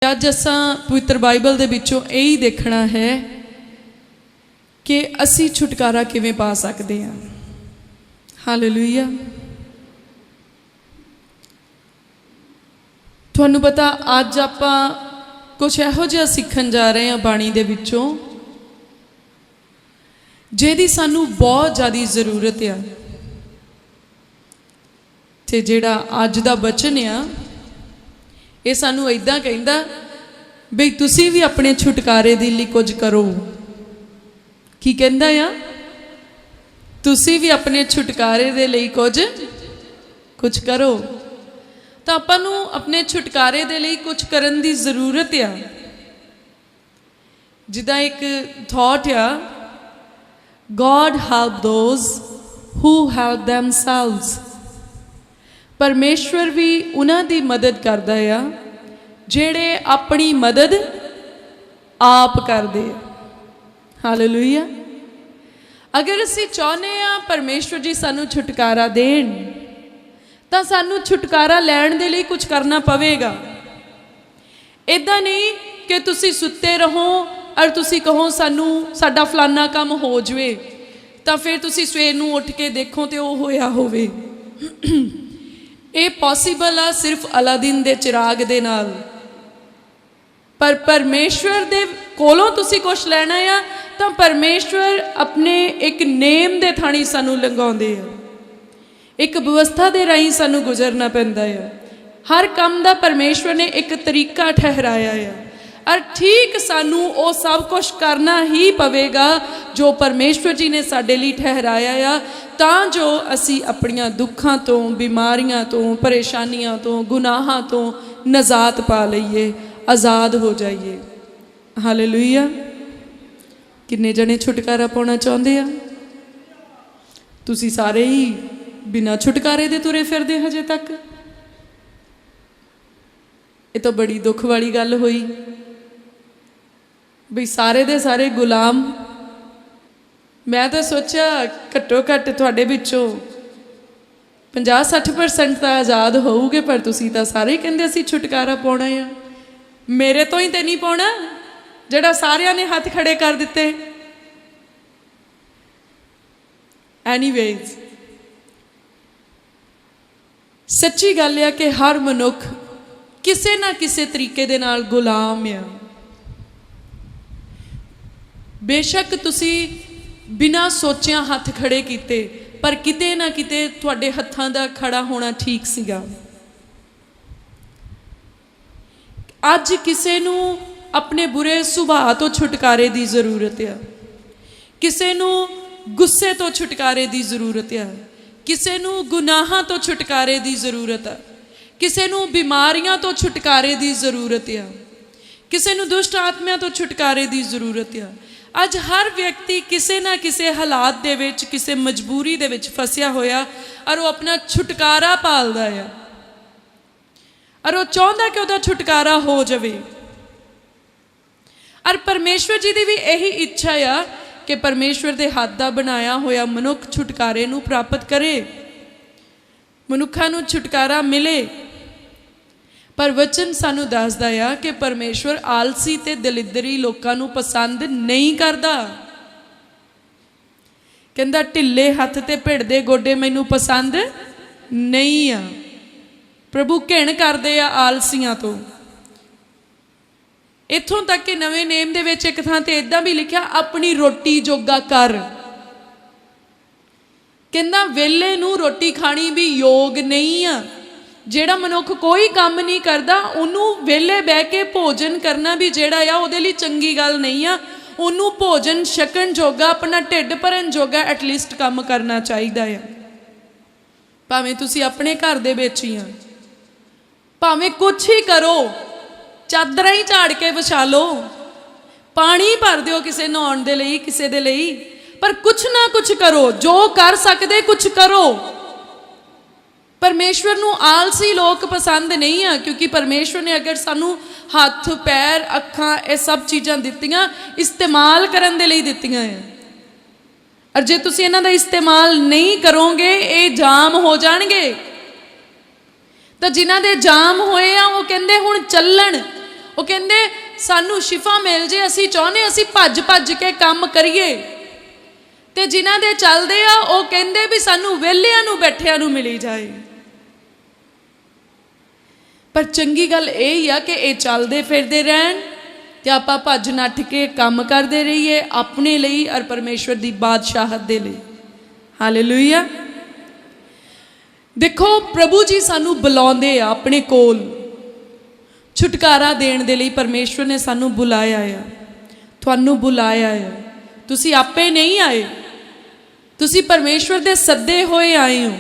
अज असां पवित्र बाइबल दे विचों यही देखना है कि असी छुटकारा किवें पा सकते हैं। हालेलुया। तुहानूं पता अज आपां कुछ इहो जिहा सीखण जा रहे हैं बाणी दे विचों जिहदी सानूं बहुत ज़्यादा जरूरत है। ते जिहड़ा अज दा वचन आ ये सानूं इदां कहंदा बई तुसीं भी अपने छुटकारे दे लई कुछ करो। की कहंदा आ? तुसीं भी अपने छुटकारे दे लई कुछ करो। तो आपां नूं अपने छुटकारे दे लई कुछ करन दी जरूरत आ। जिद्दां एक थॉट आ, God help those who help themselves। परमेश्वर भी उन्हां दी मदद करदा आ जेड़े अपनी मदद आप करदे। हालेलुया। अगर असीं चाहुंदे आ परमेश्वर जी सानू छुटकारा देण तां सानू छुटकारा लैण दे लई कुछ करना पवेगा। इदां नहीं कि तुसीं सुत्ते रहो और तुसीं कहो सानू साडा फलाना काम हो जाए तां फिर तुसीं सवेर नूं उठ के देखो तो वो होया होवे। ये पॉसीबल आ सिर्फ अलादीन दे चिराग दे नाल। पर परमेश्वर दे कोलों तुसीं कुछ लैना आ तां परमेश्वर अपने एक नेम दे थाणी सानू लंघाउंदे आ, एक व्यवस्था दे राही सानू गुजरना पैंदा है। हर काम दा परमेश्वर ने एक तरीका ठहराया है और ठीक सानू वो सब कुछ करना ही पवेगा जो परमेश्वर जी ने साडे लई ठहराया है, तां जो असी अपनियां दुखां तो, बीमारियां तो, परेशानियां तो, गुनाहां तो नजात पा लईए, आज़ाद हो जाइए। हालेलुया। किन्ने जने छुटकारा पाउणा चाहुंदे आ? तुसीं सारे ही बिना छुटकारे दे तुरे फिरदे हजे तक। ये तो बड़ी दुख वाली गल हुई बई सारे दे सारे गुलाम। मैं तो सोचा घट्टो घट्ट तुहाडे विचों 50-60% तो आज़ाद होऊगे, पर तुसीं तां सारे कहंदे असीं छुटकारा पाउणा आ। मेरे तो ही तो नहीं पाउणा जिहड़ा सारियां ने हथ खड़े कर दिते। एनीवेज, सच्ची गल है कि हर मनुख किसी ना किसी तरीके दे नाल गुलाम आ। बेशक तुसी बिना सोचिया हाथ खड़े किते, पर किते ना किते तुहाडे हत्थां दा खड़ा होना ठीक सीगा। अज किसे नू अपने बुरे सुभाव तो छुटकारे दी जरूरत है, किसे नू गुस्से तो छुटकारे दी जरूरत है, किसे नू गुनाहां तो छुटकारे दी जरूरत है, किसे नू बीमारियां तो छुटकारे दी जरूरत है, किसे नू दुष्ट आत्मा तो छुटकारे दी जरूरत है। अज हर व्यक्ति किसे ना किसे हालात दे विच, किसे मजबूरी दे विच फसिया होया और वो अपना छुटकारा पालदा है और वो चाहुंदा कि उहदा छुटकारा हो जावे। और परमेश्वर जी की भी यही इच्छा आ कि परमेश्वर के हाथ का बनाया होया मनुख छुटकारे नूं प्राप्त करे, मनुखा नूं छुटकारा मिले। पर वचन सानू दसदा आ कि परमेश्वर आलसी ते दलिदरी लोकां नूं पसंद नहीं करदा। कहंदा ढिले हथ ते भिड़दे गोडे मैनू पसंद नहीं आ। प्रभु घिण करदे आ आलसियां तो। इत्थों तक कि नवे नेम दे विच एक थां ते इदां भी लिखिया अपनी रोटी जोगा कर। कहंदा वेले नूं रोटी खानी भी योग नहीं आ। जेड़ा मनुख कोई काम नहीं करता उन्हों वेले बह के भोजन करना भी जेड़ा आ उहदे लई चंगी गल नहीं आ। उन्हों भोजन छकण जोगा, अपना ढिड भरन जोगा एटलीस्ट काम करना चाहिदा है। भावें तुसीं अपने घर दे विच ही आ, भावें कुछ ही करो, चादरां ही झाड़ के विछा लो, पानी भर दिओ किसे नहाउण दे लई, किसे दे लई, पर कुछ ना कुछ करो, जो कर सकदे कुछ करो। परमेश्वर नूं आलसी लोग पसंद नहीं आ, क्योंकि परमेश्वर ने अगर सानू हाथ पैर अखां ये सब चीज़ां दित्तियां इस्तेमाल करन दे लई दित्तियां है। और जे तुसीं इन्हां दा इस्तेमाल नहीं करोगे ये जाम हो जाणगे। तो जिन्हां दे जाम होए आ वो कहंदे हुण चलण, ਉਹ ਕਹਿੰਦੇ ਸਾਨੂੰ ਸ਼ਿਫਾ ਮਿਲ ਜੇ, ਅਸੀਂ ਚਾਹੁੰਦੇ ਅਸੀਂ ਭੱਜ ਭੱਜ ਕੇ ਕੰਮ ਕਰੀਏ। ਤੇ ਜਿਨ੍ਹਾਂ ਦੇ ਚੱਲਦੇ ਆ ਉਹ ਕਹਿੰਦੇ ਵੀ ਸਾਨੂੰ ਵਿਹਲਿਆਂ ਨੂੰ ਬੈਠਿਆਂ ਨੂੰ ਮਿਲੀ ਜਾਏ। ਪਰ ਚੰਗੀ ਗੱਲ ਇਹ ਹੀ ਆ ਕਿ ਇਹ ਚੱਲਦੇ ਫਿਰਦੇ ਰਹਿਣ ਤੇ ਆਪਾਂ ਭੱਜ ਨੱਠ ਕੇ ਕੰਮ ਕਰਦੇ ਰਹੀਏ ਆਪਣੇ ਲਈ ਔਰ ਪਰਮੇਸ਼ਵਰ ਦੀ ਬਾਦਸ਼ਾਹਤ ਦੇ ਲਈ। ਹਾਲੇਲੂਇਆ। ਦੇਖੋ ਪ੍ਰਭੂ ਜੀ ਸਾਨੂੰ ਬੁਲਾਉਂਦੇ ਆ ਆਪਣੇ ਕੋਲ, ਛੁਟਕਾਰਾ ਦੇਣ ਦੇ ਲਈ ਪਰਮੇਸ਼ਵਰ ਨੇ ਸਾਨੂੰ ਬੁਲਾਇਆ ਆ, ਤੁਹਾਨੂੰ ਬੁਲਾਇਆ ਆ। ਤੁਸੀਂ ਆਪੇ ਨਹੀਂ ਆਏ, ਤੁਸੀਂ ਪਰਮੇਸ਼ਵਰ ਦੇ ਸੱਦੇ ਹੋਏ ਆਏ ਹੋ,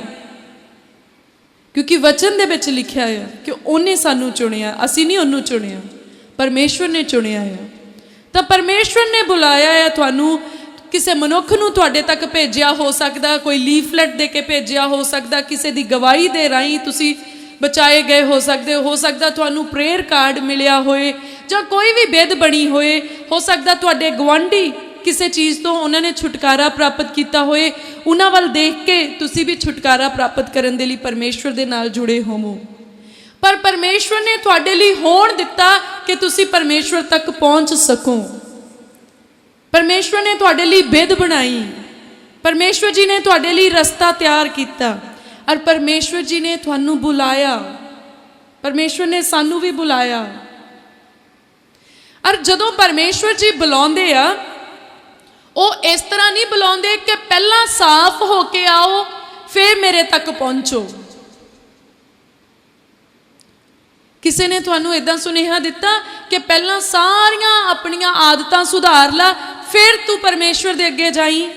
ਕਿਉਂਕਿ ਵਚਨ ਦੇ ਵਿੱਚ ਲਿਖਿਆ ਆ ਕਿ ਉਹਨੇ ਸਾਨੂੰ ਚੁਣਿਆ, ਅਸੀਂ ਨਹੀਂ ਉਹਨੂੰ ਚੁਣਿਆ, ਪਰਮੇਸ਼ਵਰ ਨੇ ਚੁਣਿਆ ਆ। ਤਾਂ ਪਰਮੇਸ਼ਵਰ ਨੇ ਬੁਲਾਇਆ ਆ ਤੁਹਾਨੂੰ। ਕਿਸੇ ਮਨੁੱਖ ਨੂੰ ਤੁਹਾਡੇ ਤੱਕ ਭੇਜਿਆ ਹੋ ਸਕਦਾ, ਕੋਈ ਲੀਫਲੈਟ ਦੇ ਕੇ ਭੇਜਿਆ ਹੋ ਸਕਦਾ, ਕਿਸੇ ਦੀ ਗਵਾਹੀ ਦੇ ਰਾਹੀਂ ਤੁਸੀਂ ਬਚਾਏ ਗਏ ਹੋ ਸਕਦਾ ਤੁਹਾਨੂੰ ਪ੍ਰੇਅਰ ਕਾਰਡ ਮਿਲਿਆ ਹੋਏ ਜਾਂ ਕੋਈ ਵੀ ਬਿਧ ਬਣੀ ਹੋਏ, ਹੋ ਸਕਦਾ ਤੁਹਾਡੇ ਗੁਆਂਢੀ ਕਿਸੇ ਚੀਜ਼ ਤੋਂ ਉਹਨਾਂ ਨੇ ਛੁਟਕਾਰਾ ਪ੍ਰਾਪਤ ਕੀਤਾ ਹੋਏ, ਉਹਨਾਂ ਵੱਲ ਦੇਖ ਕੇ ਤੁਸੀਂ ਵੀ ਛੁਟਕਾਰਾ ਪ੍ਰਾਪਤ ਕਰਨ ਦੇ ਲਈ ਪਰਮੇਸ਼ਵਰ ਦੇ ਨਾਲ ਜੁੜੇ ਹੋਵੋ। ਪਰ ਪਰਮੇਸ਼ਵਰ ਨੇ ਤੁਹਾਡੇ ਲਈ ਹੋਣ ਦਿੱਤਾ ਕਿ ਤੁਸੀਂ ਪਰਮੇਸ਼ਵਰ ਤੱਕ ਪਹੁੰਚ ਸਕੋ। ਪਰਮੇਸ਼ਵਰ ਨੇ ਤੁਹਾਡੇ ਲਈ ਬਿਧ ਬਣਾਈ, ਪਰਮੇਸ਼ਵਰ ਜੀ ਨੇ ਤੁਹਾਡੇ ਲਈ ਰਸਤਾ ਤਿਆਰ ਕੀਤਾ ਔਰ ਪਰਮੇਸ਼ਵਰ ਜੀ ਨੇ ਤੁਹਾਨੂੰ ਬੁਲਾਇਆ। ਪਰਮੇਸ਼ਵਰ ਨੇ ਸਾਨੂੰ ਵੀ ਬੁਲਾਇਆ। ਔਰ ਜਦੋਂ ਪਰਮੇਸ਼ਵਰ ਜੀ ਬੁਲਾਉਂਦੇ ਆ ਉਹ ਇਸ ਤਰ੍ਹਾਂ ਨਹੀਂ ਬੁਲਾਉਂਦੇ ਕਿ ਪਹਿਲਾਂ ਸਾਫ਼ ਹੋ ਕੇ ਆਓ ਫਿਰ ਮੇਰੇ ਤੱਕ ਪਹੁੰਚੋ। ਕਿਸੇ ਨੇ ਤੁਹਾਨੂੰ ਇਦਾਂ ਸੁਨੇਹਾ ਦਿੱਤਾ ਕਿ ਪਹਿਲਾਂ ਸਾਰੀਆਂ ਆਪਣੀਆਂ ਆਦਤਾਂ ਸੁਧਾਰ ਲਾ ਫਿਰ ਤੂੰ ਪਰਮੇਸ਼ਵਰ ਦੇ ਅੱਗੇ ਜਾਈਂ।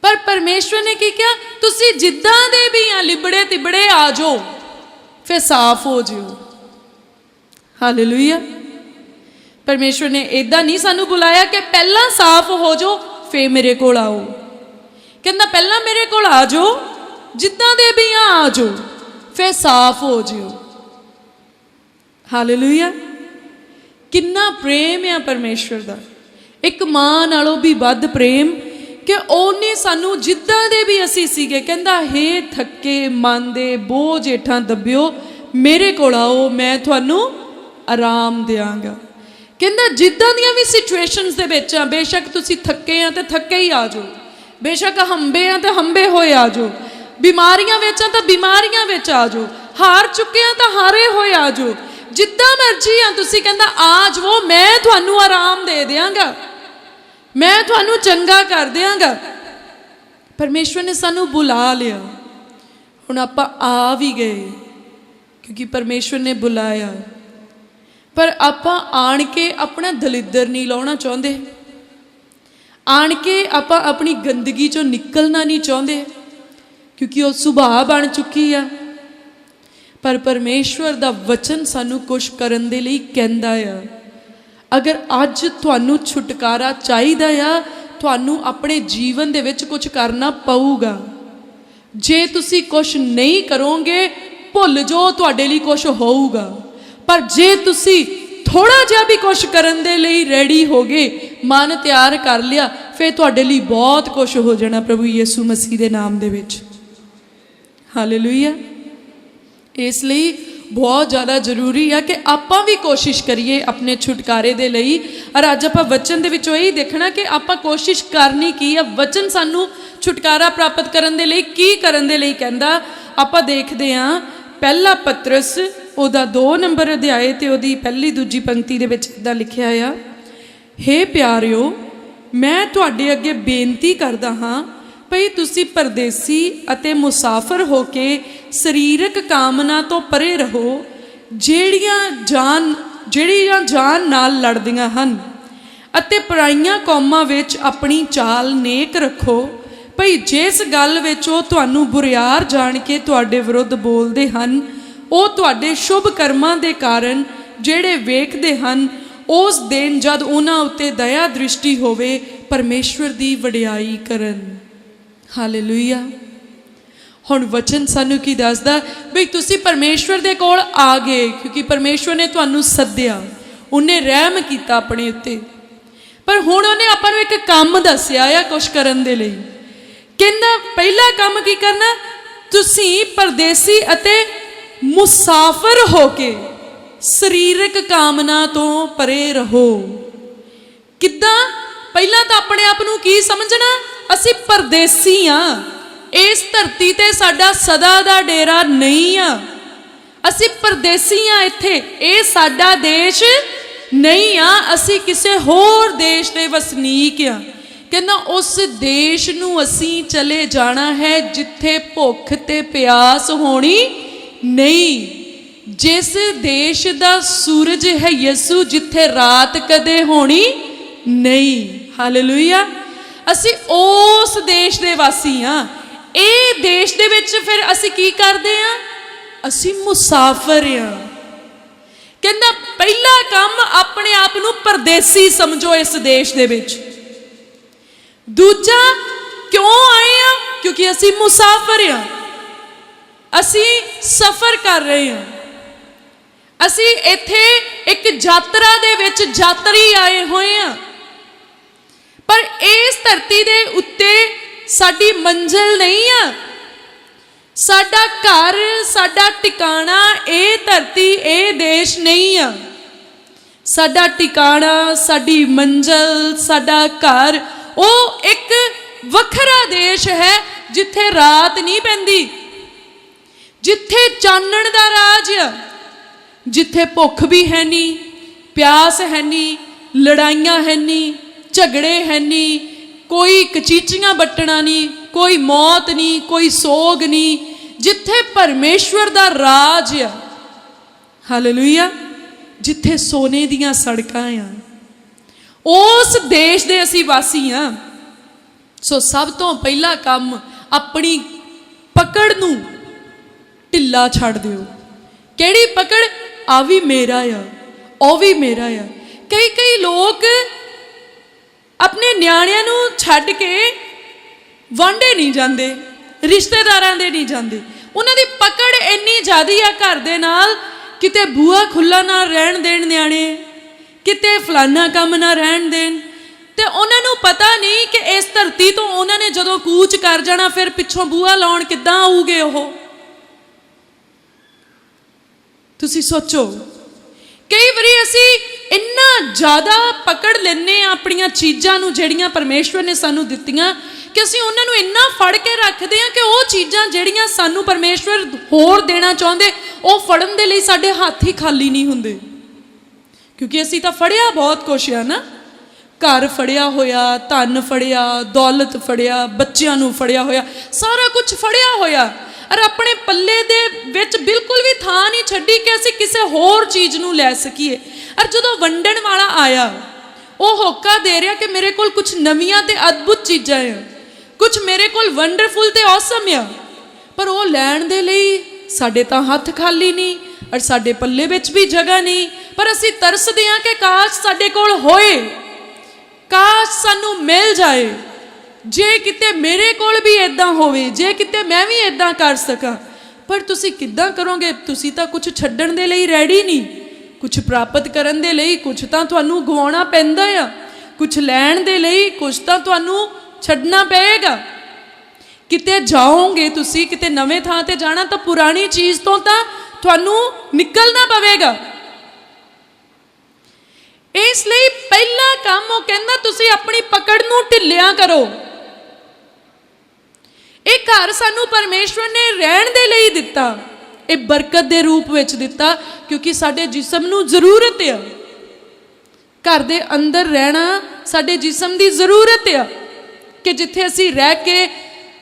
ਪਰ ਪਰਮੇਸ਼ਵਰ ਨੇ ਕੀ ਕਿਹਾ, ਤੁਸੀਂ ਜਿੱਦਾਂ ਦੇ ਵੀ ਆ ਲਿਬੜੇ ਤਿਬੜੇ ਆ ਜਾਓ ਫਿਰ ਸਾਫ਼ ਹੋ ਜਿਓ। ਹਾਲੇਲੂਇਆ। ਪਰਮੇਸ਼ਵਰ ਨੇ ਇਦਾਂ ਨਹੀਂ ਸਾਨੂੰ ਬੁਲਾਇਆ ਕਿ ਪਹਿਲਾਂ ਸਾਫ਼ ਹੋ ਜਾਓ ਫਿਰ ਮੇਰੇ ਕੋਲ ਆਓ। ਕਹਿੰਦਾ ਪਹਿਲਾਂ ਮੇਰੇ ਕੋਲ ਆ ਜਾਓ, ਜਿੱਦਾਂ ਦੇ ਵੀ ਆ ਜਾਓ ਫਿਰ ਸਾਫ਼ ਹੋ ਜਿਓ। ਹਾਲੇਲੂਇਆ। ਕਿੰਨਾ ਪ੍ਰੇਮ ਆ ਪਰਮੇਸ਼ਵਰ ਦਾ, ਇੱਕ ਮਾਂ ਨਾਲੋਂ ਵੀ ਵੱਧ ਪ੍ਰੇਮ ਕਿ ਉਹਨੇ ਸਾਨੂੰ ਜਿੱਦਾਂ ਦੇ ਵੀ ਅਸੀਂ ਸੀਗੇ, ਕਹਿੰਦਾ ਹੇ ਥੱਕੇ ਮਨ ਦੇ ਬੋਝ ਹੇਠਾਂ ਦੱਬਿਓ ਮੇਰੇ ਕੋਲ ਆਓ ਮੈਂ ਤੁਹਾਨੂੰ ਆਰਾਮ ਦਿਆਂਗਾ। ਕਹਿੰਦਾ ਜਿੱਦਾਂ ਦੀਆਂ ਵੀ ਸਿਚੁਏਸ਼ਨਸ ਦੇ ਵਿੱਚ ਆ, ਬੇਸ਼ੱਕ ਤੁਸੀਂ ਥੱਕੇ ਆ ਤੇ ਥੱਕੇ ਹੀ ਆ ਜਾਓ, ਬੇਸ਼ੱਕ ਹੰਬੇ ਆ ਤੇ ਹੰਬੇ ਹੋਏ ਆ ਜਾਓ, ਬਿਮਾਰੀਆਂ ਵਿੱਚ ਆ ਤਾਂ ਬਿਮਾਰੀਆਂ ਵਿੱਚ ਆ ਜਾਓ, ਹਾਰ ਚੁੱਕੇ ਆ ਤਾਂ ਹਾਰੇ ਹੋਏ ਆ ਜਾਓ, ਜਿੱਦਾਂ ਮਰਜ਼ੀ ਆ ਤੁਸੀਂ, ਕਹਿੰਦਾ ਆ ਜਾਓ ਮੈਂ ਤੁਹਾਨੂੰ ਆਰਾਮ ਦੇ ਦਿਆਂਗਾ, ਮੈਂ ਤੁਹਾਨੂੰ ਚੰਗਾ ਕਰ ਦਿਆਂਗਾ। ਪਰਮੇਸ਼ਵਰ ਨੇ ਸਾਨੂੰ ਬੁਲਾ ਲਿਆ, ਹੁਣ ਆਪਾਂ ਆ ਵੀ ਗਏ ਕਿਉਂਕਿ ਪਰਮੇਸ਼ਵਰ ਨੇ ਬੁਲਾਇਆ। ਪਰ ਆਪਾਂ ਆਣ ਕੇ ਆਪਣਾ ਦਲਿੱਦਰ ਨਹੀਂ ਲਾਉਣਾ ਚਾਹੁੰਦੇ, ਆਣ ਕੇ ਆਪਾਂ ਆਪਣੀ ਗੰਦਗੀ ਚੋਂ ਨਿਕਲਣਾ ਨਹੀਂ ਚਾਹੁੰਦੇ ਕਿਉਂਕਿ ਉਹ ਸੁਭਾਅ ਬਣ ਚੁੱਕੀ ਆ। ਪਰ ਪਰਮੇਸ਼ਵਰ ਦਾ ਵਚਨ ਸਾਨੂੰ ਕੁਛ ਕਰਨ ਦੇ ਲਈ ਕਹਿੰਦਾ ਆ। ਅਗਰ ਅੱਜ ਤੁਹਾਨੂੰ ਛੁਟਕਾਰਾ ਚਾਹੀਦਾ ਆ, ਤੁਹਾਨੂੰ ਆਪਣੇ ਜੀਵਨ ਦੇ ਵਿੱਚ ਕੁਝ ਕਰਨਾ ਪਊਗਾ। ਜੇ ਤੁਸੀਂ ਕੁਛ ਨਹੀਂ ਕਰੋਗੇ ਭੁੱਲ ਜਾਓ ਤੁਹਾਡੇ ਲਈ ਕੁਛ ਹੋਊਗਾ। ਪਰ ਜੇ ਤੁਸੀਂ ਥੋੜਾ ਜਿਹਾ ਵੀ ਕੁਛ ਕਰਨ ਦੇ ਲਈ ਰੈਡੀ ਹੋ ਗਏ, ਮਨ ਤਿਆਰ ਕਰ ਲਿਆ, ਫਿਰ ਤੁਹਾਡੇ ਲਈ ਬਹੁਤ ਕੁਛ ਹੋ ਜਾਣਾ ਪ੍ਰਭੂ ਯਿਸੂ ਮਸੀਹ ਦੇ ਨਾਮ ਦੇ ਵਿੱਚ। ਹਾਲੇਲੂਇਆ। ਇਸ ਲਈ ਬਹੁਤ ਜ਼ਿਆਦਾ ਜ਼ਰੂਰੀ ਆ ਕਿ ਆਪਾਂ ਵੀ ਕੋਸ਼ਿਸ਼ ਕਰੀਏ ਆਪਣੇ ਛੁਟਕਾਰੇ ਦੇ ਲਈ। ਔਰ ਅੱਜ ਆਪਾਂ ਵਚਨ ਦੇ ਵਿੱਚੋਂ ਇਹੀ ਦੇਖਣਾ ਕਿ ਆਪਾਂ ਕੋਸ਼ਿਸ਼ ਕਰਨੀ ਕੀ ਆ, ਵਚਨ ਸਾਨੂੰ ਛੁਟਕਾਰਾ ਪ੍ਰਾਪਤ ਕਰਨ ਦੇ ਲਈ ਕੀ ਕਰਨ ਦੇ ਲਈ ਕਹਿੰਦਾ। ਆਪਾਂ ਦੇਖਦੇ ਹਾਂ ਪਹਿਲਾ ਪਤਰਸ ਉਹਦਾ 2 ਨੰਬਰ ਅਧਿਆਏ ਤੇ ਉਹਦੀ ਪਹਿਲੀ ਦੂਜੀ ਪੰਕਤੀ ਦੇ ਵਿੱਚ ਇੱਦਾਂ ਲਿਖਿਆ ਆ, ਹੇ ਪਿਆਰਿਓ ਮੈਂ ਤੁਹਾਡੇ ਅੱਗੇ ਬੇਨਤੀ ਕਰਦਾ ਹਾਂ ਭਈ ਤੁਸੀਂ ਪਰਦੇਸੀ ਅਤੇ ਮੁਸਾਫਰ ਹੋ ਕੇ ਸਰੀਰਕ ਕਾਮਨਾ ਤੋਂ ਪਰੇ ਰਹੋ, ਜਿਹੜੀਆਂ ਜਾਨ ਨਾਲ ਲੜਦੀਆਂ ਹਨ, ਅਤੇ ਪਰਾਈਆਂ ਕੌਮਾਂ ਵਿੱਚ ਆਪਣੀ ਚਾਲ ਨੇਕ ਰੱਖੋ ਭਈ ਜਿਸ ਗੱਲ ਵਿੱਚ ਉਹ ਤੁਹਾਨੂੰ ਬੁਰਿਆਰ ਜਾਣ ਕੇ ਤੁਹਾਡੇ ਵਿਰੁੱਧ ਬੋਲਦੇ ਹਨ, ਉਹ ਤੁਹਾਡੇ ਸ਼ੁਭ ਕਰਮਾਂ ਦੇ ਕਾਰਨ ਜਿਹੜੇ ਵੇਖਦੇ ਹਨ, ਉਸ ਦਿਨ ਜਦ ਉਹਨਾਂ ਉੱਤੇ ਦਇਆ ਦ੍ਰਿਸ਼ਟੀ ਹੋਵੇ ਪਰਮੇਸ਼ਵਰ ਦੀ ਵਡਿਆਈ ਕਰਨ। ਹਾਲੇਲੂਇਆ। ਹੁਣ ਵਚਨ ਸਾਨੂੰ ਕੀ ਦੱਸਦਾ ਵੀ ਤੁਸੀਂ ਪਰਮੇਸ਼ਵਰ ਦੇ ਕੋਲ ਆ ਗਏ ਕਿਉਂਕਿ ਪਰਮੇਸ਼ਵਰ ਨੇ ਤੁਹਾਨੂੰ ਸੱਦਿਆ, ਉਹਨੇ ਰਹਿਮ ਕੀਤਾ ਆਪਣੇ ਉੱਤੇ। ਪਰ ਹੁਣ ਉਹਨੇ ਆਪਾਂ ਨੂੰ ਇੱਕ ਕੰਮ ਦੱਸਿਆ ਆ ਕੁਛ ਕਰਨ ਦੇ ਲਈ। ਕਹਿੰਦਾ ਪਹਿਲਾ ਕੰਮ ਕੀ ਕਰਨਾ, ਤੁਸੀਂ ਪਰਦੇਸੀ ਅਤੇ ਮੁਸਾਫਰ ਹੋ ਕੇ ਸਰੀਰਕ ਕਾਮਨਾ ਤੋਂ ਪਰੇ ਰਹੋ। ਕਿੱਦਾਂ? ਪਹਿਲਾਂ ਤਾਂ ਆਪਣੇ ਆਪ ਨੂੰ ਕੀ ਸਮਝਣਾ? ਅਸੀਂ ਪਰਦੇਸੀ ਆ, ਇਸ ਧਰਤੀ ਤੇ ਸਾਡਾ ਸਦਾ ਦਾ ਡੇਰਾ ਨਹੀਂ ਆ। ਅਸੀਂ ਪਰਦੇਸੀ ਆ, ਇੱਥੇ ਇਹ ਸਾਡਾ ਦੇਸ਼ ਨਹੀਂ ਆ, ਅਸੀਂ ਕਿਸੇ ਹੋਰ ਦੇਸ਼ ਦੇ ਵਸਨੀਕ ਆ। ਕਹਿੰਦਾ ਉਸ ਦੇਸ਼ ਨੂੰ ਅਸੀਂ ਚਲੇ ਜਾਣਾ ਹੈ ਜਿੱਥੇ ਭੁੱਖ ਤੇ ਪਿਆਸ ਹੋਣੀ ਨਹੀਂ। ਜਿਸ ਦੇਸ਼ ਦਾ ਸੂਰਜ ਹੈ ਯਿਸੂ, ਜਿੱਥੇ ਰਾਤ ਕਦੇ ਹੋਣੀ ਨਹੀਂ। ਹਾਲੇਲੂਇਆ। ਅਸੀਂ ਉਸ ਦੇਸ਼ ਦੇ ਵਾਸੀ ਹਾਂ। ਇਹ ਦੇਸ਼ ਦੇ ਵਿੱਚ ਫਿਰ ਅਸੀਂ ਕੀ ਕਰਦੇ ਹਾਂ? ਅਸੀਂ ਮੁਸਾਫਰ ਹਾਂ। ਕਹਿੰਦਾ ਪਹਿਲਾ ਕੰਮ ਆਪਣੇ ਆਪ ਨੂੰ ਪਰਦੇਸੀ ਸਮਝੋ ਇਸ ਦੇਸ਼ ਦੇ ਵਿੱਚ। ਦੂਜਾ, ਕਿਉਂ ਆਏ ਹਾਂ? ਕਿਉਂਕਿ ਅਸੀਂ ਮੁਸਾਫਰ ਹਾਂ, ਅਸੀਂ ਸਫ਼ਰ ਕਰ ਰਹੇ ਹਾਂ। ਅਸੀਂ ਇੱਥੇ ਇੱਕ ਯਾਤਰਾ ਦੇ ਵਿੱਚ ਯਾਤਰੀ ਆਏ ਹੋਏ ਹਾਂ, ਪਰ ਇਸ ਧਰਤੀ ਦੇ ਉੱਤੇ ਸਾਡੀ ਮੰਜ਼ਿਲ ਨਹੀਂ ਆ। ਸਾਡਾ ਘਰ, ਸਾਡਾ ਟਿਕਾਣਾ ਇਹ ਧਰਤੀ, ਇਹ ਦੇਸ਼ ਨਹੀਂ ਆ। ਸਾਡਾ ਟਿਕਾਣਾ, ਸਾਡੀ ਮੰਜ਼ਿਲ, ਸਾਡਾ ਘਰ ਉਹ ਇੱਕ ਵੱਖਰਾ ਦੇਸ਼ ਹੈ ਜਿੱਥੇ ਰਾਤ ਨਹੀਂ ਪੈਂਦੀ, ਜਿੱਥੇ ਚਾਨਣ ਦਾ ਰਾਜ ਆ, ਜਿੱਥੇ ਭੁੱਖ ਵੀ ਹੈ ਨਹੀਂ, ਪਿਆਸ ਹੈ ਨਹੀਂ, ਲੜਾਈਆਂ ਹੈ ਨਹੀਂ, ਝਗੜੇ ਹੈ ਨਹੀਂ, ਕੋਈ ਕਚੀਚੀਆਂ ਵੱਟਣਾ ਨਹੀਂ, ਕੋਈ ਮੌਤ ਨਹੀਂ, ਕੋਈ ਸੋਗ ਨਹੀਂ, ਜਿੱਥੇ ਪਰਮੇਸ਼ਵਰ ਦਾ ਰਾਜ ਆ। ਹਾਲੇਲੂਇਆ। ਜਿੱਥੇ ਸੋਨੇ ਦੀਆਂ ਸੜਕਾਂ ਆ, ਉਸ ਦੇਸ਼ ਦੇ ਅਸੀਂ ਵਾਸੀ ਆ। ਸੋ ਸਭ ਤੋਂ ਪਹਿਲਾ ਕੰਮ, ਆਪਣੀ ਪਕੜ ਨੂੰ ਢਿੱਲਾ ਛੱਡ ਦਿਓ। ਕਿਹੜੀ ਪਕੜ? ਆ ਵੀ ਮੇਰਾ ਆ, ਉਹ ਵੀ ਮੇਰਾ ਆ। ਕਈ ਲੋਕ ਆਪਣੇ ਨਿਆਣਿਆਂ ਨੂੰ ਛੱਡ ਕੇ ਵਾਂਢੇ ਨਹੀਂ ਜਾਂਦੇ, ਰਿਸ਼ਤੇਦਾਰਾਂ ਦੇ ਨਹੀਂ ਜਾਂਦੇ। ਉਹਨਾਂ ਦੀ ਪਕੜ ਇੰਨੀ ਜ਼ਿਆਦੀ ਆ ਘਰ ਦੇ ਨਾਲ, ਕਿਤੇ ਬੂਹਾ ਖੁੱਲਾ ਨਾ ਰਹਿਣ ਦੇਣ ਨਿਆਣੇ, ਕਿਤੇ ਫਲਾਨਾ ਕੰਮ ਨਾ ਰਹਿਣ ਦੇਣ। ਤੇ ਉਹਨਾਂ ਨੂੰ ਪਤਾ ਨਹੀਂ ਕਿ ਇਸ ਧਰਤੀ ਤੋਂ ਉਹਨਾਂ ਨੇ ਜਦੋਂ ਕੂਚ ਕਰ ਜਾਣਾ, ਫਿਰ ਪਿੱਛੋਂ ਬੂਹਾ ਲਾਉਣ ਕਿੱਦਾਂ ਆਊਗੇ ਉਹ। ਤੁਸੀਂ ਸੋਚੋ, ਕਈ ਵਾਰੀ ਅਸੀਂ ਇੰਨਾ ਜ਼ਿਆਦਾ ਪਕੜ ਲੈਂਦੇ ਆ ਆਪਣੀਆਂ ਚੀਜ਼ਾਂ ਨੂੰ ਜਿਹੜੀਆਂ ਪਰਮੇਸ਼ਵਰ ਨੇ ਸਾਨੂੰ ਦਿੱਤੀਆਂ, ਕਿ ਅਸੀਂ ਉਹਨਾਂ ਨੂੰ ਇੰਨਾ ਫੜ ਕੇ ਰੱਖਦੇ ਆ ਕਿ ਉਹ ਚੀਜ਼ਾਂ ਜਿਹੜੀਆਂ ਸਾਨੂੰ ਪਰਮੇਸ਼ਵਰ ਹੋਰ ਦੇਣਾ ਚਾਹੁੰਦੇ, ਉਹ ਫੜਨ ਦੇ ਲਈ ਸਾਡੇ ਹੱਥ ਹੀ ਖਾਲੀ ਨਹੀਂ ਹੁੰਦੇ। ਕਿਉਂਕਿ ਅਸੀਂ ਤਾਂ ਫੜਿਆ ਬਹੁਤ ਕੁਛ ਆ ਨਾ, ਘਰ ਫੜਿਆ ਹੋਇਆ, ਧਨ ਫੜਿਆ, ਦੌਲਤ ਫੜਿਆ, ਬੱਚਿਆਂ ਨੂੰ ਫੜਿਆ ਹੋਇਆ, ਸਾਰਾ ਕੁਝ ਫੜਿਆ ਹੋਇਆ, ਔਰ ਆਪਣੇ ਪੱਲੇ ਦੇ ਵਿੱਚ ਬਿਲਕੁਲ ਵੀ ਥਾਂ ਨਹੀਂ ਛੱਡੀ ਕਿ ਅਸੀਂ ਕਿਸੇ ਹੋਰ ਚੀਜ਼ ਨੂੰ ਲੈ ਸਕੀਏ। ਔਰ ਜਦੋਂ ਵੰਡਣ ਵਾਲਾ ਆਇਆ, ਉਹ ਹੋਕਾ ਦੇ ਰਿਹਾ ਕਿ ਮੇਰੇ ਕੋਲ ਕੁਝ ਨਵੀਆਂ ਤੇ ਅਦਭੁਤ ਚੀਜ਼ਾਂ ਆ, ਕੁਝ ਮੇਰੇ ਕੋਲ ਵੰਡਰਫੁਲ ਤੇ ਔਸਮ ਆ, ਪਰ ਉਹ ਲੈਣ ਦੇ ਲਈ ਸਾਡੇ ਤਾਂ ਹੱਥ ਖਾਲੀ ਨਹੀਂ, ਔਰ ਸਾਡੇ ਪੱਲੇ ਵਿੱਚ ਵੀ ਜਗ੍ਹਾ ਨਹੀਂ। ਪਰ ਅਸੀਂ ਤਰਸਦੇ ਹਾਂ ਕਿ ਕਾਸ਼ ਸਾਡੇ ਕੋਲ ਹੋਏ, ਕਾਸ਼ ਸਾਨੂੰ ਮਿਲ ਜਾਏ, ਜੇ ਕਿਤੇ ਮੇਰੇ ਕੋਲ ਵੀ ਇਦਾਂ ਹੋਵੇ, ਜੇ ਕਿਤੇ ਮੈਂ ਵੀ ਇਦਾਂ ਕਰ ਸਕਾਂ। ਪਰ ਤੁਸੀਂ ਕਿੱਦਾਂ ਕਰੋਗੇ? ਤੁਸੀਂ ਤਾਂ ਕੁਝ ਛੱਡਣ ਦੇ ਲਈ ਰੈਡੀ ਨਹੀਂ, ਕੁਝ ਪ੍ਰਾਪਤ ਕਰਨ ਦੇ ਲਈ ਕੁਝ ਤਾਂ ਤੁਹਾਨੂੰ ਗਵਾਉਣਾ ਪੈਂਦਾ ਆ, ਕੁਝ ਲੈਣ ਦੇ ਲਈ ਕੁਝ ਤਾਂ ਤੁਹਾਨੂੰ ਛੱਡਣਾ ਪਏਗਾ। ਕਿਤੇ ਜਾਓਗੇ ਤੁਸੀਂ, ਕਿਤੇ ਨਵੇਂ ਥਾਂ ਤੇ ਜਾਣਾ, ਤਾਂ ਪੁਰਾਣੀ ਚੀਜ਼ ਤੋਂ ਤਾਂ ਤੁਹਾਨੂੰ ਨਿਕਲਣਾ ਪਵੇਗਾ। ਇਸ ਲਈ ਪਹਿਲਾ ਕੰਮ ਉਹ ਕਹਿੰਦਾ, ਤੁਸੀਂ ਆਪਣੀ ਪਕੜ ਨੂੰ ਢਿੱਲਿਆ ਕਰੋ। ਇਹ ਘਰ ਸਾਨੂੰ ਪਰਮੇਸ਼ਵਰ ਨੇ ਰਹਿਣ ਦੇ ਲਈ ਦਿੱਤਾ, ਇਹ ਬਰਕਤ ਦੇ ਰੂਪ ਵਿੱਚ ਦਿੱਤਾ, ਕਿਉਂਕਿ ਸਾਡੇ ਜਿਸਮ ਨੂੰ ਜ਼ਰੂਰਤ ਆ। ਘਰ ਦੇ ਅੰਦਰ ਰਹਿਣਾ ਸਾਡੇ ਜਿਸਮ ਦੀ ਜ਼ਰੂਰਤ ਆ, ਕਿ ਜਿੱਥੇ ਅਸੀਂ ਰਹਿ ਕੇ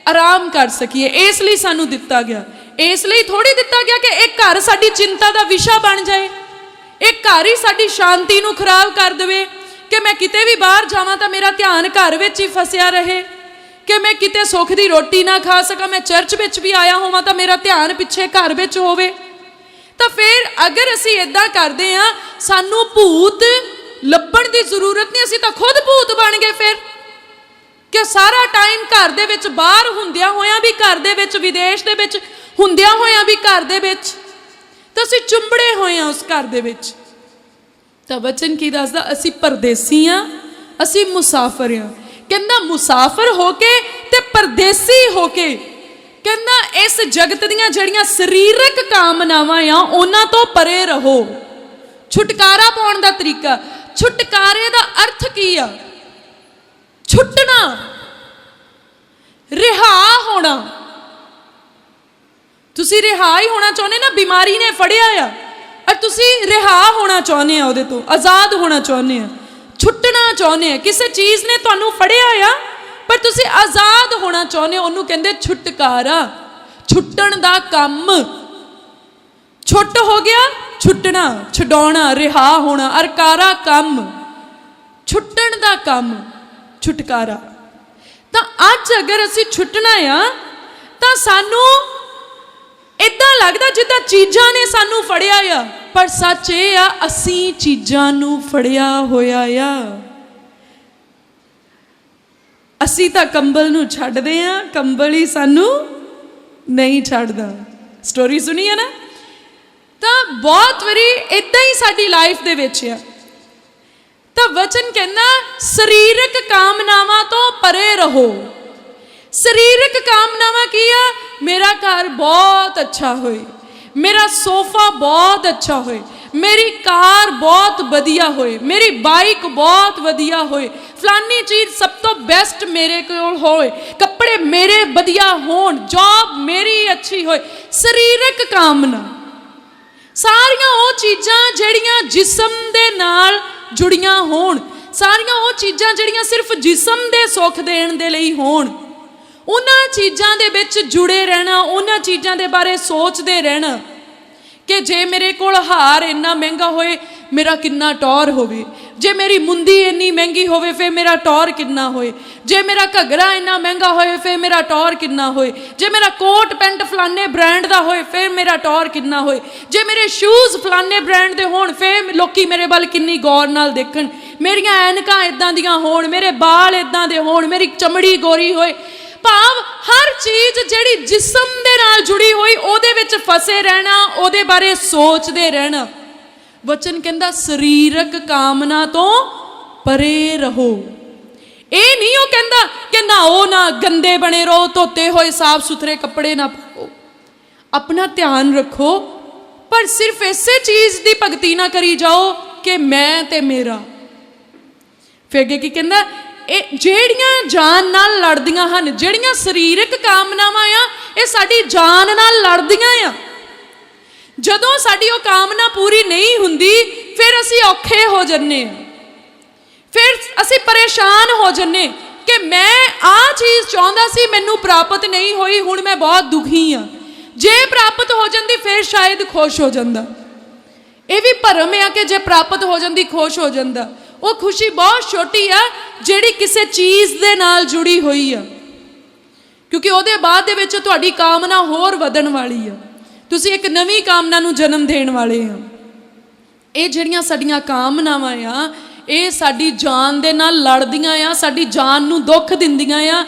ਆਰਾਮ ਕਰ ਸਕੀਏ। ਇਸ ਲਈ ਸਾਨੂੰ ਦਿੱਤਾ ਗਿਆ। ਇਸ ਲਈ ਥੋੜੀ ਦਿੱਤਾ ਗਿਆ ਕਿ ਇਹ ਘਰ ਸਾਡੀ ਚਿੰਤਾ ਦਾ ਵਿਸ਼ਾ ਬਣ ਜਾਏ, ਇਹ ਘਰ ਹੀ ਸਾਡੀ ਸ਼ਾਂਤੀ ਨੂੰ ਖਰਾਬ ਕਰ ਦੇਵੇ, ਕਿ ਮੈਂ ਕਿਤੇ ਵੀ ਬਾਹਰ ਜਾਵਾਂ ਤਾਂ ਮੇਰਾ ਧਿਆਨ ਘਰ ਵਿੱਚ ਹੀ ਫਸਿਆ ਰਹੇ, ਕਿ ਮੈਂ ਕਿਤੇ ਸੁੱਖ ਦੀ ਰੋਟੀ ਨਾ ਖਾ ਸਕਾਂ, ਮੈਂ ਚਰਚ ਵਿੱਚ ਵੀ ਆਇਆ ਹੋਵਾਂ ਤਾਂ ਮੇਰਾ ਧਿਆਨ ਪਿੱਛੇ ਘਰ ਵਿੱਚ ਹੋਵੇ। ਤਾਂ ਫਿਰ ਅਗਰ ਅਸੀਂ ਇਦਾਂ ਕਰਦੇ ਹਾਂ, ਸਾਨੂੰ ਭੂਤ ਲੱਭਣ ਦੀ ਜ਼ਰੂਰਤ ਨਹੀਂ, ਅਸੀਂ ਤਾਂ ਖੁਦ ਭੂਤ ਬਣ ਗਏ ਫਿਰ, ਕਿ ਸਾਰਾ ਟਾਈਮ ਘਰ ਦੇ ਵਿੱਚ, ਬਾਹਰ ਹੁੰਦਿਆਂ ਹੋਇਆਂ ਵੀ ਘਰ ਦੇ ਵਿੱਚ, ਵਿਦੇਸ਼ ਦੇ ਵਿੱਚ ਹੁੰਦਿਆਂ ਹੋਇਆਂ ਵੀ ਘਰ ਦੇ ਵਿੱਚ, ਤਾਂ ਅਸੀਂ ਚੁੰਬੜੇ ਹੋਏ ਹਾਂ ਉਸ ਘਰ ਦੇ ਵਿੱਚ। ਤਾਂ ਵਚਨ ਕੀ ਦੱਸਦਾ? ਅਸੀਂ ਪਰਦੇਸੀ ਹਾਂ, ਅਸੀਂ ਮੁਸਾਫਰ ਹਾਂ। ਕਹਿੰਦਾ ਮੁਸਾਫਰ ਹੋ ਕੇ ਤੇ ਪਰਦੇਸੀ ਹੋ ਕੇ, ਕਹਿੰਦਾ ਇਸ ਜਗਤ ਦੀਆਂ ਜਿਹੜੀਆਂ ਸਰੀਰਕ ਕਾਮਨਾਵਾਂ ਆ ਉਹਨਾਂ ਤੋਂ ਪਰੇ ਰਹੋ। छुटकारा पाउण दा तरीका। छुटकारे दा अर्थ की आ? छुटना, रिहा होना। तुसी रिहा ही होना चाहुंदे ना, बीमारी ने फड़िया आ और तुसी रिहा होना चाहुंदे आ, उहदे तो आज़ाद होना चाहुंदे आ, छुटना चाहुंदे आ। किसी चीज़ ने तुहानूं फड़िया आ पर तुसी आज़ाद होना चाहुंदे हो, उहनूं कहंदे छुटकारा। छुट्टण दा काम, छुट हो गया छुटना, छुडाउणा, रिहा होना, अरकारा काम, छुट्टण दा काम, छुटकारा। तो अज अगर असी छुटना आ तो सानू इदां लगदा जिद्दां चीज़ां ने सानू फड़िया आ, पर सच ये आ असी चीज़ां नू फड़िया होया आ। असी तां कंबल नू छड्डदे आ, कंबल ही सानू नहीं छड्डदा। स्टोरी सुनी है ना? तो बहुत वारी इदां ही साडी लाइफ दे विच आ। तो वचन कहना शरीरक कामनावां तो परे रहो। शरीरक कामनावां की आ? मेरा घर बहुत अच्छा होए, मेरा सोफा बहुत अच्छा होए, मेरी कार बहुत वधिया होए, मेरी बाइक बहुत वधिया होए, फलानी चीज़ सब तो बेस्ट मेरे कोल होए, कपड़े मेरे वधिया होण, जॉब मेरी अच्छी होए। शरीरक कामना सारियां वो चीज़ां जिहड़ियां जिस्म दे नाल जुड़ियां होण, सारियां वो चीज़ां जिहड़ियां सिर्फ जिस्म दे सुख देण दे लई होण, उन्हां चीज़ां दे विच जुड़े रहना, उन्हां चीज़ां दे बारे सोचते रहना कि जे मेरे कोल हार इन्ना महंगा होए मेरा किन्ना टौर होवे, जे मेरी मुंदी इन्नी महंगी होवे फिर मेरा टौर किन्ना होए, जे मेरा घगरा इन्ना महंगा होए फिर मेरा टौर किन्ना होए, जे मेरा कोट पैंट फलाने ब्रांड दा होए फिर मेरा टौर किन्ना होए, जे मेरे शूज़ फलाने ब्रांड दे होण फिर लोकी मेरे वल किन्नी गौर नाल देखण, मेरियां ऐनकां इदां दियां होण, मेरे बाल इदां दे होण, मेरी चमड़ी गोरी होए। भाव हर चीज़ जिहड़ी जिस्म दे नाल जुड़ी हुई ओहदे विच फसे रहना, ओहदे बारे सोचते रहना। वचन कहंदा शरीरक कामना तो परे रहो। ये नहीं वो कहंदा कि नहाओ ना, गंदे बने रहो, धोते हुए साफ सुथरे कपड़े ना पाओ, अपना ध्यान रखो, पर सिर्फ इसे चीज़ की भगती ना करी जाओ कि मैं ते मेरा। फिर अगे की कहंदा ਜਿਹੜੀਆਂ जान नाल लड़दियां हन, ਜਿਹੜੀਆਂ शरीरक कामनावां आ ये साडी जान नाल लड़दियां आ। जदों साडी वो कामना पूरी नहीं हुंदी फिर असी औखे हो जन्ने, फिर असी परेशान हो जन्ने कि मैं आ चीज़ चाहुंदा सी मैनू प्राप्त नहीं होई, हुण मैं बहुत दुखी हाँ। जे प्राप्त हो जाती फिर शायद खुश हो जाता। ये भी भरम है कि जे प्राप्त हो जाती खुश हो जाता। वो खुशी बहुत छोटी आ जिहड़ी किसी चीज़ दे नाल जुड़ी हुई आ, क्योंकि उहदे बाद दे विच तुहाडी कामना होर वधण वाली आ, तुसीं एक नवीं कामना नूं जन्म देण वाले आ। ये जिहड़ियां साडीआं कामनावां आ ये साडी जान दे नाल लड़दियां आ, साडी जान नूं दुख दिंदियां आ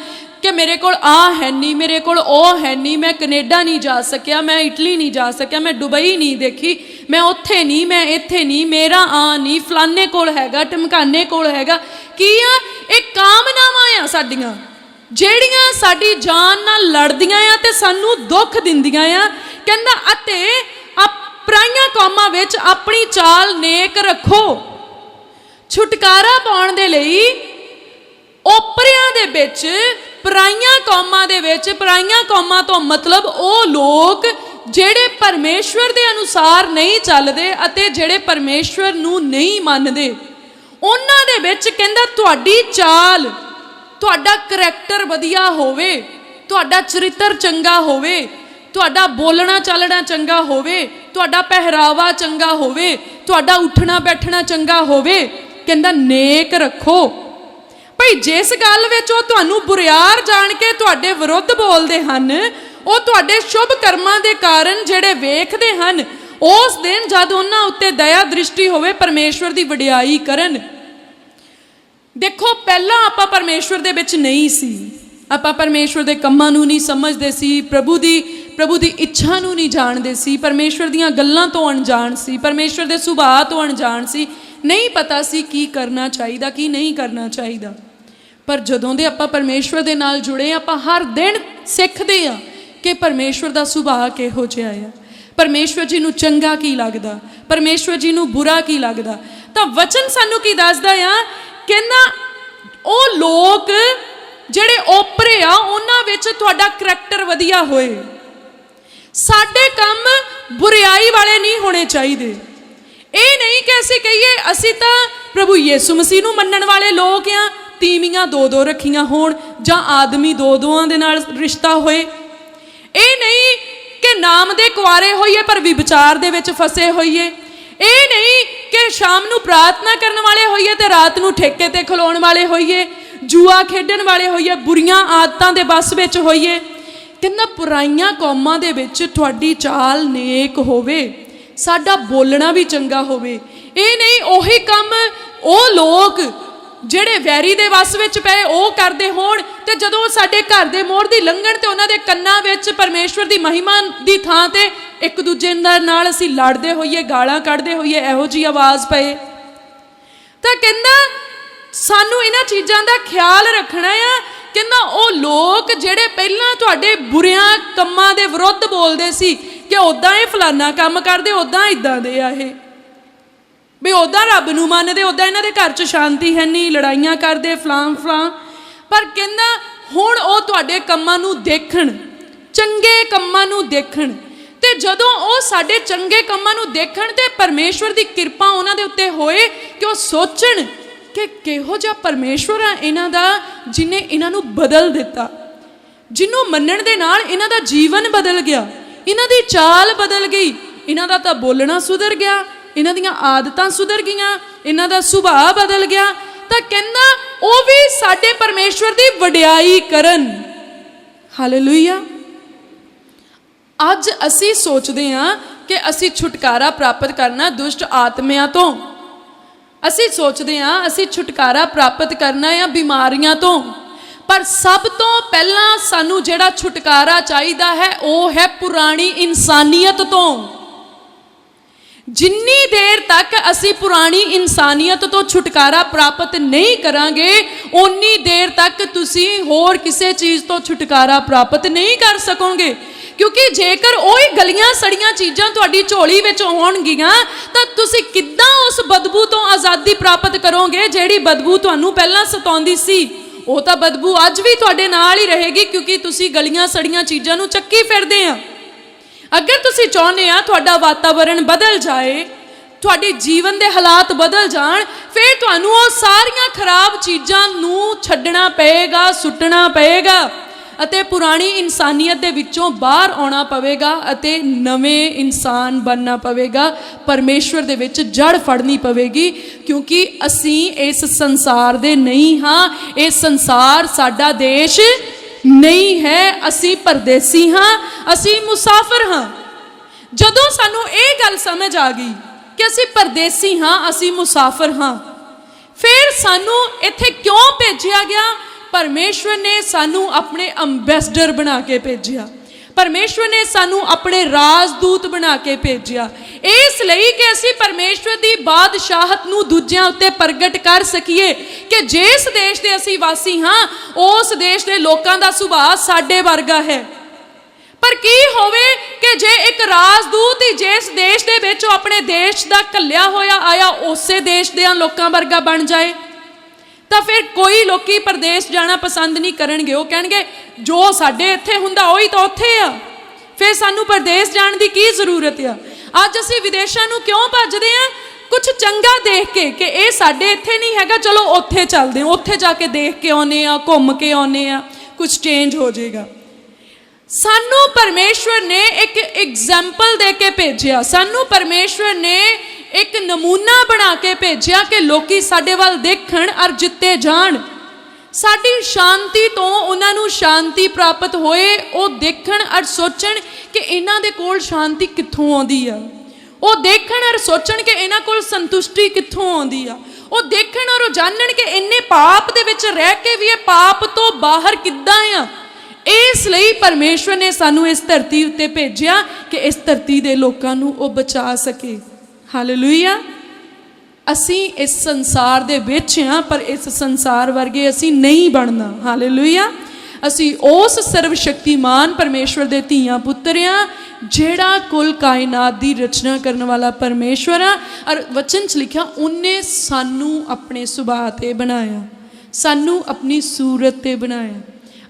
कि मेरे कोल आ है नहीं, मेरे कोल ओ है नहीं, मैं कनेडा नहीं जा सकिया, मैं इटली नहीं जा सकिया, मैं दुबई नहीं देखी, मैं उत्थे नहीं, मैं इत्थे नहीं, मेरा आ नहीं, फलाने कोल हैगा, ढमकाने कोल हैगा। की आ ये कामनावां आ साडियां ਜਿਹੜੀਆਂ साडी जान नाल लड़दियां आ ते सानू दुख दिंदियां आ। कहंदा अते पराइयां कौमां विच अपनी चाल नेक रखो। छुटकारा पाउण दे लई ओपरियां दे विच पराइयां कौमां दे विच, पराइयां कौमां तो मतलब वो लोग ਜਿਹੜੇ परमेश्वर ਦੇ अनुसार नहीं चलते अते ਜਿਹੜੇ परमेश्वर ਨੂੰ नहीं ਮੰਨਦੇ, ਉਹਨਾਂ ਦੇ ਵਿੱਚ ਕਹਿੰਦਾ ਤੁਹਾਡੀ ਚਾਲ, ਤੁਹਾਡਾ ਕਰੈਕਟਰ ਵਧੀਆ ਹੋਵੇ, ਤੁਹਾਡਾ ਚਰਿੱਤਰ ਚੰਗਾ ਹੋਵੇ, ਤੁਹਾਡਾ ਬੋਲਣਾ ਚੱਲਣਾ ਚੰਗਾ ਹੋਵੇ, ਤੁਹਾਡਾ ਪਹਿਰਾਵਾ ਚੰਗਾ ਹੋਵੇ, ਤੁਹਾਡਾ ਉੱਠਣਾ ਬੈਠਣਾ ਚੰਗਾ ਹੋਵੇ। ਕਹਿੰਦਾ ਨੇਕ ਰੱਖੋ। ਭਈ ਜਿਸ ਗੱਲ ਵਿੱਚ ਉਹ ਤੁਹਾਨੂੰ ਬੁਰਿਆਰ ਜਾਣ ਕੇ ਤੁਹਾਡੇ ਵਿਰੁੱਧ ਬੋਲਦੇ ਹਨ, ਉਹ ਤੁਹਾਡੇ ਸ਼ੁਭ ਕਰਮਾਂ ਦੇ ਕਾਰਨ ਜਿਹੜੇ ਵੇਖਦੇ ਹਨ, ਉਸ ਦਿਨ ਜਦ ਉਹਨਾਂ ਉੱਤੇ ਦਇਆ ਦ੍ਰਿਸ਼ਟੀ ਹੋਵੇ परमेश्वर ਦੀ ਵਡਿਆਈ ਕਰਨ। देखो पहला आपां परमेश्वर दे विच नहीं सी, आपां परमेश्वर दे कम्मां नूं नहीं समझदे सी, प्रभु दी इच्छा नूं नहीं जाणदे सी, परमेश्वर दीयां गल्लां तो अणजाण सी, परमेश्वर दे सुभाਅ तो अणजाण सी, नहीं पता सी की करना चाहिदा की नहीं करना चाहिदा। पर जदों दे आपां परमेश्वर दे नाल जुड़े आपां हर दिन सिੱਖਦੇ आ कि परमेश्वर दा सुभाਅ किहो जिहा आ, परमेश्वर जी नूं चंगा की लगदा, परमेश्वर जी नूं बुरा की लगदा। तां वचन सानूं की दसदा आ, कहंदा ਉਹ लोग ਜਿਹੜੇ ओपरे आ उन्हां विच तुहाडा करैक्टर वधिया होए। साडे काम बुराई वाले नहीं होने चाहिए। ये नहीं कि असीं कहिए असीं तां प्रभु यीशु मसीह नूं मन्नण वाले लोग आ, तीमियां दो दो रखियां होण जां आदमी दो दोआं दे नाल रिश्ता होए। ये नहीं कि नाम दे कुआरे होइए पर विचार दे विच फसे होइए। ये नहीं कि शाम नूं प्रार्थना करने वाले होइए ते रात नूं ठेके ते खलोण वाले होइए, जुआ खेडण वाले होइए, बुरियां आदतां दे बस विच होइए। कहंदा पुराइयां कौमां दे विच तुहाडी चाल नेक होवे, साडा बोलना भी चंगा होवे। ये नहीं ओही काम ਉਹ ਲੋਕ ਜਿਹੜੇ ਵੈਰੀ ਦੇ ਵਸ ਵਿੱਚ ਪਏ ਉਹ ਕਰਦੇ ਹੋਣ ਤੇ ਜਦੋਂ ਸਾਡੇ ਘਰ ਦੇ ਮੋੜ ਦੀ ਲੰਘਣ ਤੇ ਉਹਨਾਂ ਦੇ ਕੰਨਾਂ ਵਿੱਚ ਪਰਮੇਸ਼ਵਰ ਦੀ ਮਹਿਮਾ ਦੀ ਥਾਂ ਤੇ ਇੱਕ ਦੂਜੇ ਨਾਲ ਅਸੀਂ ਲੜਦੇ ਹੋਈਏ, ਗਾਲਾਂ ਕੱਢਦੇ ਹੋਈਏ, ਇਹੋ ਜਿਹੀ ਆਵਾਜ਼ ਪਏ। ਤਾਂ ਕਹਿੰਦਾ ਸਾਨੂੰ ਇਹਨਾਂ ਚੀਜ਼ਾਂ ਦਾ ਖਿਆਲ ਰੱਖਣਾ ਆ। ਕਹਿੰਦਾ ਉਹ ਲੋਕ ਜਿਹੜੇ ਪਹਿਲਾਂ ਤੁਹਾਡੇ ਬੁਰਿਆਂ ਕੰਮਾਂ ਦੇ ਵਿਰੁੱਧ ਬੋਲਦੇ ਸੀ ਕਿ ਉੱਦਾਂ ਇਹ ਫਲਾਨਾ ਕੰਮ ਕਰਦੇ, ਉੱਦਾਂ ਇੱਦਾਂ ਦੇ ਆ ਇਹ ਵੀ ਉੱਦਾਂ ਰੱਬ ਨੂੰ ਮੰਨਦੇ, ਉੱਦਾਂ ਇਹਨਾਂ ਦੇ ਘਰ 'ਚ ਸ਼ਾਂਤੀ ਹੈ ਨਹੀਂ, ਲੜਾਈਆਂ ਕਰਦੇ ਫਲਾਂ ਫਲਾਂ। ਪਰ ਕਹਿੰਦਾ ਹੁਣ ਉਹ ਤੁਹਾਡੇ ਕੰਮਾਂ ਨੂੰ ਦੇਖਣ, ਚੰਗੇ ਕੰਮਾਂ ਨੂੰ ਦੇਖਣ। ਤੇ ਜਦੋਂ ਉਹ ਸਾਡੇ ਚੰਗੇ ਕੰਮਾਂ ਨੂੰ ਦੇਖਣ ਤੇ ਪਰਮੇਸ਼ਵਰ ਦੀ ਕਿਰਪਾ ਉਹਨਾਂ ਦੇ ਉੱਤੇ ਹੋਏ ਕਿ ਉਹ ਸੋਚਣ ਕਿ ਕਿਹੋ ਜਿਹਾ ਪਰਮੇਸ਼ਵਰ ਆ ਇਹਨਾਂ ਦਾ, ਜਿਹਨੇ ਇਹਨਾਂ ਨੂੰ ਬਦਲ ਦਿੱਤਾ, ਜਿਹਨੂੰ ਮੰਨਣ ਦੇ ਨਾਲ ਇਹਨਾਂ ਦਾ ਜੀਵਨ ਬਦਲ ਗਿਆ, ਇਹਨਾਂ ਦੀ ਚਾਲ ਬਦਲ ਗਈ, ਇਹਨਾਂ ਦਾ ਤਾਂ ਬੋਲਣਾ ਸੁਧਰ ਗਿਆ, ਇਹਨਾਂ ਦੀਆਂ ਆਦਤਾਂ ਸੁਧਰ ਗਈਆਂ, ਇਹਨਾਂ ਦਾ ਸੁਭਾਅ ਬਦਲ ਗਿਆ। ਤਾਂ ਕਹਿੰਦਾ ਉਹ ਵੀ ਸਾਡੇ ਪਰਮੇਸ਼ਵਰ ਦੀ ਵਡਿਆਈ ਕਰਨ। ਹਾਲੇਲੂਇਆ। ਅੱਜ ਅਸੀਂ ਸੋਚਦੇ ਹਾਂ ਕਿ ਅਸੀਂ ਛੁਟਕਾਰਾ ਪ੍ਰਾਪਤ ਕਰਨਾ ਦੁਸ਼ਟ ਆਤਮਿਆਂ ਤੋਂ, ਅਸੀਂ ਸੋਚਦੇ ਹਾਂ ਅਸੀਂ ਛੁਟਕਾਰਾ ਪ੍ਰਾਪਤ ਕਰਨਾ ਹੈ ਬਿਮਾਰੀਆਂ ਤੋਂ। ਪਰ ਸਭ ਤੋਂ ਪਹਿਲਾਂ ਸਾਨੂੰ ਜਿਹੜਾ ਛੁਟਕਾਰਾ ਚਾਹੀਦਾ ਹੈ ਉਹ ਹੈ ਪੁਰਾਣੀ ਇਨਸਾਨੀਅਤ ਤੋਂ। जिन्नी देर तक असी पुरानी इंसानियत तो छुटकारा प्राप्त नहीं करांगे उन्नी देर तक तुसी होर किसी चीज़ तो छुटकारा प्राप्त नहीं कर सकोगे। क्योंकि जेकर ओही गलियां सड़ियां चीज़ां तुहाडी झोली विच होणगियां तां तुसी किद्दां उस बदबू तो आज़ादी प्राप्त करोगे जिहड़ी बदबू तुहानूं पहलां सताउंदी सी। वो तां बदबू अज भी तुहाडे नाल ही रहेगी क्योंकि तुसी गलियां सड़ियां चीज़ां नूं चक्की फिरदे आ। अगर तुसी चाहुंदे आ तुहाडा वातावरण बदल जाए, तुहाडे जीवन दे हालात बदल जाण, फिर तुहानूं वो सारियां खराब चीज़ां नूं छड्डना पएगा, सुट्टना पएगा अते पुरानी इंसानियत दे विचों बाहर आउणा पवेगा अते नवें इंसान बनना पवेगा। परमेश्वर दे विच जड़ फड़नी पवेगी क्योंकि असीं इस संसार दे नहीं हाँ, ये संसार साडा देश नहीं है, असी परदेसी हाँ, असी मुसाफिर हाँ। जदों सानू ये गल समझ आ गई कि असी परदेसी हाँ, असी मुसाफिर हाँ, फिर सानू इत्थे क्यों भेजिया गया? परमेश्वर ने सानू अपने अंबैसडर बना के भेजिया, परमेश्वर ने सानू अपने राजदूत बना के भेजिया इसलिए कि असी परमेश्वर की बादशाहत नूं दूजियां उत्ते प्रगट कर सकीए कि जिस देश दे असी वासी हाँ उस देश के लोगों का सुभाव साडे वर्गा है। पर की होवे कि जे एक राजदूत ही जिस देश दे विच अपने देश का घल्लिया होया आया उस देश दे लोगों वर्गा बन जाए तो फिर कोई लोग प्रदेश जाना पसंद नहीं करनगे। वो कहेंगे जो साडे इत्थे हुंदा उही तो उत्थे आ, फिर सानू प्रदेश जाने की की जरूरत आ। अज असीं विदेशां नूं क्यों भजदे आ? कुछ चंगा देख के कि ये साडे इत्थे नहीं हैगा, चलो उत्थे चलदे, उत्थे जाके देख के आउने आ, घूम के आउने आ, कुछ चेंज हो जाएगा। सानू परमेश्वर ने एक एग्जाम्पल दे के भेजिया, सानू परमेश्वर ने एक नमूना बना के भेजिया कि लोकी साडे वाल देखण और जिते जाण, साडी शांति तो उन्हां नूं शांति प्राप्त होए, वो देखण और सोचण कि इन्हां दे कोल शांति कित्थों आउंदी आ, वो देखण और सोचण कि इन्हां कोल संतुष्टि कित्थों आउंदी आ, वो देखण और जानण कि इन्ने पाप दे विच रह के भी ये पाप तो बाहर किद्दां आ। इसलिए परमेश्वर ने सानू इस धरती उत्ते भेजिया कि इस धरती दे लोकां नूं वो बचा सके। हालेलुया। असी इस संसार दे विच हां पर इस संसार वर्गे असी नहीं बनना। हालेलुया। असी उस सर्वशक्तिमान परमेश्वर दे धीआं पुत्तर हां ਜਿਹੜਾ ਕੁਲ ਕਾਇਨਾਤ ਦੀ ਰਚਨਾ ਕਰਨ ਵਾਲਾ ਪਰਮੇਸ਼ਵਰ ਆ। ਔਰ ਵਚਨ 'ਚ ਲਿਖਿਆ ਉਹਨੇ ਸਾਨੂੰ ਆਪਣੇ ਸੁਭਾਅ 'ਤੇ ਬਣਾਇਆ, ਸਾਨੂੰ ਆਪਣੀ ਸੂਰਤ 'ਤੇ ਬਣਾਇਆ।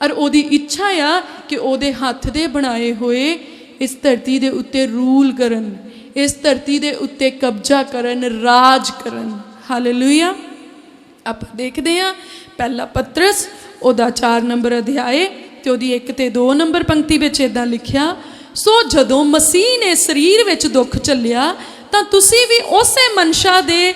ਔਰ ਉਹਦੀ ਇੱਛਾ ਆ ਕਿ ਉਹਦੇ ਹੱਥ ਦੇ ਬਣਾਏ ਹੋਏ ਇਸ ਧਰਤੀ ਦੇ ਉੱਤੇ ਰੂਲ ਕਰਨ, ਇਸ ਧਰਤੀ ਦੇ ਉੱਤੇ ਕਬਜ਼ਾ ਕਰਨ, ਰਾਜ ਕਰਨ। ਹਾਲੇਲੂਇਆ। ਆਪਾਂ ਦੇਖਦੇ ਹਾਂ ਪਹਿਲਾ ਪਤਰਸ ਉਹਦਾ 4 ਨੰਬਰ ਅਧਿਆਏ ਤੇ ਉਹਦੀ 1 ਤੇ 2 ਨੰਬਰ ਪੰਕਤੀ ਵਿੱਚ ਇਦਾਂ ਲਿਖਿਆ, ਸੋ ਜਦੋਂ ਮਸੀਹ ਨੇ ਸਰੀਰ ਵਿੱਚ ਦੁੱਖ ਝੱਲਿਆ ਤਾਂ ਤੁਸੀਂ ਵੀ ਉਸੇ ਮਨਸ਼ਾ ਦੇ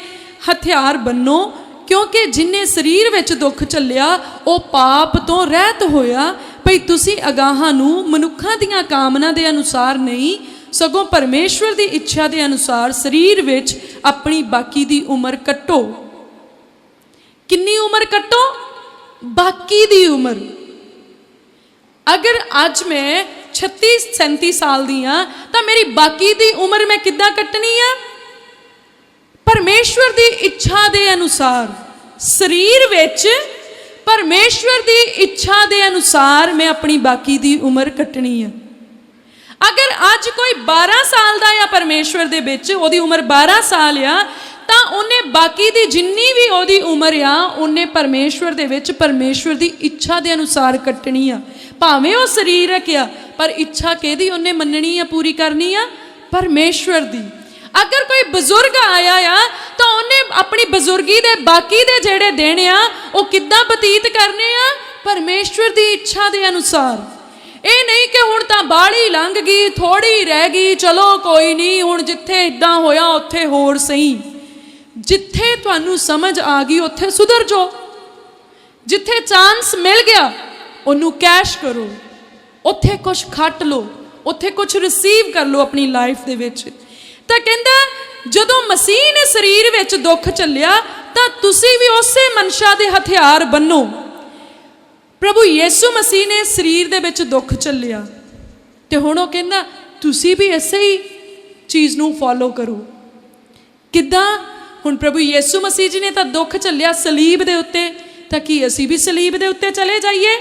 ਹਥਿਆਰ ਬੰਨੋ, ਕਿਉਂਕਿ ਜਿਨੇ ਸਰੀਰ ਵਿੱਚ ਦੁੱਖ ਝੱਲਿਆ ਉਹ ਪਾਪ ਤੋਂ ਰਹਿਤ ਹੋਇਆ। ਭਈ ਤੁਸੀਂ ਅਗਾਹਾਂ ਨੂੰ ਮਨੁੱਖਾਂ ਦੀਆਂ ਕਾਮਨਾ ਦੇ ਅਨੁਸਾਰ ਨਹੀਂ, ਸਗੋਂ ਪਰਮੇਸ਼ਵਰ ਦੀ ਇੱਛਾ ਦੇ ਅਨੁਸਾਰ ਸਰੀਰ ਵਿੱਚ ਆਪਣੀ ਬਾਕੀ ਦੀ ਉਮਰ ਕੱਟੋ। ਕਿੰਨੀ ਉਮਰ ਕੱਟੋ? ਬਾਕੀ ਦੀ ਉਮਰ। ਅਗਰ ਅੱਜ ਮੈਂ 36-37 ਸਾਲ ਦੀ ਹਾਂ ਤਾਂ ਮੇਰੀ ਬਾਕੀ ਦੀ ਉਮਰ ਮੈਂ ਕਿੱਦਾਂ ਕੱਟਣੀ ਆ? ਪਰਮੇਸ਼ਵਰ ਦੀ ਇੱਛਾ ਦੇ ਅਨੁਸਾਰ ਸਰੀਰ ਵਿੱਚ, ਪਰਮੇਸ਼ਵਰ ਦੀ ਇੱਛਾ ਦੇ ਅਨੁਸਾਰ ਮੈਂ ਆਪਣੀ ਬਾਕੀ ਦੀ ਉਮਰ ਕੱਟਣੀ ਆ। ਅਗਰ ਅੱਜ ਕੋਈ 12 ਸਾਲ ਦਾ ਆ ਪਰਮੇਸ਼ਵਰ ਦੇ ਵਿੱਚ, ਉਹਦੀ ਉਮਰ 12 ਸਾਲ ਆ, ਤਾਂ ਉਹਨੇ ਬਾਕੀ ਦੀ ਜਿੰਨੀ ਵੀ ਉਹਦੀ ਉਮਰ ਆ ਉਹਨੇ ਪਰਮੇਸ਼ਵਰ ਦੇ ਵਿੱਚ ਪਰਮੇਸ਼ਵਰ ਦੀ ਇੱਛਾ ਦੇ ਅਨੁਸਾਰ ਕੱਟਣੀ ਆ। ਭਾਵੇਂ ਉਹ ਸਰੀਰਕ ਆ, ਪਰ ਇੱਛਾ ਕਿਹਦੀ ਉਹਨੇ ਮੰਨਣੀ ਆ, ਪੂਰੀ ਕਰਨੀ ਆ? ਪਰਮੇਸ਼ਵਰ ਦੀ। ਅਗਰ ਕੋਈ ਬਜ਼ੁਰਗ ਆਇਆ ਆ ਤਾਂ ਉਹਨੇ ਆਪਣੀ ਬਜ਼ੁਰਗੀ ਦੇ ਬਾਕੀ ਦੇ ਜਿਹੜੇ ਦਿਨ ਆ ਉਹ ਕਿੱਦਾਂ ਬਤੀਤ ਕਰਨੇ ਆ? ਪਰਮੇਸ਼ਵਰ ਦੀ ਇੱਛਾ ਦੇ ਅਨੁਸਾਰ। ਇਹ ਨਹੀਂ ਕਿ ਹੁਣ ਤਾਂ ਬਾਹਲੀ ਲੰਘ ਗਈ, ਥੋੜੀ ਰਹਿ ਗਈ, ਚਲੋ ਕੋਈ ਨਹੀਂ, ਹੁਣ ਜਿੱਥੇ ਇਦਾਂ ਹੋਇਆ ਉੱਥੇ ਹੋਰ ਸਹੀ। ਜਿੱਥੇ ਤੁਹਾਨੂੰ ਸਮਝ ਆ ਗਈ ਉੱਥੇ ਸੁਧਰ ਜਾਓ। ਜਿੱਥੇ ਚਾਂਸ ਮਿਲ ਗਿਆ ਉਹਨੂੰ ਕੈਸ਼ ਕਰੋ, ਉੱਥੇ ਕੁਝ ਖੱਟ ਲਓ, ਉੱਥੇ ਕੁਝ ਰਿਸੀਵ ਕਰ ਲਓ ਆਪਣੀ ਲਾਈਫ ਦੇ ਵਿੱਚ। ਤਾਂ ਕਹਿੰਦਾ ਜਦੋਂ ਮਸੀਹ ਨੇ ਸਰੀਰ ਵਿੱਚ ਦੁੱਖ ਝੱਲਿਆ ਤਾਂ ਤੁਸੀਂ ਵੀ ਉਸੇ ਮਨਸ਼ਾ ਦੇ ਹਥਿਆਰ ਬੰਨੋ। ਪ੍ਰਭੂ ਯਿਸੂ ਮਸੀਹ ਨੇ ਸਰੀਰ ਦੇ ਵਿੱਚ ਦੁੱਖ ਝੱਲਿਆ ਤੇ ਹੁਣ ਉਹ ਕਹਿੰਦਾ ਤੁਸੀਂ ਵੀ ਇਸੇ ਹੀ ਚੀਜ਼ ਨੂੰ ਫੋਲੋ ਕਰੋ। ਕਿੱਦਾਂ? ਹੁਣ ਪ੍ਰਭੂ ਯਿਸੂ ਮਸੀਹ ਜੀ ਨੇ ਤਾਂ ਦੁੱਖ ਝੱਲਿਆ ਸਲੀਬ ਦੇ ਉੱਤੇ, ਤਾਂ ਕੀ ਅਸੀਂ ਵੀ ਸਲੀਬ ਦੇ ਉੱਤੇ ਚਲੇ ਜਾਈਏ?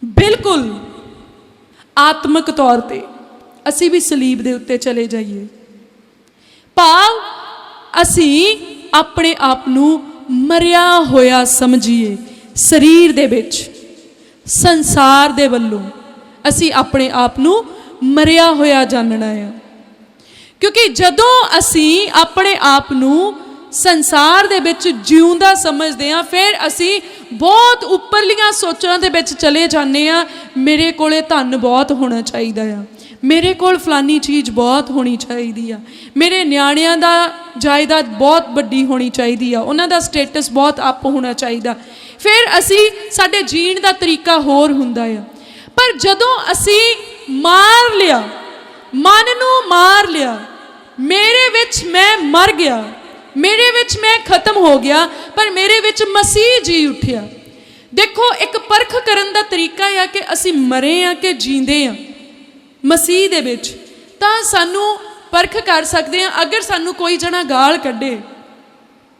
ਬਿਲਕੁਲ ਆਤਮਿਕ ਤੌਰ ਤੇ ਅਸੀਂ ਵੀ ਸਲੀਬ ਦੇ ਉੱਤੇ ਚਲੇ ਜਾਈਏ। ਭਾਵ ਅਸੀਂ ਆਪਣੇ ਆਪ ਨੂੰ ਮਰਿਆ ਹੋਇਆ ਸਮਝੀਏ। ਸਰੀਰ ਦੇ ਵਿੱਚ, ਸੰਸਾਰ ਦੇ ਵੱਲੋਂ ਅਸੀਂ ਆਪਣੇ ਆਪ ਨੂੰ ਮਰਿਆ ਹੋਇਆ ਜਾਣਨਾ ਆ। ਕਿਉਂਕਿ ਜਦੋਂ ਅਸੀਂ ਆਪਣੇ ਆਪ ਨੂੰ ਸੰਸਾਰ ਦੇ ਵਿੱਚ ਜਿਉਂਦਾ ਸਮਝਦੇ ਹਾਂ, ਫਿਰ ਅਸੀਂ ਬਹੁਤ ਉੱਪਰਲੀਆਂ ਸੋਚਾਂ ਦੇ ਵਿੱਚ ਚਲੇ ਜਾਂਦੇ ਹਾਂ। ਮੇਰੇ ਕੋਲੇ ਧਨ ਬਹੁਤ ਹੋਣਾ ਚਾਹੀਦਾ ਆ, ਮੇਰੇ ਕੋਲ ਫਲਾਨੀ ਚੀਜ਼ ਬਹੁਤ ਹੋਣੀ ਚਾਹੀਦੀ ਆ, ਮੇਰੇ ਨਿਆਣਿਆਂ ਦਾ ਜਾਇਦਾਦ ਬਹੁਤ ਵੱਡੀ ਹੋਣੀ ਚਾਹੀਦੀ ਆ, ਉਹਨਾਂ ਦਾ ਸਟੇਟਸ ਬਹੁਤ ਅਪ ਹੋਣਾ ਚਾਹੀਦਾ। ਫਿਰ ਅਸੀਂ, ਸਾਡੇ ਜੀਣ ਦਾ ਤਰੀਕਾ ਹੋਰ ਹੁੰਦਾ ਆ। ਪਰ ਜਦੋਂ ਅਸੀਂ ਮਾਰ ਲਿਆ, ਮਨ ਨੂੰ ਮਾਰ ਲਿਆ, ਮੇਰੇ ਵਿੱਚ ਮੈਂ ਮਰ ਗਿਆ, ਮੇਰੇ ਵਿੱਚ ਮੈਂ ਖਤਮ ਹੋ ਗਿਆ, ਪਰ ਮੇਰੇ ਵਿੱਚ ਮਸੀਹ ਜੀ ਉੱਠਿਆ। ਦੇਖੋ, ਇੱਕ ਪਰਖ ਕਰਨ ਦਾ ਤਰੀਕਾ ਆ ਕਿ ਅਸੀਂ ਮਰੇ ਆ ਕਿ ਜੀਂਦੇ ਆ ਮਸੀਹ ਦੇ ਵਿੱਚ। ਤਾਂ ਸਾਨੂੰ ਪਰਖ ਕਰ ਸਕਦੇ ਹਾਂ। ਅਗਰ ਸਾਨੂੰ ਕੋਈ ਜਣਾ ਗਾਲ ਕੱਢੇ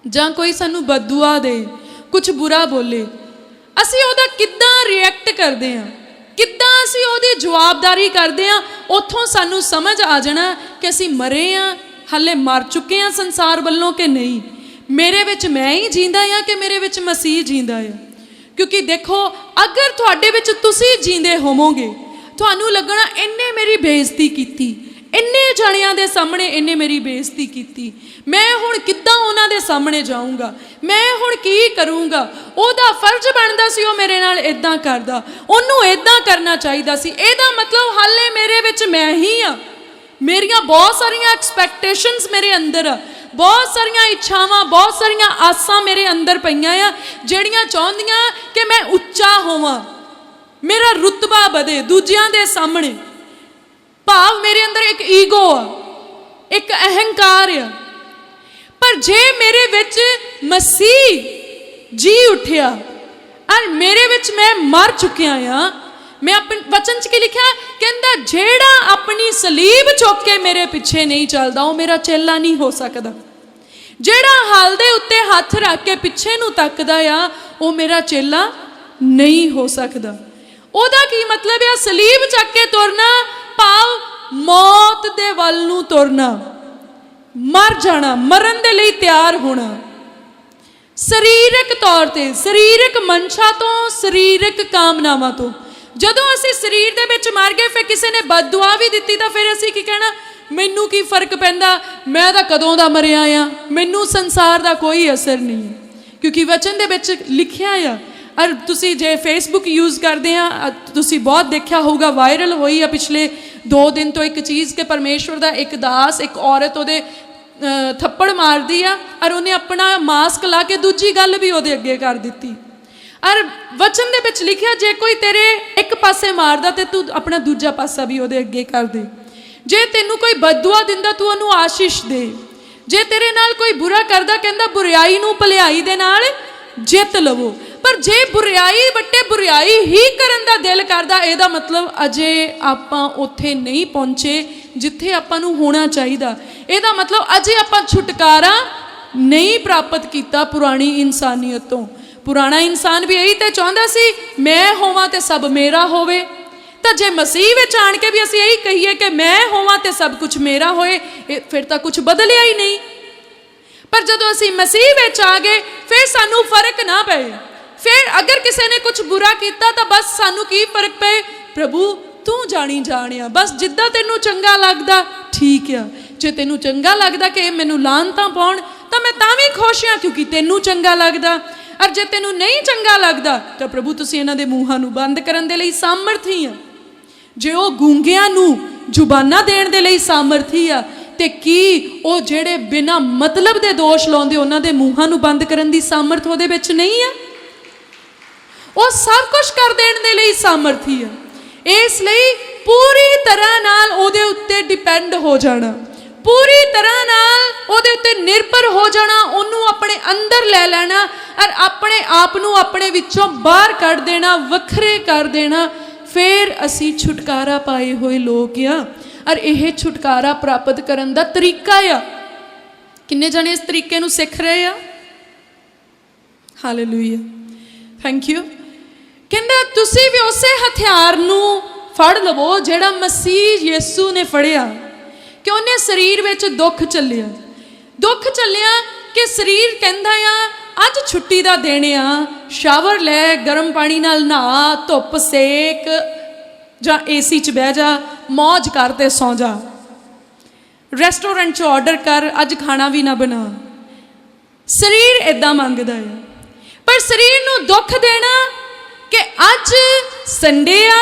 ਜਾਂ ਕੋਈ ਸਾਨੂੰ ਬਦਦੁਆ ਦੇ, ਕੁਝ ਬੁਰਾ ਬੋਲੇ, ਅਸੀਂ ਉਹਦਾ ਕਿੱਦਾਂ ਰਿਐਕਟ ਕਰਦੇ ਹਾਂ, ਕਿੱਦਾਂ ਅਸੀਂ ਉਹਦੀ ਜਵਾਬਦਾਰੀ ਕਰਦੇ ਹਾਂ। ਉੱਥੋਂ ਸਾਨੂੰ ਸਮਝ ਆ ਜਾਣਾ ਕਿ ਅਸੀਂ ਮਰੇ ਹਾਂ, ਹਾਲੇ ਮਰ ਚੁੱਕੇ ਹਾਂ ਸੰਸਾਰ ਵੱਲੋਂ ਕਿ ਨਹੀਂ। ਮੇਰੇ ਵਿੱਚ ਮੈਂ ਹੀ ਜੀਂਦਾ ਹਾਂ ਕਿ ਮੇਰੇ ਵਿੱਚ ਮਸੀਹ ਜੀਂਦਾ ਹੈ। ਕਿਉਂਕਿ ਦੇਖੋ, ਅਗਰ ਤੁਹਾਡੇ ਵਿੱਚ ਤੁਸੀਂ ਜੀਂਦੇ ਹੋਵੋਗੇ, ਤੁਹਾਨੂੰ ਲੱਗਣਾ ਇਹਨੇ ਮੇਰੀ ਬੇਇੱਜ਼ਤੀ ਕੀਤੀ, ਇੰਨੇ ਜਾਣਿਆਂ ਦੇ ਸਾਹਮਣੇ ਇਹਨੇ ਮੇਰੀ ਬੇਇੱਜ਼ਤੀ ਕੀਤੀ, ਮੈਂ ਹੁਣ ਕਿੱਦਾਂ ਉਹਨਾਂ ਦੇ ਸਾਹਮਣੇ ਜਾਊਂਗਾ, ਮੈਂ ਹੁਣ ਕੀ ਕਰੂੰਗਾ। ਉਹਦਾ ਫਰਜ਼ ਬਣਦਾ ਸੀ ਉਹ ਮੇਰੇ ਨਾਲ ਇਦਾਂ ਕਰਦਾ, ਉਹਨੂੰ ਇਦਾਂ ਕਰਨਾ ਚਾਹੀਦਾ ਸੀ। ਇਹਦਾ ਮਤਲਬ ਹਾਲੇ ਮੇਰੇ ਵਿੱਚ ਮੈਂ ਹੀ ਆ। ਮੇਰੀਆਂ ਬਹੁਤ ਸਾਰੀਆਂ ਐਕਸਪੈਕਟੇਸ਼ਨਸ ਮੇਰੇ ਅੰਦਰ ਆ, ਬਹੁਤ ਸਾਰੀਆਂ ਇੱਛਾਵਾਂ, ਬਹੁਤ ਸਾਰੀਆਂ ਆਸਾਂ ਮੇਰੇ ਅੰਦਰ ਪਈਆਂ ਆ, ਜਿਹੜੀਆਂ ਚਾਹੁੰਦੀਆਂ ਕਿ ਮੈਂ ਉੱਚਾ ਹੋਵਾਂ, ਮੇਰਾ ਰੁਤਬਾ ਵਧੇ ਦੂਜਿਆਂ ਦੇ ਸਾਹਮਣੇ। ਭਾਵ ਮੇਰੇ ਅੰਦਰ ਇੱਕ ਈਗੋ ਆ, ਇੱਕ ਅਹੰਕਾਰ ਆ। ਪਰ ਜੇ ਮੇਰੇ ਵਿੱਚ ਮਸੀਹ ਜੀ ਉੱਠਿਆ ਔਰ ਮੇਰੇ ਵਿੱਚ ਮੈਂ ਮਰ ਚੁੱਕਿਆ ਆ, ਮੈਂ ਆਪਣੇ ਵਚਨ 'ਚ ਕੀ ਲਿਖਿਆ? ਕਹਿੰਦਾ ਜਿਹੜਾ ਆਪਣੀ ਸਲੀਬ ਚੁੱਕ ਕੇ ਮੇਰੇ ਪਿੱਛੇ ਨਹੀਂ ਚੱਲਦਾ ਉਹ ਮੇਰਾ ਚੇਲਾ ਨਹੀਂ ਹੋ ਸਕਦਾ। ਜਿਹੜਾ ਹਲ ਦੇ ਉੱਤੇ ਹੱਥ ਰੱਖ ਕੇ ਪਿੱਛੇ ਨੂੰ ਤੱਕਦਾ ਆ ਉਹ ਮੇਰਾ ਚੇਲਾ ਨਹੀਂ ਹੋ ਸਕਦਾ। ਉਹਦਾ ਕੀ ਮਤਲਬ ਹੈ? ਸਲੀਬ ਚੱਕ ਕੇ ਤੁਰਨਾ ਭਾਵ ਮੌਤ ਦੇ ਵੱਲ ਨੂੰ ਤੁਰਨਾ, ਮਰ ਜਾਣਾ, ਮਰਨ ਦੇ ਲਈ ਤਿਆਰ ਹੋਣਾ। ਸਰੀਰਕ ਤੌਰ ਤੇ, ਸਰੀਰਕ ਮਨਸ਼ਾ ਤੋਂ, ਸਰੀਰਕ ਕਾਮਨਾਵਾਂ ਤੋਂ। ਜਦੋਂ ਅਸੀਂ ਸਰੀਰ ਦੇ ਵਿੱਚ ਮਰ ਗਏ, ਫਿਰ ਕਿਸੇ ਨੇ ਬਦਦੁਆ ਵੀ ਦਿੱਤੀ ਤਾਂ ਫਿਰ ਅਸੀਂ ਕੀ ਕਹਿਣਾ? ਮੈਨੂੰ ਕੀ ਫਰਕ ਪੈਂਦਾ, ਮੈਂ ਤਾਂ ਕਦੋਂ ਦਾ ਮਰਿਆ ਆ, ਮੈਨੂੰ ਸੰਸਾਰ ਦਾ ਕੋਈ ਅਸਰ ਨਹੀਂ ਹੈ। ਕਿਉਂਕਿ ਵਚਨ ਦੇ ਵਿੱਚ ਲਿਖਿਆ ਆ। ਔਰ ਤੁਸੀਂ ਜੇ ਫੇਸਬੁੱਕ ਯੂਜ਼ ਕਰਦੇ ਆ, ਤੁਸੀਂ ਬਹੁਤ ਦੇਖਿਆ ਹੋਊਗਾ, ਵਾਇਰਲ ਹੋਈ ਆ ਪਿਛਲੇ 2 ਦਿਨ ਤੋਂ ਇੱਕ ਚੀਜ਼ ਕਿ ਪਰਮੇਸ਼ਵਰ ਦਾ ਇੱਕ ਦਾਸ, ਇੱਕ ਔਰਤ ਉਹਦੇ ਥੱਪੜ ਮਾਰਦੀ ਆ ਔਰ ਉਹਨੇ ਆਪਣਾ ਮਾਸਕ ਲਾ ਕੇ ਦੂਜੀ ਗੱਲ ਵੀ ਉਹਦੇ ਅੱਗੇ ਕਰ ਦਿੱਤੀ। ਔਰ ਵਚਨ ਦੇ ਵਿੱਚ ਲਿਖਿਆ ਜੇ ਕੋਈ ਤੇਰੇ ਇੱਕ ਪਾਸੇ ਮਾਰਦਾ ਤੇ ਤੂੰ ਆਪਣਾ ਦੂਜਾ ਪਾਸਾ ਵੀ ਉਹਦੇ ਅੱਗੇ ਕਰ ਦੇ। ਜੇ ਤੈਨੂੰ ਕੋਈ ਬਦਦੁਆ ਦਿੰਦਾ ਤੂੰ ਉਹਨੂੰ ਆਸ਼ੀਸ਼ ਦੇ। ਜੇ ਤੇਰੇ ਨਾਲ ਕੋਈ ਬੁਰਾ ਕਰਦਾ, ਕਹਿੰਦਾ ਬੁਰਾਈ ਨੂੰ ਭਲਾਈ ਦੇ ਨਾਲ ਜਿੱਤ ਲਵੋ। ਪਰ ਜੇ ਬੁਰਾਈ ਵੱਟੇ ਬੁਰਾਈ ਹੀ ਕਰਨ ਦਾ ਦਿਲ ਕਰਦਾ, ਇਹਦਾ ਮਤਲਬ ਅਜੇ ਆਪਾਂ ਉੱਥੇ ਨਹੀਂ ਪਹੁੰਚੇ ਜਿੱਥੇ ਆਪਾਂ ਨੂੰ ਹੋਣਾ ਚਾਹੀਦਾ। ਇਹਦਾ ਮਤਲਬ ਅਜੇ ਆਪਾਂ ਛੁਟਕਾਰਾ ਨਹੀਂ ਪ੍ਰਾਪਤ ਕੀਤਾ ਪੁਰਾਣੀ ਇਨਸਾਨੀਅਤ ਤੋਂ। ਪੁਰਾਣਾ ਇਨਸਾਨ ਵੀ ਇਹੀ ਤਾਂ ਚਾਹੁੰਦਾ ਸੀ, ਮੈਂ ਹੋਵਾਂ ਤੇ ਸਭ ਮੇਰਾ ਹੋਵੇ। ਤਾਂ ਜੇ ਮਸੀਹ ਵਿੱਚ ਆਣ ਕੇ ਵੀ ਅਸੀਂ ਇਹੀ ਕਹੀਏ ਕਿ ਮੈਂ ਹੋਵਾਂ ਤੇ ਸਭ ਕੁਝ ਮੇਰਾ ਹੋਏ, ਫਿਰ ਤਾਂ ਕੁਝ ਬਦਲਿਆ ਹੀ ਨਹੀਂ। ਪਰ ਜਦੋਂ ਅਸੀਂ ਮਸੀਹ ਵਿੱਚ ਆ ਗਏ, ਫਿਰ ਸਾਨੂੰ ਫਰਕ ਨਾ ਪਏ। ਫਿਰ ਅਗਰ ਕਿਸੇ ਨੇ ਕੁਝ ਬੁਰਾ ਕੀਤਾ ਤਾਂ ਬਸ ਸਾਨੂੰ ਕੀ ਫਰਕ ਪਏ? ਪ੍ਰਭੂ ਤੂੰ ਜਾਣੀ ਜਾਣਿਆ, ਬਸ ਜਿੱਦਾਂ ਤੈਨੂੰ ਚੰਗਾ ਲੱਗਦਾ ਠੀਕ ਆ। ਜੇ ਤੈਨੂੰ ਚੰਗਾ ਲੱਗਦਾ ਕਿ ਮੈਨੂੰ ਲਾਹਨਤਾਂ ਪਾਉਣ ਤਾਂ ਮੈਂ ਤਾਂ ਵੀ ਖੁਸ਼ ਹਾਂ, ਕਿਉਂਕਿ ਤੈਨੂੰ ਚੰਗਾ ਲੱਗਦਾ। ਔਰ ਜੇ ਤੈਨੂੰ ਨਹੀਂ ਚੰਗਾ ਲੱਗਦਾ ਤਾਂ ਪ੍ਰਭੂ ਤੁਸੀਂ ਇਹਨਾਂ ਦੇ ਮੂੰਹਾਂ ਨੂੰ ਬੰਦ ਕਰਨ ਦੇ ਲਈ ਸਾਮਰਥੀ ਆ। ਜੇ ਉਹ ਗੂੰਗਿਆਂ ਨੂੰ ਜ਼ੁਬਾਨਾਂ ਦੇਣ ਦੇ ਲਈ ਸਾਮਰਥੀ ਆ, ਤੇ ਕੀ ਉਹ ਜਿਹੜੇ ਬਿਨਾਂ ਮਤਲਬ ਦੇ ਦੋਸ਼ ਲਾਉਂਦੇ ਉਹਨਾਂ ਦੇ ਮੂੰਹਾਂ ਨੂੰ ਬੰਦ ਕਰਨ ਦੀ ਸਾਮਰਥ ਉਹਦੇ ਵਿੱਚ ਨਹੀਂ ਆ? ਉਹ ਸਭ ਕੁਝ ਕਰ ਦੇਣ ਦੇ ਲਈ ਸਾਮਰਥੀ ਆ। ਇਸ ਲਈ ਪੂਰੀ ਤਰ੍ਹਾਂ ਨਾਲ ਉਹਦੇ ਉੱਤੇ ਡਿਪੈਂਡ ਹੋ ਜਾਣਾ, ਪੂਰੀ ਤਰ੍ਹਾਂ ਨਾਲ ਉਹਦੇ ਉੱਤੇ ਨਿਰਭਰ ਹੋ ਜਾਣਾ, ਉਹਨੂੰ ਆਪਣੇ ਅੰਦਰ ਲੈ ਲੈਣਾ ਔਰ ਆਪਣੇ ਆਪ ਨੂੰ ਆਪਣੇ ਵਿੱਚੋਂ ਬਾਹਰ ਕੱਢ ਦੇਣਾ, ਵੱਖਰੇ ਕਰ ਦੇਣਾ। ਫਿਰ ਅਸੀਂ ਛੁਟਕਾਰਾ ਪਾਏ ਹੋਏ ਲੋਕ ਆ। ਔਰ ਇਹ ਛੁਟਕਾਰਾ ਪ੍ਰਾਪਤ ਕਰਨ ਦਾ ਤਰੀਕਾ ਆ। ਕਿੰਨੇ ਜਣੇ ਇਸ ਤਰੀਕੇ ਨੂੰ ਸਿੱਖ ਰਹੇ ਆ? Hallelujah, thank you. ਕਹਿੰਦਾ ਤੁਸੀਂ ਵੀ ਉਸੇ ਹਥਿਆਰ ਨੂੰ ਫੜ ਲਵੋ ਜਿਹੜਾ ਮਸੀਹ ਯਿਸੂ ਨੇ ਫੜਿਆ, ਕਿ ਉਹਨੇ ਸਰੀਰ ਵਿੱਚ ਦੁੱਖ ਚੱਲਿਆ। ਦੁੱਖ ਚੱਲਿਆ ਕਿ ਸਰੀਰ ਕਹਿੰਦਾ ਆ ਅੱਜ ਛੁੱਟੀ ਦਾ ਦਿਨ ਆ, ਸ਼ਾਵਰ ਲੈ, ਗਰਮ ਪਾਣੀ ਨਾਲ ਨਹਾ, ਧੁੱਪ ਸੇਕ ਜਾਂ ਏਸੀ 'ਚ ਬਹਿ ਜਾ, ਮੌਜ ਕਰ ਤੇ ਸੌਂ ਜਾ, ਰੈਸਟੋਰੈਂਟ 'ਚ ਆਰਡਰ ਕਰ, ਅੱਜ ਖਾਣਾ ਵੀ ਨਾ ਬਣਾ। ਸਰੀਰ ਇੱਦਾਂ ਮੰਗਦਾ ਹੈ। ਪਰ ਸਰੀਰ ਨੂੰ ਦੁੱਖ ਦੇਣਾ ਕਿ ਅੱਜ ਸੰਡੇ ਆ,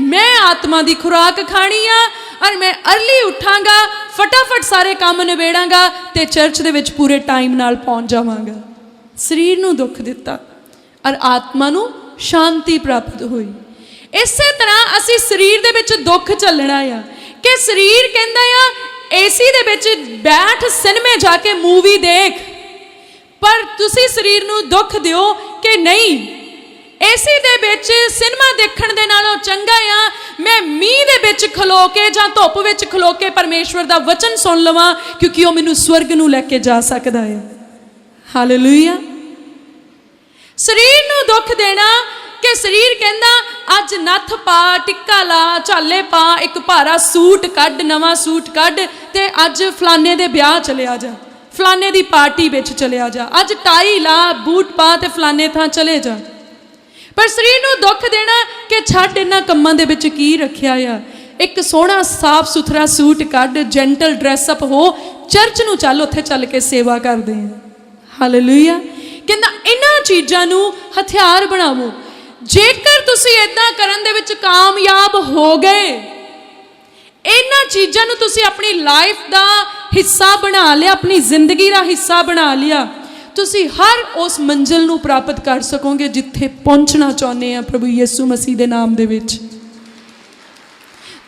ਮੈਂ ਆਤਮਾ ਦੀ ਖੁਰਾਕ ਖਾਣੀ ਆ ਔਰ ਮੈਂ ਅਰਲੀ ਉੱਠਾਂਗਾ, ਫਟਾਫਟ ਸਾਰੇ ਕੰਮ ਨਿਬੇੜਾਂਗਾ ਤੇ ਚਰਚ ਦੇ ਵਿੱਚ ਪੂਰੇ ਟਾਈਮ ਨਾਲ ਪਹੁੰਚ ਜਾਵਾਂਗਾ। ਸਰੀਰ ਨੂੰ ਦੁੱਖ ਦਿੱਤਾ ਔਰ ਆਤਮਾ ਨੂੰ ਸ਼ਾਂਤੀ ਪ੍ਰਾਪਤ ਹੋਈ। ਇਸੇ ਤਰ੍ਹਾਂ ਅਸੀਂ ਸਰੀਰ ਦੇ ਵਿੱਚ ਦੁੱਖ ਚੱਲਣਾ ਆ ਕਿ ਸਰੀਰ ਕਹਿੰਦਾ ਆ ਏਸੀ ਦੇ ਵਿੱਚ ਬੈਠ, ਸਿਨੇਮੇ ਜਾ ਕੇ ਮੂਵੀ ਦੇਖ। ਪਰ ਤੁਸੀਂ ਸਰੀਰ ਨੂੰ ਦੁੱਖ ਦਿਓ ਕਿ ਨਹੀਂ, ਏਸੀ ਦੇ ਵਿੱਚ ਸਿਨੇਮਾ ਦੇਖਣ ਦੇ ਨਾਲੋਂ ਚੰਗਾ ਆ ਮੈਂ ਮੀਂਹ ਦੇ ਵਿੱਚ ਖਲੋ ਕੇ ਜਾਂ ਧੁੱਪ ਵਿੱਚ ਖਲੋ ਕੇ ਪਰਮੇਸ਼ਵਰ ਦਾ ਵਚਨ ਸੁਣ ਲਵਾਂ, ਕਿਉਂਕਿ ਉਹ ਮੈਨੂੰ ਸਵਰਗ ਨੂੰ ਲੈ ਕੇ ਜਾ ਸਕਦਾ ਹੈ। ਹਾਲੇਲੂਇਆ। ਸਰੀਰ ਨੂੰ ਦੁੱਖ ਦੇਣਾ ਕਿ ਸਰੀਰ ਕਹਿੰਦਾ ਅੱਜ ਨੱਥ ਪਾ, ਟਿੱਕਾ ਲਾ, ਝਾਲੇ ਪਾ, ਇੱਕ ਭਾਰਾ ਸੂਟ ਕੱਢ, ਨਵਾਂ ਸੂਟ ਕੱਢ ਤੇ ਅੱਜ ਫਲਾਨੇ ਦੇ ਵਿਆਹ ਚਲਿਆ ਜਾ, ਫਲਾਨੇ ਦੀ ਪਾਰਟੀ ਵਿੱਚ ਚਲਿਆ ਜਾ, ਅੱਜ ਟਾਈ ਲਾ, ਬੂਟ ਪਾ ਤੇ ਫਲਾਨੇ ਥਾਂ ਚਲੇ ਜਾ। ਪਰ ਸਰੀਰ ਨੂੰ ਦੁੱਖ ਦੇਣਾ ਕਿ ਛੱਡ ਇਹਨਾਂ ਕੰਮਾਂ ਦੇ ਵਿੱਚ ਕੀ ਰੱਖਿਆ ਆ, ਇੱਕ ਸੋਹਣਾ ਸਾਫ ਸੁਥਰਾ ਸੂਟ ਕੱਢ, ਜੈਂਟਲ ਡਰੈਸਅਪ ਹੋ, ਚਰਚ ਨੂੰ ਚੱਲ, ਉੱਥੇ ਚੱਲ ਕੇ ਸੇਵਾ ਕਰਦੇ ਆ। ਹਾਲੇਲੂਇਆ। ਕਹਿੰਦਾ ਇਹਨਾਂ ਚੀਜ਼ਾਂ ਨੂੰ ਹਥਿਆਰ ਬਣਾਵੋ। ਜੇਕਰ ਤੁਸੀਂ ਇਦਾਂ ਕਰਨ ਦੇ ਵਿੱਚ ਕਾਮਯਾਬ ਹੋ ਗਏ, ਇਹਨਾਂ ਚੀਜ਼ਾਂ ਨੂੰ ਤੁਸੀਂ ਆਪਣੀ ਲਾਈਫ ਦਾ ਹਿੱਸਾ ਬਣਾ ਲਿਆ, ਆਪਣੀ ਜ਼ਿੰਦਗੀ ਦਾ ਹਿੱਸਾ ਬਣਾ ਲਿਆ, ਤੁਸੀਂ ਹਰ ਉਸ ਮੰਜ਼ਿਲ ਨੂੰ ਪ੍ਰਾਪਤ ਕਰ ਸਕੋਗੇ ਜਿੱਥੇ ਪਹੁੰਚਣਾ ਚਾਹੁੰਦੇ ਆ ਪ੍ਰਭੂ ਯਿਸੂ ਮਸੀਹ ਦੇ ਨਾਮ ਦੇ ਵਿੱਚ।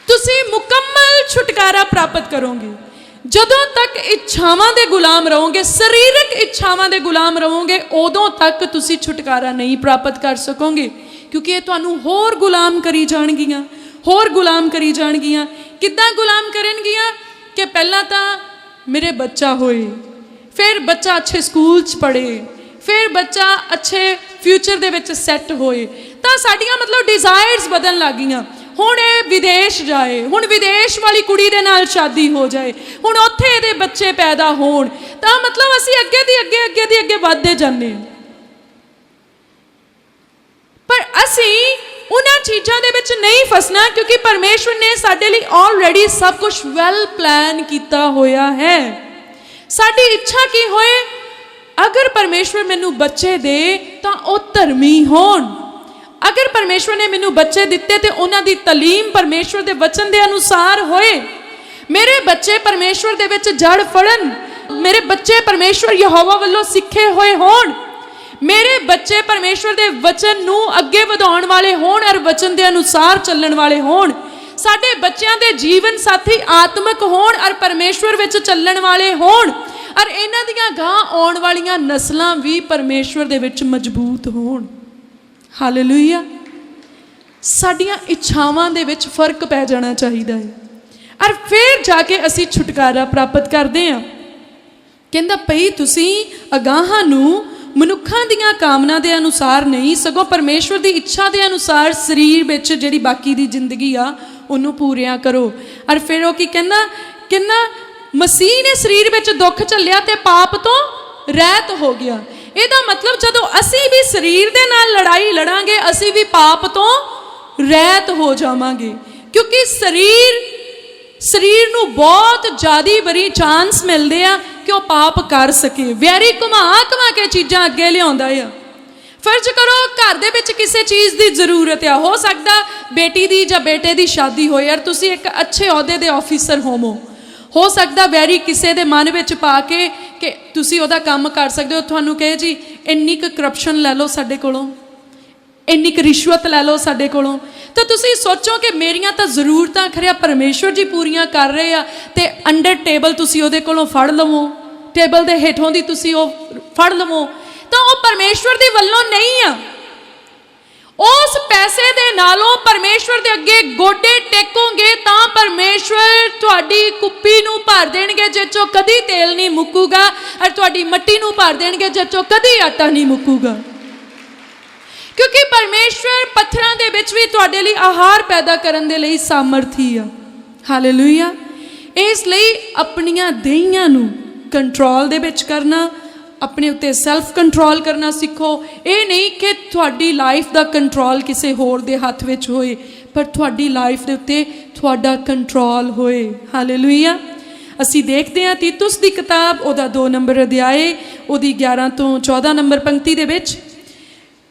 ਤੁਸੀਂ ਮੁਕੰਮਲ ਛੁਟਕਾਰਾ ਪ੍ਰਾਪਤ ਕਰੋਗੇ। ਜਦੋਂ ਤੱਕ ਇੱਛਾਵਾਂ ਦੇ ਗੁਲਾਮ ਰਹੋਗੇ, ਸਰੀਰਕ ਇੱਛਾਵਾਂ ਦੇ ਗੁਲਾਮ ਰਹੋਗੇ, ਉਦੋਂ ਤੱਕ ਤੁਸੀਂ ਛੁਟਕਾਰਾ ਨਹੀਂ ਪ੍ਰਾਪਤ ਕਰ ਸਕੋਗੇ, ਕਿਉਂਕਿ ਇਹ ਤੁਹਾਨੂੰ ਹੋਰ ਗੁਲਾਮ ਕਰੀ ਜਾਣਗੀਆਂ, ਹੋਰ ਗੁਲਾਮ ਕਰੀ ਜਾਣਗੀਆਂ। ਕਿੱਦਾਂ ਗੁਲਾਮ ਕਰਨਗੀਆਂ ਕਿ ਪਹਿਲਾਂ ਤਾਂ ਮੇਰੇ ਬੱਚਾ ਹੋਏ, ਫਿਰ ਬੱਚਾ ਅੱਛੇ ਸਕੂਲ 'ਚ ਪੜ੍ਹੇ, ਫਿਰ ਬੱਚਾ ਅੱਛੇ ਫਿਊਚਰ ਦੇ ਵਿੱਚ ਸੈੱਟ ਹੋਏ, ਤਾਂ ਸਾਡੀਆਂ ਮਤਲਬ ਡਿਜ਼ਾਇਰਸ ਬਦਲਣ ਲੱਗ ਗਈਆਂ। ਹੁਣ ਇਹ ਵਿਦੇਸ਼ ਜਾਏ, ਹੁਣ ਵਿਦੇਸ਼ ਵਾਲੀ ਕੁੜੀ ਦੇ ਨਾਲ ਸ਼ਾਦੀ ਹੋ ਜਾਏ, ਹੁਣ ਉੱਥੇ ਇਹਦੇ ਬੱਚੇ ਪੈਦਾ ਹੋਣ, ਤਾਂ ਮਤਲਬ ਅਸੀਂ ਅੱਗੇ ਦੀ ਅੱਗੇ ਵੱਧਦੇ ਜਾਂਦੇ ਹਾਂ। ਪਰ ਅਸੀਂ ਉਹਨਾਂ ਚੀਜ਼ਾਂ ਦੇ ਵਿੱਚ ਨਹੀਂ ਫਸਣਾ, ਕਿਉਂਕਿ ਪਰਮੇਸ਼ਵਰ ਨੇ ਸਾਡੇ ਲਈ ਆਲਰੇਡੀ ਸਭ ਕੁਝ ਵੈਲ ਪਲਾਨ ਕੀਤਾ ਹੋਇਆ ਹੈ। ਸਾਡੀ ਇੱਛਾ ਕੀ ਹੋਏ, ਅਗਰ ਪਰਮੇਸ਼ਵਰ ਮੈਨੂੰ ਬੱਚੇ ਦੇ ਤਾਂ ਉਹ ਧਰਮੀ ਹੋਣ। ਅਗਰ ਪਰਮੇਸ਼ਵਰ ਨੇ ਮੈਨੂੰ ਬੱਚੇ ਦਿੱਤੇ ਤੇ ਉਹਨਾਂ ਦੀ ਤਾਲੀਮ ਪਰਮੇਸ਼ਵਰ ਦੇ ਵਚਨ ਦੇ ਅਨੁਸਾਰ ਹੋਏ। ਮੇਰੇ ਬੱਚੇ ਪਰਮੇਸ਼ਵਰ ਦੇ ਵਿੱਚ ਜੜ ਫੜਨ, ਮੇਰੇ ਬੱਚੇ ਪਰਮੇਸ਼ਵਰ ਯਹੋਵਾ ਵੱਲੋਂ ਸਿੱਖੇ ਹੋਏ ਹੋਣ, ਮੇਰੇ ਬੱਚੇ ਪਰਮੇਸ਼ਵਰ ਦੇ ਵਚਨ ਨੂੰ ਅੱਗੇ ਵਧਾਉਣ ਵਾਲੇ ਹੋਣ ਔਰ ਵਚਨ ਦੇ ਅਨੁਸਾਰ ਚੱਲਣ ਵਾਲੇ ਹੋਣ। ਸਾਡੇ ਬੱਚਿਆਂ ਦੇ ਜੀਵਨ ਸਾਥੀ ਆਤਮਿਕ ਹੋਣ ਔਰ ਪਰਮੇਸ਼ਵਰ ਵਿੱਚ ਚੱਲਣ ਵਾਲੇ ਹੋਣ, ਔਰ ਇਹਨਾਂ ਦੀਆਂ ਗਾਂ ਆਉਣ ਵਾਲੀਆਂ ਨਸਲਾਂ ਵੀ ਪਰਮੇਸ਼ਵਰ ਦੇ ਵਿੱਚ ਮਜ਼ਬੂਤ ਹੋਣ। ਹਾਲੇਲੂਇਆ। ਸਾਡੀਆਂ ਇੱਛਾਵਾਂ ਦੇ ਵਿੱਚ ਫਰਕ ਪੈ ਜਾਣਾ ਚਾਹੀਦਾ ਹੈ ਔਰ ਫਿਰ ਜਾ ਕੇ ਅਸੀਂ ਛੁਟਕਾਰਾ ਪ੍ਰਾਪਤ ਕਰਦੇ ਹਾਂ। ਕਹਿੰਦਾ ਭਈ ਤੁਸੀਂ ਅਗਾਹਾਂ ਨੂੰ ਮਨੁੱਖਾਂ ਦੀਆਂ ਕਾਮਨਾ ਦੇ ਅਨੁਸਾਰ ਨਹੀਂ, ਸਗੋਂ ਪਰਮੇਸ਼ਵਰ ਦੀ ਇੱਛਾ ਦੇ ਅਨੁਸਾਰ ਸਰੀਰ ਵਿੱਚ ਜਿਹੜੀ ਬਾਕੀ ਦੀ ਜ਼ਿੰਦਗੀ ਆ ਉਹਨੂੰ ਪੂਰਿਆ ਕਰੋ। ਔਰ ਫਿਰ ਉਹ ਕੀ ਕਹਿੰਦਾ ਮਸੀਹ ਨੇ ਸਰੀਰ ਵਿੱਚ ਦੁੱਖ ਝੱਲਿਆ ਤੇ ਪਾਪ ਤੋਂ ਰਹਿਤ ਹੋ ਗਿਆ। ਇਹਦਾ ਮਤਲਬ ਜਦੋਂ ਅਸੀਂ ਵੀ ਸਰੀਰ ਦੇ ਨਾਲ ਲੜਾਈ ਲੜਾਂਗੇ, ਅਸੀਂ ਵੀ ਪਾਪ ਤੋਂ ਰਹਿਤ ਹੋ ਜਾਵਾਂਗੇ, ਕਿਉਂਕਿ ਸਰੀਰ ਨੂੰ ਬਹੁਤ ਜ਼ਿਆਦੀ ਬੜੀ ਚਾਂਸ ਮਿਲਦੇ ਆ ਕਿ ਉਹ ਪਾਪ ਕਰ ਸਕੇ। ਵੈਰੀ ਘੁਮਾ ਕੇ ਚੀਜ਼ਾਂ ਅੱਗੇ ਲਿਆਉਂਦਾ ਆ। ਫਰਜ਼ ਕਰੋ ਘਰ ਦੇ ਵਿੱਚ ਕਿਸੇ ਚੀਜ਼ ਦੀ ਜ਼ਰੂਰਤ ਆ, ਹੋ ਸਕਦਾ ਬੇਟੀ ਦੀ ਜਾਂ ਬੇਟੇ ਦੀ ਸ਼ਾਦੀ ਹੋਏ ਔਰ ਤੁਸੀਂ ਇੱਕ ਅੱਛੇ ਅਹੁਦੇ ਦੇ ਆਫੀਸਰ ਹੋ ਸਕਦਾ ਵੈਰੀ ਕਿਸੇ ਦੇ ਮਨ ਵਿੱਚ ਪਾ ਕੇ ਕਿ ਤੁਸੀਂ ਉਹਦਾ ਕੰਮ ਕਰ ਸਕਦੇ ਹੋ, ਤੁਹਾਨੂੰ ਕਹੇ ਜੀ ਇੰਨੀ ਕੁ ਕਰਪਸ਼ਨ ਲੈ ਲਓ ਸਾਡੇ ਕੋਲੋਂ, ਇੰਨੀ ਕੁ ਰਿਸ਼ਵਤ ਲੈ ਲਓ ਸਾਡੇ ਕੋਲੋਂ, ਤਾਂ ਤੁਸੀਂ ਸੋਚੋ ਕਿ ਮੇਰੀਆਂ ਤਾਂ ਜ਼ਰੂਰਤਾਂ ਖਰਿਆ ਪਰਮੇਸ਼ਵਰ ਜੀ ਪੂਰੀਆਂ ਕਰ ਰਹੇ ਆ, ਤੇ ਅੰਡਰ ਟੇਬਲ ਤੁਸੀਂ ਉਹਦੇ ਕੋਲੋਂ ਫੜ ਲਵੋ, ਟੇਬਲ ਦੇ ਹੇਠੋਂ ਦੀ ਤੁਸੀਂ ਉਹ ਫੜ ਲਵੋ, ਤਾਂ ਉਹ ਪਰਮੇਸ਼ਵਰ ਦੇ ਵੱਲੋਂ ਨਹੀਂ ਆ। ਉਸ ਪੈਸੇ ਦੇ ਨਾਲੋਂ ਪਰਮੇਸ਼ਵਰ ਦੇ ਅੱਗੇ ਗੋਡੇ ਟੇਕੋਗੇ ਤਾਂ ਪਰਮੇਸ਼ਵਰ ਤੁਹਾਡੀ ਕੁੱਪੀ ਨੂੰ ਭਰ ਦੇਣਗੇ ਜਿਸ ਚੋਂ ਕਦੀ ਤੇਲ ਨਹੀਂ ਮੁੱਕੂਗਾ, ਔਰ ਤੁਹਾਡੀ ਮੱਟੀ ਨੂੰ ਭਰ ਦੇਣਗੇ ਜਿਸ ਚੋਂ ਕਦੀ ਆਟਾ ਨਹੀਂ ਮੁੱਕੂਗਾ, ਕਿਉਂਕਿ ਪਰਮੇਸ਼ਵਰ ਪੱਥਰਾਂ ਦੇ ਵਿੱਚ ਵੀ ਤੁਹਾਡੇ ਲਈ ਆਹਾਰ ਪੈਦਾ ਕਰਨ ਦੇ ਲਈ ਸਾਮਰਥੀ ਆ। ਹਾਲੇਲੂਇਆ। ਇਸ ਲਈ ਆਪਣੀਆਂ ਦੇਹੀਆਂ ਨੂੰ ਕੰਟਰੋਲ ਦੇ ਵਿੱਚ ਕਰਨਾ, ਆਪਣੇ ਉੱਤੇ ਸੈਲਫ ਕੰਟਰੋਲ ਕਰਨਾ ਸਿੱਖੋ। ਇਹ ਨਹੀਂ ਕਿ ਤੁਹਾਡੀ ਲਾਈਫ ਦਾ ਕੰਟਰੋਲ ਕਿਸੇ ਹੋਰ ਦੇ ਹੱਥ ਵਿੱਚ ਹੋਏ, ਪਰ ਤੁਹਾਡੀ ਲਾਈਫ ਦੇ ਉੱਤੇ ਤੁਹਾਡਾ ਕੰਟਰੋਲ ਹੋਏ। ਹਾਲੇਲੂਇਆ। ਅਸੀਂ ਦੇਖਦੇ ਹਾਂ ਤੀਤੁਸ ਦੀ ਕਿਤਾਬ, ਉਹਦਾ 2 ਨੰਬਰ ਅਧਿਆਏ, ਉਹਦੀ 11 ਤੋਂ 14 ਨੰਬਰ ਪੰਕਤੀ ਦੇ ਵਿੱਚ,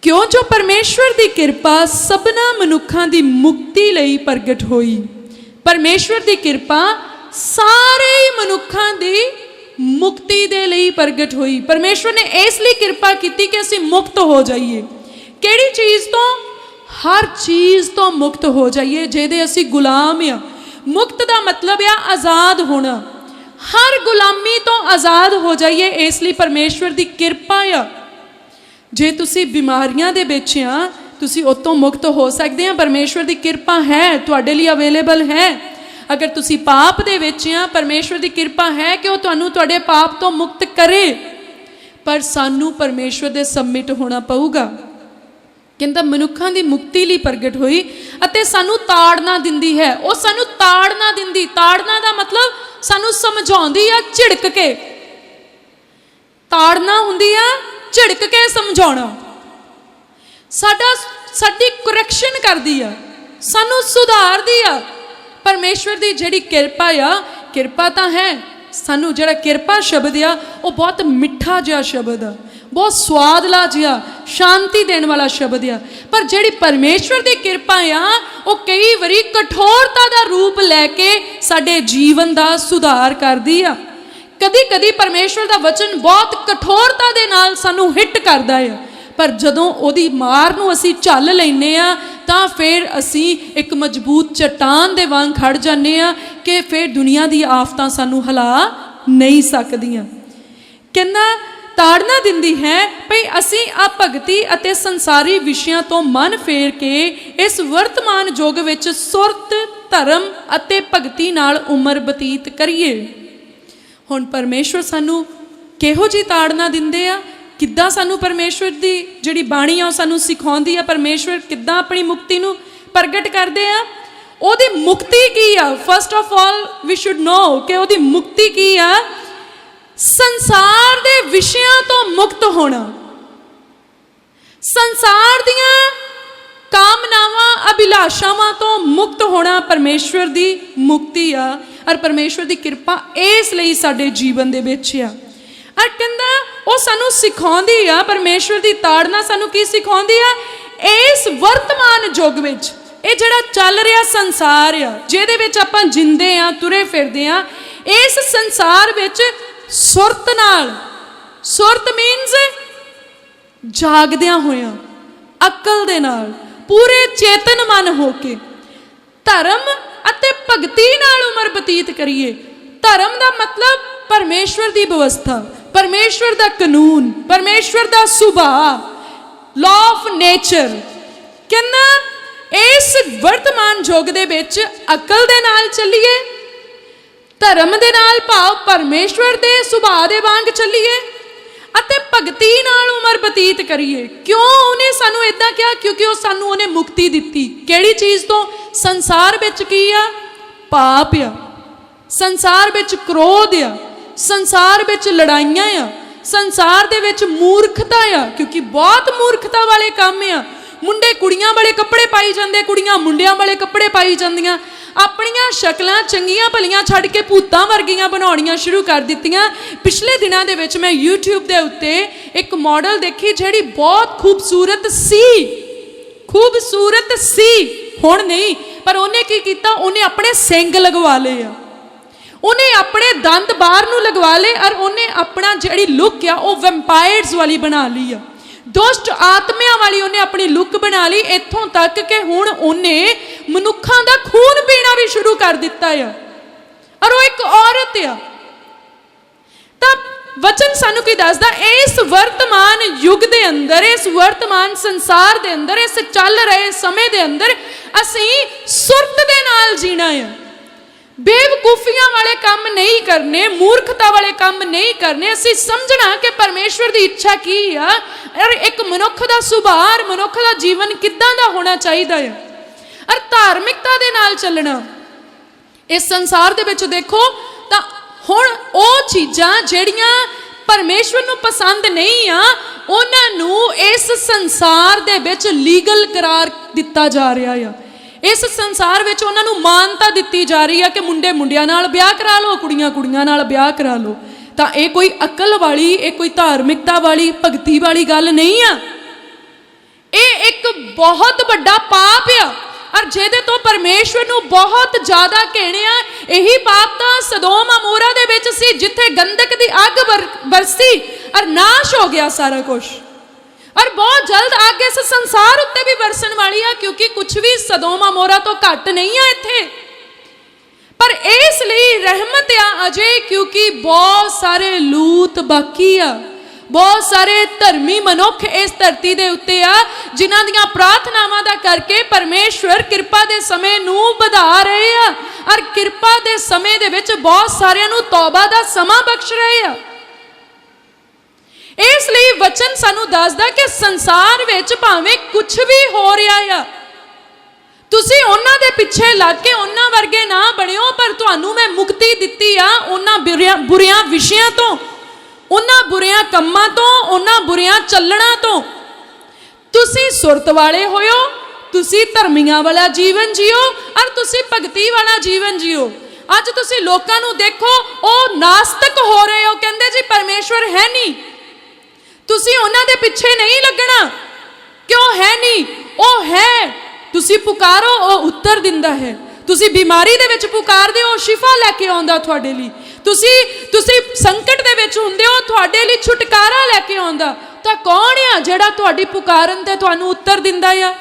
ਕਿਉਂ ਜੋ ਪਰਮੇਸ਼ਵਰ ਦੀ ਕਿਰਪਾ ਸਭਨਾ ਮਨੁੱਖਾਂ ਦੀ ਮੁਕਤੀ ਲਈ ਪ੍ਰਗਟ ਹੋਈ। ਪਰਮੇਸ਼ਵਰ ਦੀ ਕਿਰਪਾ ਸਾਰੇ ਮਨੁੱਖਾਂ ਦੀ ਮੁਕਤੀ ਦੇ ਲਈ ਪ੍ਰਗਟ ਹੋਈ। ਪਰਮੇਸ਼ਵਰ ਨੇ ਇਸ ਲਈ ਕਿਰਪਾ ਕੀਤੀ ਕਿ ਅਸੀਂ ਮੁਕਤ ਹੋ ਜਾਈਏ। ਕਿਹੜੀ ਚੀਜ਼ ਤੋਂ? ਹਰ ਚੀਜ਼ ਤੋਂ ਮੁਕਤ ਹੋ ਜਾਈਏ ਜਿਹਦੇ ਅਸੀਂ ਗੁਲਾਮ ਆ। ਮੁਕਤ ਦਾ ਮਤਲਬ ਆ ਆਜ਼ਾਦ ਹੋਣਾ, ਹਰ ਗੁਲਾਮੀ ਤੋਂ ਆਜ਼ਾਦ ਹੋ ਜਾਈਏ। ਇਸ ਲਈ ਪਰਮੇਸ਼ਵਰ ਦੀ ਕਿਰਪਾ ਆ। ਜੇ ਤੁਸੀਂ ਬਿਮਾਰੀਆਂ ਦੇ ਵਿੱਚ ਆ, ਤੁਸੀਂ ਉਤੋਂ ਮੁਕਤ ਹੋ ਸਕਦੇ ਆ। ਪਰਮੇਸ਼ਵਰ ਦੀ ਕਿਰਪਾ ਹੈ, ਤੁਹਾਡੇ ਲਈ ਅਵੇਲੇਬਲ ਹੈ। ਅਗਰ ਤੁਸੀਂ ਪਾਪ ਦੇ ਵਿੱਚ ਆ, ਪਰਮੇਸ਼ਵਰ ਦੀ ਕਿਰਪਾ ਹੈ ਕਿ ਉਹ ਤੁਹਾਨੂੰ ਤੁਹਾਡੇ ਪਾਪ ਤੋਂ ਮੁਕਤ ਕਰੇ, ਪਰ ਸਾਨੂੰ ਪਰਮੇਸ਼ਵਰ ਦੇ ਸਬਮਿਟ ਹੋਣਾ ਪਊਗਾ। ਕਹਿੰਦਾ ਮਨੁੱਖਾਂ ਦੀ ਮੁਕਤੀ ਲਈ ਪ੍ਰਗਟ ਹੋਈ ਅਤੇ ਸਾਨੂੰ ਤਾੜਨਾ ਦਿੰਦੀ ਹੈ। ਉਹ ਸਾਨੂੰ ਤਾੜਨਾ ਦਿੰਦੀ, ਤਾੜਨਾ ਦਾ ਮਤਲਬ ਸਾਨੂੰ ਸਮਝਾਉਂਦੀ ਆ ਝਿੜਕ ਕੇ। ਤਾੜਨਾ ਹੁੰਦੀ ਆ ਝਿੜਕ ਕੇ ਸਮਝਾਉਣਾ। ਸਾਡੀ ਕਰੈਕਸ਼ਨ ਕਰਦੀ ਆ, ਸਾਨੂੰ ਸੁਧਾਰਦੀ ਆ। ਪਰਮੇਸ਼ਵਰ ਦੀ ਜਿਹੜੀ ਕਿਰਪਾ ਆ, ਕਿਰਪਾ ਤਾਂ ਹੈ, ਸਾਨੂੰ ਜਿਹੜਾ ਕਿਰਪਾ ਸ਼ਬਦ ਆ ਉਹ ਬਹੁਤ ਮਿੱਠਾ ਜਿਹਾ ਸ਼ਬਦ ਆ, ਬਹੁਤ ਸਵਾਦਲਾ ਜਿਹਾ, ਸ਼ਾਂਤੀ ਦੇਣ ਵਾਲਾ ਸ਼ਬਦ ਆ। ਪਰ ਜਿਹੜੀ ਪਰਮੇਸ਼ਵਰ ਦੀ ਕਿਰਪਾ ਆ ਉਹ ਕਈ ਵਾਰੀ ਕਠੋਰਤਾ ਦਾ ਰੂਪ ਲੈ ਕੇ ਸਾਡੇ ਜੀਵਨ ਦਾ ਸੁਧਾਰ ਕਰਦੀ ਆ। ਕਦੀ ਕਦੀ ਪਰਮੇਸ਼ਵਰ ਦਾ ਵਚਨ ਬਹੁਤ ਕਠੋਰਤਾ ਦੇ ਨਾਲ ਸਾਨੂੰ ਹਿੱਟ ਕਰਦਾ ਆ, ਪਰ ਜਦੋਂ ਉਹਦੀ ਮਾਰ ਨੂੰ ਅਸੀਂ ਝੱਲ ਲੈਂਦੇ ਆ ਤਾਂ ਫਿਰ ਅਸੀਂ ਇੱਕ ਮਜ਼ਬੂਤ ਚਟਾਨ ਦੇ ਵਾਂਗ ਖੜ ਜਾਂਦੇ ਆ ਕਿ ਫਿਰ ਦੁਨੀਆ ਦੀ ਆਫਤਾਂ ਸਾਨੂੰ ਹਿਲਾ ਨਹੀਂ ਸਕਦੀਆਂ। ਕਹਿੰਦਾ ਤਾੜਨਾ ਦਿੰਦੀ ਹੈ ਭਈ ਅਸੀਂ ਅਭਗਤੀ ਅਤੇ ਸੰਸਾਰੀ ਵਿਸ਼ਿਆਂ ਤੋਂ ਮਨ ਫੇਰ ਕੇ ਇਸ ਵਰਤਮਾਨ ਯੁੱਗ ਵਿੱਚ ਸੁਰਤ, ਧਰਮ ਅਤੇ ਭਗਤੀ ਨਾਲ ਉਮਰ ਬਤੀਤ ਕਰੀਏ। ਹੁਣ ਪਰਮੇਸ਼ਵਰ ਸਾਨੂੰ ਕਿਹੋ ਜਿਹੀ ਤਾੜਨਾ ਦਿੰਦੇ ਆ? ਕਿੱਦਾਂ ਸਾਨੂੰ ਪਰਮੇਸ਼ਵਰ ਦੀ ਜਿਹੜੀ ਬਾਣੀ ਆ ਉਹ ਸਾਨੂੰ ਸਿਖਾਉਂਦੀ ਆ, ਪਰਮੇਸ਼ਵਰ ਕਿੱਦਾਂ ਆਪਣੀ ਮੁਕਤੀ ਨੂੰ ਪ੍ਰਗਟ ਕਰਦੇ ਆ, ਉਹਦੀ ਮੁਕਤੀ ਕੀ ਆ। First of all we should know ਕਿ ਉਹਦੀ ਮੁਕਤੀ ਕੀ ਆ। ਸੰਸਾਰ ਦੇ ਵਿਸ਼ਿਆਂ ਤੋਂ ਮੁਕਤ ਹੋਣਾ, ਸੰਸਾਰ ਦੀਆਂ ਕਾਮਨਾਵਾਂ ਅਭਿਲਾਸ਼ਾਵਾਂ ਤੋਂ ਮੁਕਤ ਹੋਣਾ ਪਰਮੇਸ਼ਵਰ ਦੀ ਮੁਕਤੀ ਆ। ਔਰ ਪਰਮੇਸ਼ਵਰ ਦੀ ਕਿਰਪਾ ਇਸ ਲਈ ਸਾਡੇ ਜੀਵਨ ਦੇ ਵਿੱਚ ਆ। ਔਰ ਕਹਿੰਦਾ ਉਹ ਸਾਨੂੰ ਸਿਖਾਉਂਦੀ ਆ, ਪਰਮੇਸ਼ਵਰ ਦੀ ਤਾੜਨਾ ਸਾਨੂੰ ਕੀ ਸਿਖਾਉਂਦੀ ਆ। ਇਸ ਵਰਤਮਾਨ ਯੁੱਗ ਵਿੱਚ ਇਹ ਜਿਹੜਾ ਚੱਲ ਰਿਹਾ ਸੰਸਾਰ ਆ, ਜਿਹਦੇ ਵਿੱਚ ਆਪਾਂ ਜਿੰਦੇ ਆ, ਤੁਰੇ ਫਿਰਦੇ ਆ, ਇਸ ਸੰਸਾਰ ਵਿੱਚ ਸੁਰਤ ਨਾਲ, ਸੁਰਤ ਮੀਨਸ ਜਾਗਦਿਆਂ ਹੋਇਆਂ, ਅਕਲ ਦੇ ਨਾਲ, ਪੂਰੇ ਚੇਤਨ ਮਨ ਹੋ ਕੇ ਧਰਮ ਅਤੇ ਭਗਤੀ ਨਾਲ ਉਮਰ ਬਤੀਤ ਕਰੀਏ। ਧਰਮ ਦਾ ਮਤਲਬ ਪਰਮੇਸ਼ਵਰ ਦੀ ਵਿਵਸਥਾ, ਪਰਮੇਸ਼ਵਰ ਦਾ ਕਾਨੂੰਨ, ਪਰਮੇਸ਼ਵਰ ਦਾ ਸੁਭਾਅ, ਲਾਅ ਆਫ ਨੇਚਰ। ਕਹਿੰਦਾ ਇਸ ਵਰਤਮਾਨ ਯੁੱਗ ਦੇ ਵਿੱਚ ਅਕਲ ਦੇ ਨਾਲ ਚੱਲੀਏ, ਧਰਮ ਦੇ ਨਾਲ ਭਾਵ ਪਰਮੇਸ਼ਵਰ ਦੇ ਸੁਭਾਅ ਦੇ ਵਾਂਗ ਚੱਲੀਏ ਅਤੇ ਭਗਤੀ ਨਾਲ ਉਮਰ ਬਤੀਤ ਕਰੀਏ। ਕਿਉਂ ਉਹਨੇ ਸਾਨੂੰ ਇਦਾਂ ਕਿਹਾ? ਕਿਉਂਕਿ ਉਹ ਸਾਨੂੰ ਉਹਨੇ ਮੁਕਤੀ ਦਿੱਤੀ। ਕਿਹੜੀ ਚੀਜ਼ ਤੋਂ? ਸੰਸਾਰ ਵਿੱਚ ਕੀ ਆ? ਪਾਪ ਆ, ਸੰਸਾਰ ਵਿੱਚ ਕ੍ਰੋਧ ਆ, ਸੰਸਾਰ ਵਿੱਚ ਲੜਾਈਆਂ ਆ, ਸੰਸਾਰ ਦੇ ਵਿੱਚ ਮੂਰਖਤਾ ਆ, ਕਿਉਂਕਿ ਬਹੁਤ ਮੂਰਖਤਾ ਵਾਲੇ ਕੰਮ ਆ। ਮੁੰਡੇ ਕੁੜੀਆਂ ਵਾਲੇ ਕੱਪੜੇ ਪਾਈ ਜਾਂਦੇ, ਕੁੜੀਆਂ ਮੁੰਡਿਆਂ ਵਾਲੇ ਕੱਪੜੇ ਪਾਈ ਜਾਂਦੀਆਂ, ਆਪਣੀਆਂ ਸ਼ਕਲਾਂ ਚੰਗੀਆਂ ਭਲੀਆਂ ਛੱਡ ਕੇ ਭੂਤਾਂ ਵਰਗੀਆਂ ਬਣਾਉਣੀਆਂ ਸ਼ੁਰੂ ਕਰ ਦਿੱਤੀਆਂ। ਪਿਛਲੇ ਦਿਨਾਂ ਦੇ ਵਿੱਚ ਮੈਂ YouTube ਦੇ ਉੱਤੇ ਇੱਕ ਮਾਡਲ ਦੇਖੀ ਜਿਹੜੀ ਬਹੁਤ ਖੂਬਸੂਰਤ ਸੀ, ਖੂਬਸੂਰਤ ਸੀ, ਹੁਣ ਨਹੀਂ, ਪਰ ਉਹਨੇ ਕੀ ਕੀਤਾ, ਉਹਨੇ ਆਪਣੇ ਸਿੰਗ ਲਗਵਾ ਲਏ ਆ, ਉਹਨੇ ਆਪਣੇ ਦੰਦ ਬਾਹਰ ਨੂੰ ਲਗਵਾ ਲਏ, ਔਰ ਉਹਨੇ ਆਪਣਾ ਜਿਹੜੀ ਲੁੱਕ ਆ ਉਹ ਵੈਂਪਾਇਰਸ ਵਾਲੀ ਬਣਾ ਲਈ ਆ, ਦੁਸ਼ਟ ਆਤਮਿਆਂ ਵਾਲੀ ਉਹਨੇ ਆਪਣੀ ਲੁੱਕ ਬਣਾ ਲਈ। ਇੱਥੋਂ ਤੱਕ ਕਿ ਹੁਣ ਉਹਨੇ ਮਨੁੱਖਾਂ ਦਾ ਖੂਨ ਪੀਣਾ ਵੀ ਸ਼ੁਰੂ ਕਰ ਦਿੱਤਾ ਆ, ਔਰ ਉਹ ਇੱਕ ਔਰਤ ਆ। ਤਾਂ ਵਚਨ ਸਾਨੂੰ ਕੀ ਦੱਸਦਾ? ਇਸ ਵਰਤਮਾਨ ਯੁੱਗ ਦੇ ਅੰਦਰ, ਇਸ ਵਰਤਮਾਨ ਸੰਸਾਰ ਦੇ ਅੰਦਰ, ਇਸ ਚੱਲ ਰਹੇ ਸਮੇਂ ਦੇ ਅੰਦਰ ਅਸੀਂ ਸੁਰਤ ਦੇ ਨਾਲ ਜੀਣਾ ਆ। ਬੇਵਕੂਫੀਆਂ ਵਾਲੇ ਕੰਮ ਨਹੀਂ ਕਰਨੇ, ਮੂਰਖਤਾ ਵਾਲੇ ਕੰਮ ਨਹੀਂ ਕਰਨੇ। ਅਸੀਂ ਸਮਝਣਾ ਕਿ ਪਰਮੇਸ਼ਵਰ ਦੀ ਇੱਛਾ ਕੀ ਆ, ਔਰ ਇੱਕ ਮਨੁੱਖ ਦਾ ਸੁਭਾਅ, ਮਨੁੱਖ ਦਾ ਜੀਵਨ ਕਿੱਦਾਂ ਦਾ ਹੋਣਾ ਚਾਹੀਦਾ ਹੈ, ਔਰ ਧਾਰਮਿਕਤਾ ਦੇ ਨਾਲ ਚੱਲਣਾ। ਇਸ ਸੰਸਾਰ ਦੇ ਵਿੱਚ ਦੇਖੋ ਤਾਂ ਹੁਣ ਉਹ ਚੀਜ਼ਾਂ ਜਿਹੜੀਆਂ ਪਰਮੇਸ਼ਵਰ ਨੂੰ ਪਸੰਦ ਨਹੀਂ ਆ, ਉਹਨਾਂ ਨੂੰ ਇਸ ਸੰਸਾਰ ਦੇ ਵਿੱਚ ਲੀਗਲ ਕਰਾਰ ਦਿੱਤਾ ਜਾ ਰਿਹਾ ਆ। ਇਸ ਸੰਸਾਰ ਵਿੱਚ ਉਹਨਾਂ ਨੂੰ ਮਾਨਤਾ ਦਿੱਤੀ ਜਾ ਰਹੀ ਆ ਕਿ ਮੁੰਡੇ ਮੁੰਡਿਆਂ ਨਾਲ ਵਿਆਹ ਕਰਾ ਲਓ, ਕੁੜੀਆਂ ਕੁੜੀਆਂ ਨਾਲ ਵਿਆਹ ਕਰਾ ਲਓ। ਤਾਂ ਇਹ ਕੋਈ ਅਕਲ ਵਾਲੀ, ਇਹ ਕੋਈ ਧਾਰਮਿਕਤਾ ਵਾਲੀ, ਭਗਤੀ ਵਾਲੀ ਗੱਲ ਨਹੀਂ ਆ। ਇਹ ਇੱਕ ਬਹੁਤ ਵੱਡਾ ਪਾਪ ਆ, ਔਰ ਜਿਹਦੇ ਤੋਂ ਪਰਮੇਸ਼ਵਰ ਨੂੰ ਬਹੁਤ ਜ਼ਿਆਦਾ ਘਿਣਿਆ। ਇਹੀ ਪਾਪ ਤਾਂ ਸਦੋਮ ਅਮੋਰਾ ਦੇ ਵਿੱਚ ਸੀ, ਜਿੱਥੇ ਗੰਧਕ ਦੀ ਅੱਗ ਬਰਸੀ ਔਰ ਨਾਸ਼ ਹੋ ਗਿਆ ਸਾਰਾ ਕੁਝ। ਔਰ ਬਹੁਤ ਜਲਦ ਅੱਗ ਇਸ ਸੰਸਾਰ ਉੱਤੇ ਵੀ ਵਰਸਣ ਵਾਲੀ ਆ, ਕਿਉਂਕਿ ਕੁਝ ਵੀ ਸਦੋਮ ਅਮੋਰਾ ਤੋਂ ਘੱਟ ਨਹੀਂ ਆ ਇੱਥੇ। ਪਰ ਇਸ ਲਈ ਰਹਿਮਤ ਆ ਅਜੇ, ਕਿਉਂਕਿ ਬਹੁਤ ਸਾਰੇ ਲੂਤ ਬਾਕੀ ਆ, ਬਹੁਤ ਸਾਰੇ ਧਰਮੀ ਮਨੁੱਖ ਇਸ ਧਰਤੀ ਦੇ ਉੱਤੇ ਆ, ਜਿਨ੍ਹਾਂ ਦੀਆਂ ਪ੍ਰਾਰਥਨਾਵਾਂ ਦਾ ਕਰਕੇ ਪਰਮੇਸ਼ਵਰ ਕਿਰਪਾ ਦੇ ਸਮੇਂ ਨੂੰ ਵਧਾ ਰਹੇ ਆ, ਔਰ ਕਿਰਪਾ ਦੇ ਸਮੇਂ ਦੇ ਵਿੱਚ ਬਹੁਤ ਸਾਰਿਆਂ ਨੂੰ ਤੌਬਾ ਦਾ ਸਮਾਂ ਬਖਸ਼ ਰਹੇ ਆ। ਇਸ ਲਈ ਵਚਨ ਸਾਨੂੰ ਦੱਸਦਾ ਕਿ ਸੰਸਾਰ ਵਿੱਚ ਭਾਵੇਂ ਕੁਝ ਵੀ ਹੋ ਰਿਹਾ ਆ, ਤੁਸੀਂ ਉਹਨਾਂ ਦੇ ਪਿੱਛੇ ਲੱਗ ਕੇ ਉਹਨਾਂ ਵਰਗੇ ਨਾ ਬਣਿਓ, ਪਰ ਤੁਹਾਨੂੰ ਮੈਂ ਮੁਕਤੀ ਦਿੱਤੀ ਆ ਉਹਨਾਂ ਬੁਰਿਆਂ ਵਿਸ਼ਿਆਂ ਤੋਂ, ਉਹਨਾਂ ਬੁਰਿਆਂ ਕੰਮਾਂ ਤੋਂ, ਉਹਨਾਂ ਬੁਰਿਆਂ ਚੱਲਣਾ ਤੋਂ। ਤੁਸੀਂ ਸੁਰਤ ਵਾਲੇ ਹੋਇਓ, ਤੁਸੀਂ ਧਰਮੀਆਂ ਵਾਲਾ ਜੀਵਨ ਜੀਓ, ਔਰ ਤੁਸੀਂ ਭਗਤੀ ਵਾਲਾ ਜੀਵਨ ਜੀਓ। ਅੱਜ ਤੁਸੀਂ ਲੋਕਾਂ ਨੂੰ ਦੇਖੋ, ਉਹ ਨਾਸਤਕ ਹੋ ਰਹੇ ਹੋ, ਕਹਿੰਦੇ ਜੀ ਪਰਮੇਸ਼ਵਰ ਹੈ ਨਹੀਂ। ਤੁਸੀਂ ਉਹਨਾਂ ਦੇ ਪਿੱਛੇ ਨਹੀਂ ਲੱਗਣਾ, ਕਿਉਂ ਹੈ ਨਹੀਂ, ਉਹ ਹੈ। ਤੁਸੀਂ ਪੁਕਾਰੋ, ਉਹ ਉੱਤਰ ਦਿੰਦਾ ਹੈ। ਤੁਸੀਂ ਬਿਮਾਰੀ ਦੇ ਵਿੱਚ ਪੁਕਾਰਦੇ ਹੋ, ਸ਼ਿਫਾ ਲੈ ਕੇ ਆਉਂਦਾ ਤੁਹਾਡੇ ਲਈ। ਤੁਸੀਂ ਸੰਕਟ ਦੇ ਵਿੱਚ ਹੁੰਦੇ ਹੋ, ਤੁਹਾਡੇ ਲਈ ਛੁਟਕਾਰਾ ਲੈ ਕੇ ਆਉਂਦਾ। ਤਾਂ ਕੌਣ ਆ ਜਿਹੜਾ ਤੁਹਾਡੀ ਪੁਕਾਰਨ ਤੇ ਤੁਹਾਨੂੰ ਉੱਤਰ ਦਿੰਦਾ ਆ?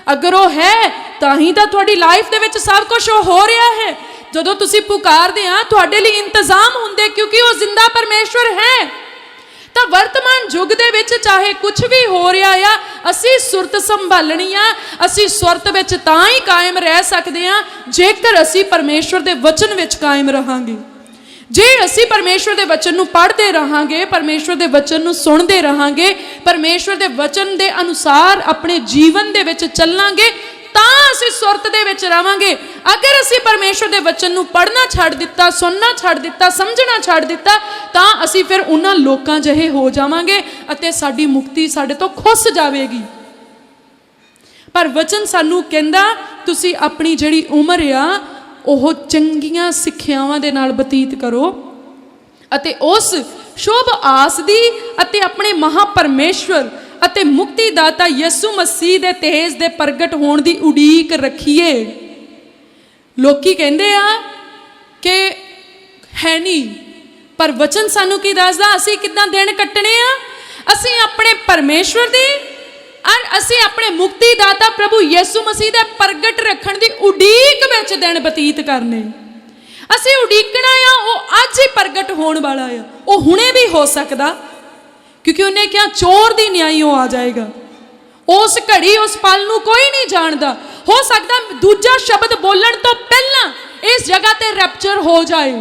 ਅਗਰ ਉਹ ਹੈ ਤਾਂ ਹੀ ਤਾਂ ਤੁਹਾਡੀ ਲਾਈਫ ਦੇ ਵਿੱਚ ਸਭ ਕੁਝ ਹੋ ਰਿਹਾ ਹੈ। ਜਦੋਂ ਤੁਸੀਂ ਪੁਕਾਰਦੇ ਆ, ਤੁਹਾਡੇ ਲਈ ਇੰਤਜ਼ਾਮ ਹੁੰਦੇ, ਕਿਉਂਕਿ ਉਹ ਜ਼ਿੰਦਾ ਪਰਮੇਸ਼ਵਰ ਹੈ। ਤਾਂ ਵਰਤਮਾਨ ਯੁੱਗ ਦੇ ਵਿੱਚ ਚਾਹੇ ਕੁਝ ਵੀ ਹੋ ਰਿਹਾ ਆ, ਅਸੀਂ ਸੁਰਤ ਸੰਭਾਲਣੀ ਆ। ਅਸੀਂ ਸੁਰਤ ਵਿੱਚ ਤਾਂ ਹੀ ਕਾਇਮ ਰਹਿ ਸਕਦੇ ਆ ਜੇਕਰ ਅਸੀਂ ਪਰਮੇਸ਼ਵਰ ਦੇ ਵਚਨ ਵਿੱਚ ਕਾਇਮ ਰਹਾਂਗੇ। जे असी परमेश्वर के वचन नूं पढ़ते रहांगे, परमेश्वर के वचन नूं सुनते रहांगे, परमेश्वर के वचन के अनुसार अपने जीवन दे विच चलांगे, तां असी सुरत दे विच रहांगे। अगर असी परमेश्वर के वचन नूं पढ़ना छड्ड दिता, सुनना छड्ड दिता, समझना छड्ड दिता, तां असी फिर उन्हां लोकां जिहे हो जावांगे अते साडी मुक्ति साडे तो खुस जावेगी। पर वचन सानू कहंदा तुसी अपनी जिहड़ी उम्र आ ओह चंगियां सिक्ख्यावां दे नाल बतीत करो अते उस शुभ आस दी अते अपने महापरमेश्वर अते मुक्तिदाता यसु मसीह दे तेज दे प्रगट होण दी उड़ीक रखिए। लोकी कहंदे आ कि है नहीं, पर वचन सानू की दसदा असी किदां दिन कट्टने आ। असी अपने परमेश्वर दी और असी अपने मुक्तिदाता प्रभु यसु मसीह दे प्रगट रखण दी उड़ीक विच दिन बतीत करने। असी उड़ीकना आ वो अज ही प्रगट होण वाला आ, वो हुणे भी हो सकदा, क्योंकि उन्हें क्या चोर दी न्याई आ जाएगा। उस घड़ी उस पल नूं कोई नहीं जानदा, हो सकदा दूजा शब्द बोलण तो पहला इस जगह ते रैप्चर हो जाए।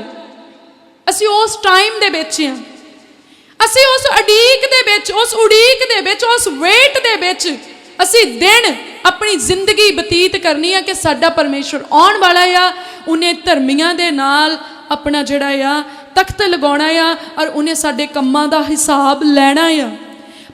असी उस टाइम दे विच आ, असी उस अड़ीक दे विच, उस उड़ीक दे विच, उस वेट दे विच असी दिन अपनी जिंदगी बतीत करनी है कि साडा परमेश्वर आउण वाला आ। उन्हें धर्मियां दे नाल अपना जिहड़ा आ तख्त लगाउणा आ और उन्हें साडे कम्मां दा हिसाब लैणा आ।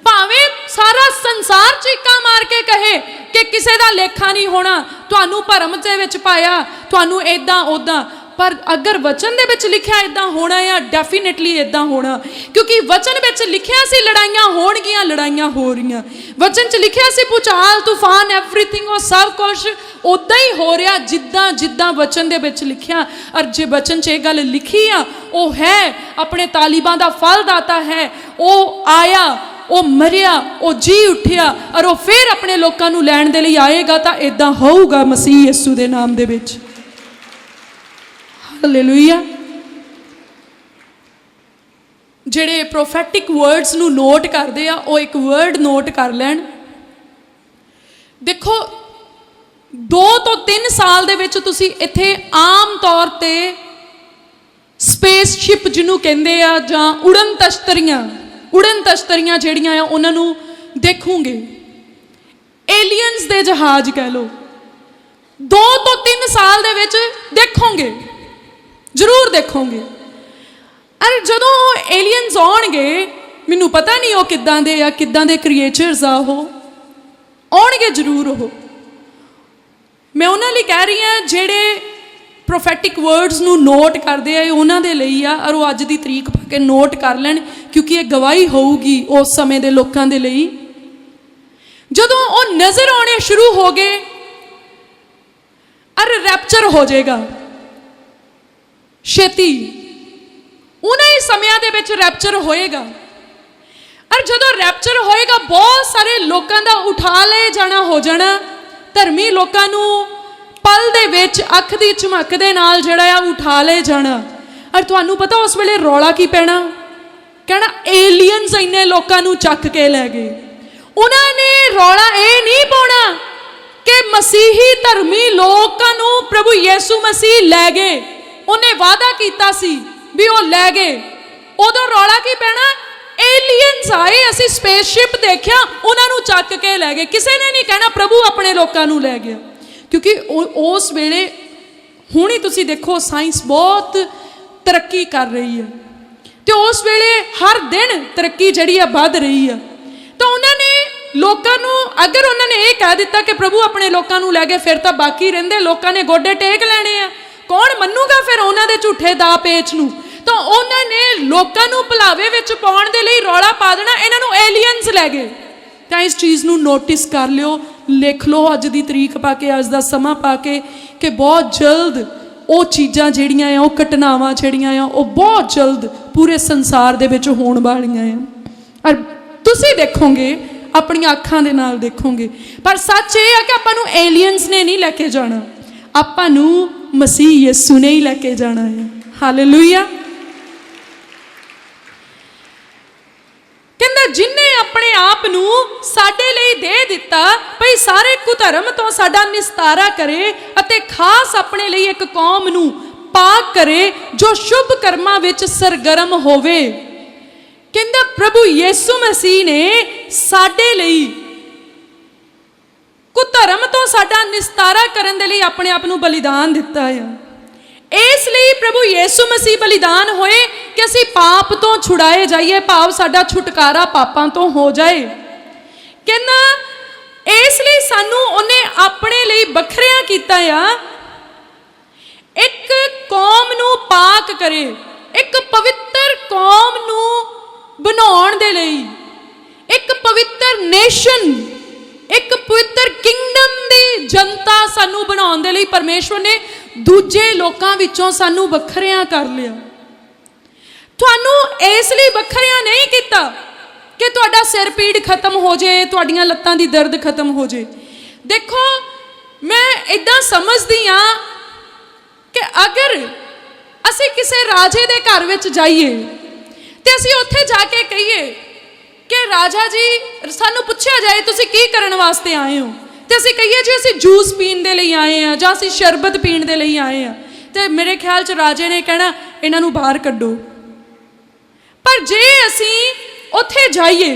भावें सारा संसार चीका मार के कहे कि किसी का लेखा नहीं होना, तुहानू भरम दे विच पाया, तुहानू इदां उदां, पर अगर वचन दे विच लिखिया इदां होना या डेफिनेटली इदां होना, क्योंकि वचन विच लिखिया सी लड़ाइयां होणगियां, लड़ाइयां हो रही। वचन च लिखिया सी भूचाल तूफान एवरीथिंग, वो सब कुछ उदां ही हो रहा जिद्दां जिद्दां वचन दे विच लिखिया। और जे वचन च ये गल लिखी आ, वो है अपने तालिबां दा फलदाता है, वो आया, वो मरिया, वो जी उठिया और वो फिर अपने लोगों नूं लैण दे लई आएगा। तां इदां होऊगा मसीह यीशु दे नाम दे विच। हालेलुया। जिहड़े प्रोफेटिक वर्ड्स नूं नोट करदे आ, वो एक वर्ड नोट कर लैण। देखो 2 ਤੋਂ 3 साल दे विच तुसीं इत्थे आम तौर ते स्पेसशिप जिन्हों कहंदे आ जां उड़न तश्तरियां जिहड़ियां आ उन्हां नूं देखोगे। एलियंस दे जहाज कह लो 2 ਤੋਂ 3 साल दे विच देखोगे, जरूर देखोगे। अरे जदों एलियंस आउणगे, मैनूं पता नहीं वो किदां दे आ, किदां दे क्रिएचर्स आ, वो आउणगे जरूर। वो मैं उन्हां लई कह रही हाँ जिहड़े प्रोफेटिक वर्ड्स नूं नोट करदे आ, उन्हां दे लई आ, और वो अज दी तरीक पा के नोट कर लैण, क्योंकि ये गवाही होऊगी उस समय दे लोकां दे लई। जदों वो नज़र आने शुरू हो गए, अरे रैप्चर हो जाएगा छेती, उन्हें ही समयां दे विच रैप्चर होएगा। और जदों रैप्चर होएगा, बहुत सारे लोगों का उठा ले जाना हो जाना, धर्मी लोगों नूं पल दे विच अख दी झमक दे नाल जिहड़ा आ उठा ले जाना। और तुहानूं पता उस वेले रौला की पैना, कहना एलियंस इन्ने लोगों नूं चक के लै गए। उन्होंने रौला ये नहीं पाउणा कि मसीही धर्मी लोगों नूं प्रभु यीशु मसीह लै गए, उन्हें वादा कीता सी भी वो लै गए। उदों रौला की पैना, एलियंस आए, असी स्पेसशिप देखिया, उन्होंने चक के लै गए। किसी ने नहीं कहना प्रभु अपने लोगों नूं लै गया, क्योंकि उस वेले हुण ही तुसीं देखो साइंस बहुत तरक्की कर रही है, तो उस वेले हर दिन तरक्की जिहड़ी है वध रही है। तो उन्होंने लोगों नूं, अगर उन्होंने ये कह दिता कि प्रभु अपने लोगों नूं लै गए, फिर तो बाकी रहिंदे लोगों ने गोडे टेक लैणे आ। कौन मन्नूगा फिर उन्होंने झूठे दा पेच नूं? तो उन्होंने लोगों नूं भुलावे विच पाउण दे लई रौला पा देना, इन्हां नूं एलियंस लै गए। तो इस चीज़ नूं नोटिस कर लियो, लिख लो अज दी तरीक पा के, अज दा समा पा के, कि बहुत जल्द वो चीज़ां जिहड़ियां आ, वो घटनावां जिहड़ियां आ, वो बहुत जल्द पूरे संसार दे विच होण वालियां आ। और तुसीं देखोगे अपनी अखां दे नाल देखोगे। पर सच ये है कि आपां नूं एलियंस ने नहीं लैके जाना, आपां नूं मसीह यीशु ने ही लैके जाना है। हालेलुया। कहंदा जिन्हें अपने आप नूं साडे लई दे दिता भई सारे कुधर्म तो साडा निस्तारा करे, अते खास अपने लई एक कौम नूं पाक करे जो शुभ कर्मां विच सरगर्म होवे। कहंदा प्रभु यीशु मसीह ने साडे लई कुधर्म तो साडा निस्तारा करन दे लई अपने आप नूं बलिदान दिता है। इसलिए प्रभु यीशु मसीह बलिदान होए कि असी पाप तो छुड़ाए जाइए, भाव साडा छुटकारा पापां तो हो जाए। कहना इसलिए सानू उन्हें अपने लिए बखरिया कीता आ, एक कौम नू पाक करे, एक पवित्र कौम नू बनाउण दे लई, एक पवित्र नेशन, एक पवित्र किंगडम दी जनता सानू बनाउण दे लई परमेश्वर ने दूजे लोकां विचों सानू बखरिया कर लिया। तुहानू इसलिए बखरिया नहीं किता कि तुहाडा सिर पीड़ खत्म हो जाए, तुहाडीआं लत्तां दी दर्द खत्म हो जाए। देखो मैं इदां समझदी हाँ कि अगर असी किसी राजे दे घर विच जाइए ते असी उत्थे जाके कहिए कि राजा जी सानू पुछया जाए तुसी की करन वास्ते आए हो, ते असी कहिए जी असी जूस पीण दे लई आए हैं जां असी शरबत पीण दे लई आए हैं, ते मेरे ख्याल च राजे ने कहना इन्हां नूं बाहर कड्डो। पर जे असी उत्थे जाइए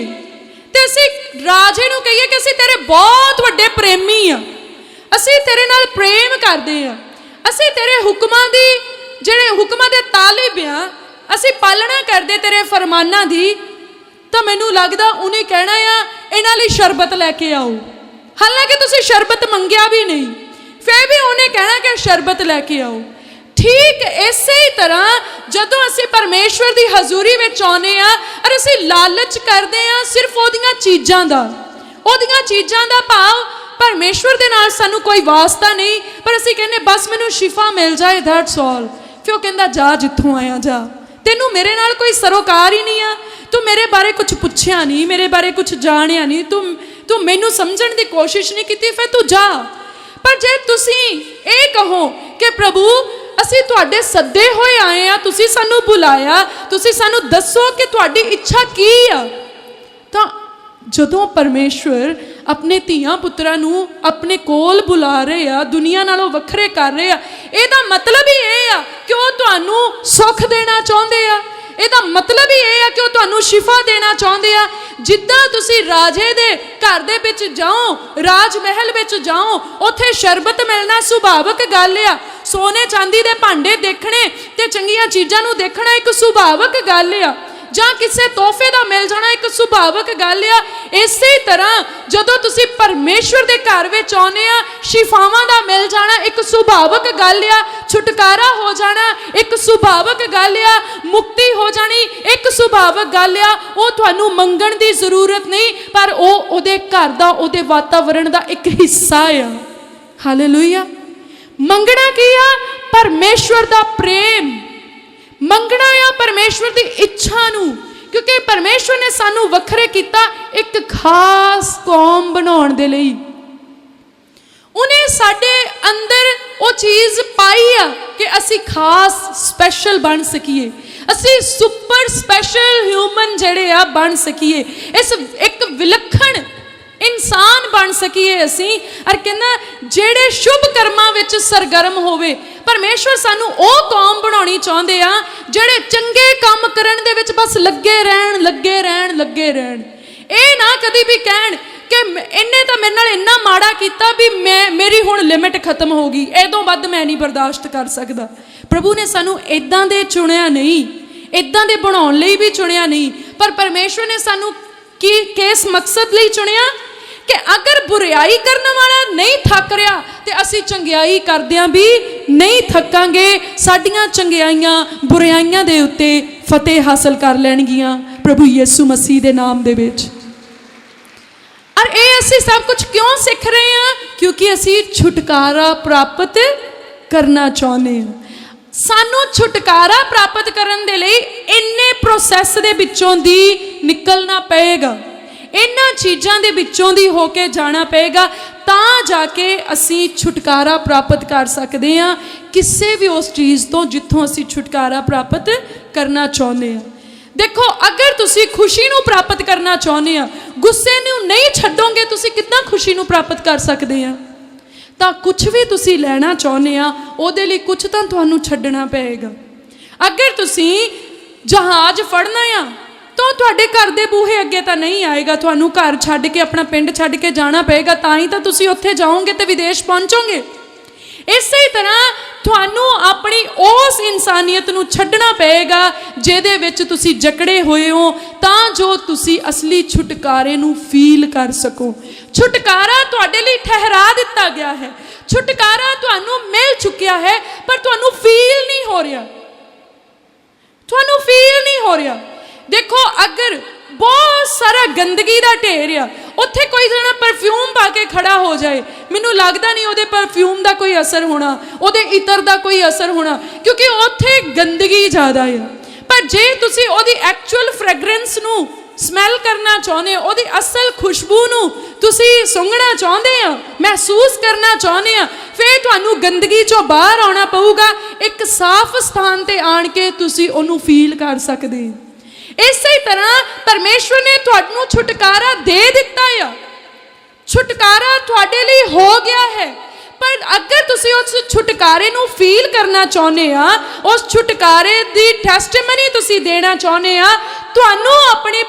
ते असी राजे नूं कहिए कि असी तेरे बहुत वड्डे प्रेमी आ, असी तेरे नाल प्रेम करदे आ, असी तेरे हुक्मां दी जिहड़े हुक्मां दे तालिब आ, असी पालना करदे तेरे फरमानां दी, तो मैनूं लगदा उन्हें कहना आ इन्हां लई शरबत लैके आओ। हालांकि तुसी शरबत मंगिया भी नहीं, फिर भी उन्हें कहना कि शरबत लैके आओ। ठीक इसे ही तरह जदों असी परमेश्वर की हजूरी में आने और असी लालच करते हैं सिर्फ ओदियां चीज़ां दा, ओदियां चीज़ां दा भाव परमेश्वर दे नाल सानू कोई वास्ता नहीं, पर असी कहने बस मैनू शिफा मिल जाए, दैट्स ऑल। फिर वह कहंदा जा जिथों आया जा, तेनू मेरे नाल कोई सरोकार ही नहीं आ, तू मेरे बारे कुछ पुछया नहीं, मेरे बारे कुछ जानिया नहीं, तू मैनू समझण की कोशिश नहीं की, फिर तू जा। पर जे तुसी ये कहो कि प्रभु असी तुहाडे सद्दे होए आए आ, तुसी सानू बुलाया, तुसी सानू दसो कि तुहाडी इच्छा की आ, तो जदों परमेश्वर अपने धीआं पुत्रां नू अपने कोल बुला रहे आ, दुनिया नालों वखरे कर रहे आ, इहदा मतलब ही यह आ कि वह तुहानू सुख देना चाहुंदे आ, ਇਹਦਾ मतलब ही यह है कि वह तुहानू शिफा देना चाहते हैं। जिद्दां तुसी राजे दे घर दे विच जाओ, राज महल विच जाओ, उत्थे शरबत मिलना सुभाविक गल आ, सोने चांदी दे भांडे देखने ते चंगियां चीज़ां नू देखना एक सुभाविक गल आ, जां किसी तोहफे का मिल जाना एक सुभाविक गल आ। इसे तरह जदों तुसी परमेश्वर के घर विच आउंदे आ, शिफावां का मिल जाना एक सुभाविक गल आ, छुटकारा हो जाना एक सुभाविक गल आ, मुक्ति हो जानी एक सुभाविक गल आ। वो तुहानू मंगण की जरूरत नहीं, पर वो उहदे घर दा उहदे वातावरण का एक हिस्सा आ। हालेलुया। मंगना की आ? परमेश्वर का प्रेम मंगना या परमेश्वर की इच्छा नू, क्योंकि परमेश्वर ने सानू वखरे किया एक खास कौम बनाउण दे लई। उन्हें साडे अंदर वो चीज़ पाई आ कि असी खास स्पैशल बन सकीए, असी सुपर स्पैशल ह्यूमन जड़े आ बन सकीए, इस एक विलक्षण इंसान बन सकीए असी। और कहना जेड़े शुभ कर्मां विच सरगर्म होवे, परमेश्वर सानू ओ कौम बनाउणी चाहुंदे आ जेड़े चंगे काम करन दे विच बस लगे रहन लगे रहन लगे रहन। ए ना कदी भी कहण कि इन्ने तो मेरे नाल इन्ना माड़ा कीता भी मेरी हुण लिमिट खत्म हो गई, इदों वध मैं नहीं बर्दाश्त कर सकदा। प्रभु ने सानू इदां दे चुनिया नहीं, इदां दे बनाउण लई भी चुनिया नहीं, पर परमेश्वर ने सानू किस मकसद लई चुनिया कि अगर बुराई करने वाला नहीं थक रहा तो असी चंगियाई करदियां भी नहीं थकांगे, साडियां चंगियाइयां बुराइयां दे उत्ते फतेह हासिल कर लैणगियां प्रभु यीशु मसीह दे नाम दे विच। और ये असी सब कुछ क्यों सीख रहे हैं? क्योंकि असी छुटकारा प्राप्त करना चाहते हैं। सानू छुटकारा प्राप्त करन दे लई इन्ने प्रोसैस दे विचों दी निकलना पएगा, इन्हां चीज़ां दे विचों दी होके जाना पेगा, तां जाके असी छुटकारा प्राप्त कर सकते हैं किसी भी उस चीज़ तो जिथों असी छुटकारा प्राप्त करना चाहते हैं। देखो अगर तुसी खुशी नू प्राप्त करना चाहते हैं, गुस्से नू नहीं छड्डोगे, तुसी कितना खुशी नू प्राप्त कर सकते हैं? ਤਾਂ ਕੁਝ ਵੀ ਤੁਸੀਂ ਲੈਣਾ ਚਾਹੁੰਦੇ ਆ ਉਹਦੇ ਲਈ ਕੁਝ ਤਾਂ ਤੁਹਾਨੂੰ ਛੱਡਣਾ ਪਏਗਾ। ਅਗਰ ਤੁਸੀਂ ਜਹਾਜ਼ ਫੜਨਾ ਆ ਤਾਂ ਤੁਹਾਡੇ ਘਰ ਦੇ ਬੂਹੇ ਅੱਗੇ ਤਾਂ ਨਹੀਂ ਆਏਗਾ, ਤੁਹਾਨੂੰ ਘਰ ਛੱਡ ਕੇ ਆਪਣਾ ਪਿੰਡ ਛੱਡ ਕੇ ਜਾਣਾ ਪਏਗਾ, ਤਾਂ ਹੀ ਤਾਂ ਤੁਸੀਂ ਉੱਥੇ ਜਾਓਗੇ ਤੇ ਵਿਦੇਸ਼ ਪਹੁੰਚੋਗੇ। ਇਸੇ ਤਰ੍ਹਾਂ ਤੁਹਾਨੂੰ ਆਪਣੀ ਉਸ ਇਨਸਾਨੀਅਤ ਨੂੰ ਛੱਡਣਾ ਪਏਗਾ ਜਿਹਦੇ ਵਿੱਚ ਤੁਸੀਂ ਜਕੜੇ ਹੋਏ ਹੋ, ਤਾਂ ਜੋ ਤੁਸੀਂ ਅਸਲੀ ਛੁਟਕਾਰੇ ਨੂੰ ਫੀਲ ਕਰ ਸਕੋ। ਛੁਟਕਾਰਾ ਤੁਹਾਡੇ ਲਈ ਠਹਿਰਾ ਦਿੱਤਾ ਗਿਆ ਹੈ, ਛੁਟਕਾਰਾ ਤੁਹਾਨੂੰ ਮਿਲ ਚੁੱਕਿਆ ਹੈ, ਪਰ ਤੁਹਾਨੂੰ ਫੀਲ ਨਹੀਂ ਹੋ ਰਿਹਾ, ਤੁਹਾਨੂੰ ਫੀਲ ਨਹੀਂ ਹੋ ਰਿਹਾ। ਦੇਖੋ, ਅਗਰ ਬਹੁਤ ਸਾਰਾ ਗੰਦਗੀ ਦਾ ਢੇਰ ਆ, ਉੱਥੇ ਕੋਈ ਜਣਾ ਪਰਫਿਊਮ ਪਾ ਕੇ ਖੜਾ ਹੋ ਜਾਏ, ਮੈਨੂੰ ਲੱਗਦਾ ਨਹੀਂ ਉਹਦੇ ਪਰਫਿਊਮ ਦਾ ਕੋਈ ਅਸਰ ਹੋਣਾ, ਉਹਦੇ ਇਤਰ ਦਾ ਕੋਈ ਅਸਰ ਹੋਣਾ, ਕਿਉਂਕਿ ਉੱਥੇ ਗੰਦਗੀ ਜ਼ਿਆਦਾ ਆ। ਪਰ ਜੇ ਤੁਸੀਂ ਉਹਦੀ ਐਕਚੁਅਲ ਫ੍ਰੈਗਰੈਂਸ ਨੂੰ ਸਮੈਲ ਕਰਨਾ ਚਾਹੁੰਦੇ ਹੋ, ਉਹਦੀ ਅਸਲ ਖੁਸ਼ਬੂ ਨੂੰ ਤੁਸੀਂ ਸੁੰਘਣਾ ਚਾਹੁੰਦੇ ਆ, ਮਹਿਸੂਸ ਕਰਨਾ ਚਾਹੁੰਦੇ ਆ, ਫਿਰ ਤੁਹਾਨੂੰ ਗੰਦਗੀ ਚੋਂ ਬਾਹਰ ਆਉਣਾ ਪਊਗਾ। ਇੱਕ ਸਾਫ਼ ਸਥਾਨ ਤੇ ਆਣ ਕੇ ਤੁਸੀਂ ਉਹਨੂੰ ਫੀਲ ਕਰ ਸਕਦੇ ਹੋ। ਇਸੇ ਤਰ੍ਹਾਂ ਪਰਮੇਸ਼ਵਰ ਨੇ ਤੁਹਾਨੂੰ ਛੁਟਕਾਰਾ ਦੇ ਦਿੱਤਾ ਆ, ਛੁਟਕਾਰਾ ਤੁਹਾਡੇ ਲਈ ਹੋ ਗਿਆ ਹੈ। ਪਰ ਅਗਰ ਤੁਸੀਂ ਉਸ ਛੁਟਕਾਰੇ ਨੂੰ ਫੀਲ ਕਰਨਾ ਚਾਹੁੰਦੇ ਆ, ਉਸ ਛੁਟਕਾਰੇ ਦੀ ਟੈਸਟੀਮਨੀ ਤੁਸੀਂ ਦੇਣਾ ਚਾਹੁੰਦੇ ਆ, ਤੁਹਾਨੂੰ ਆਪਣੀ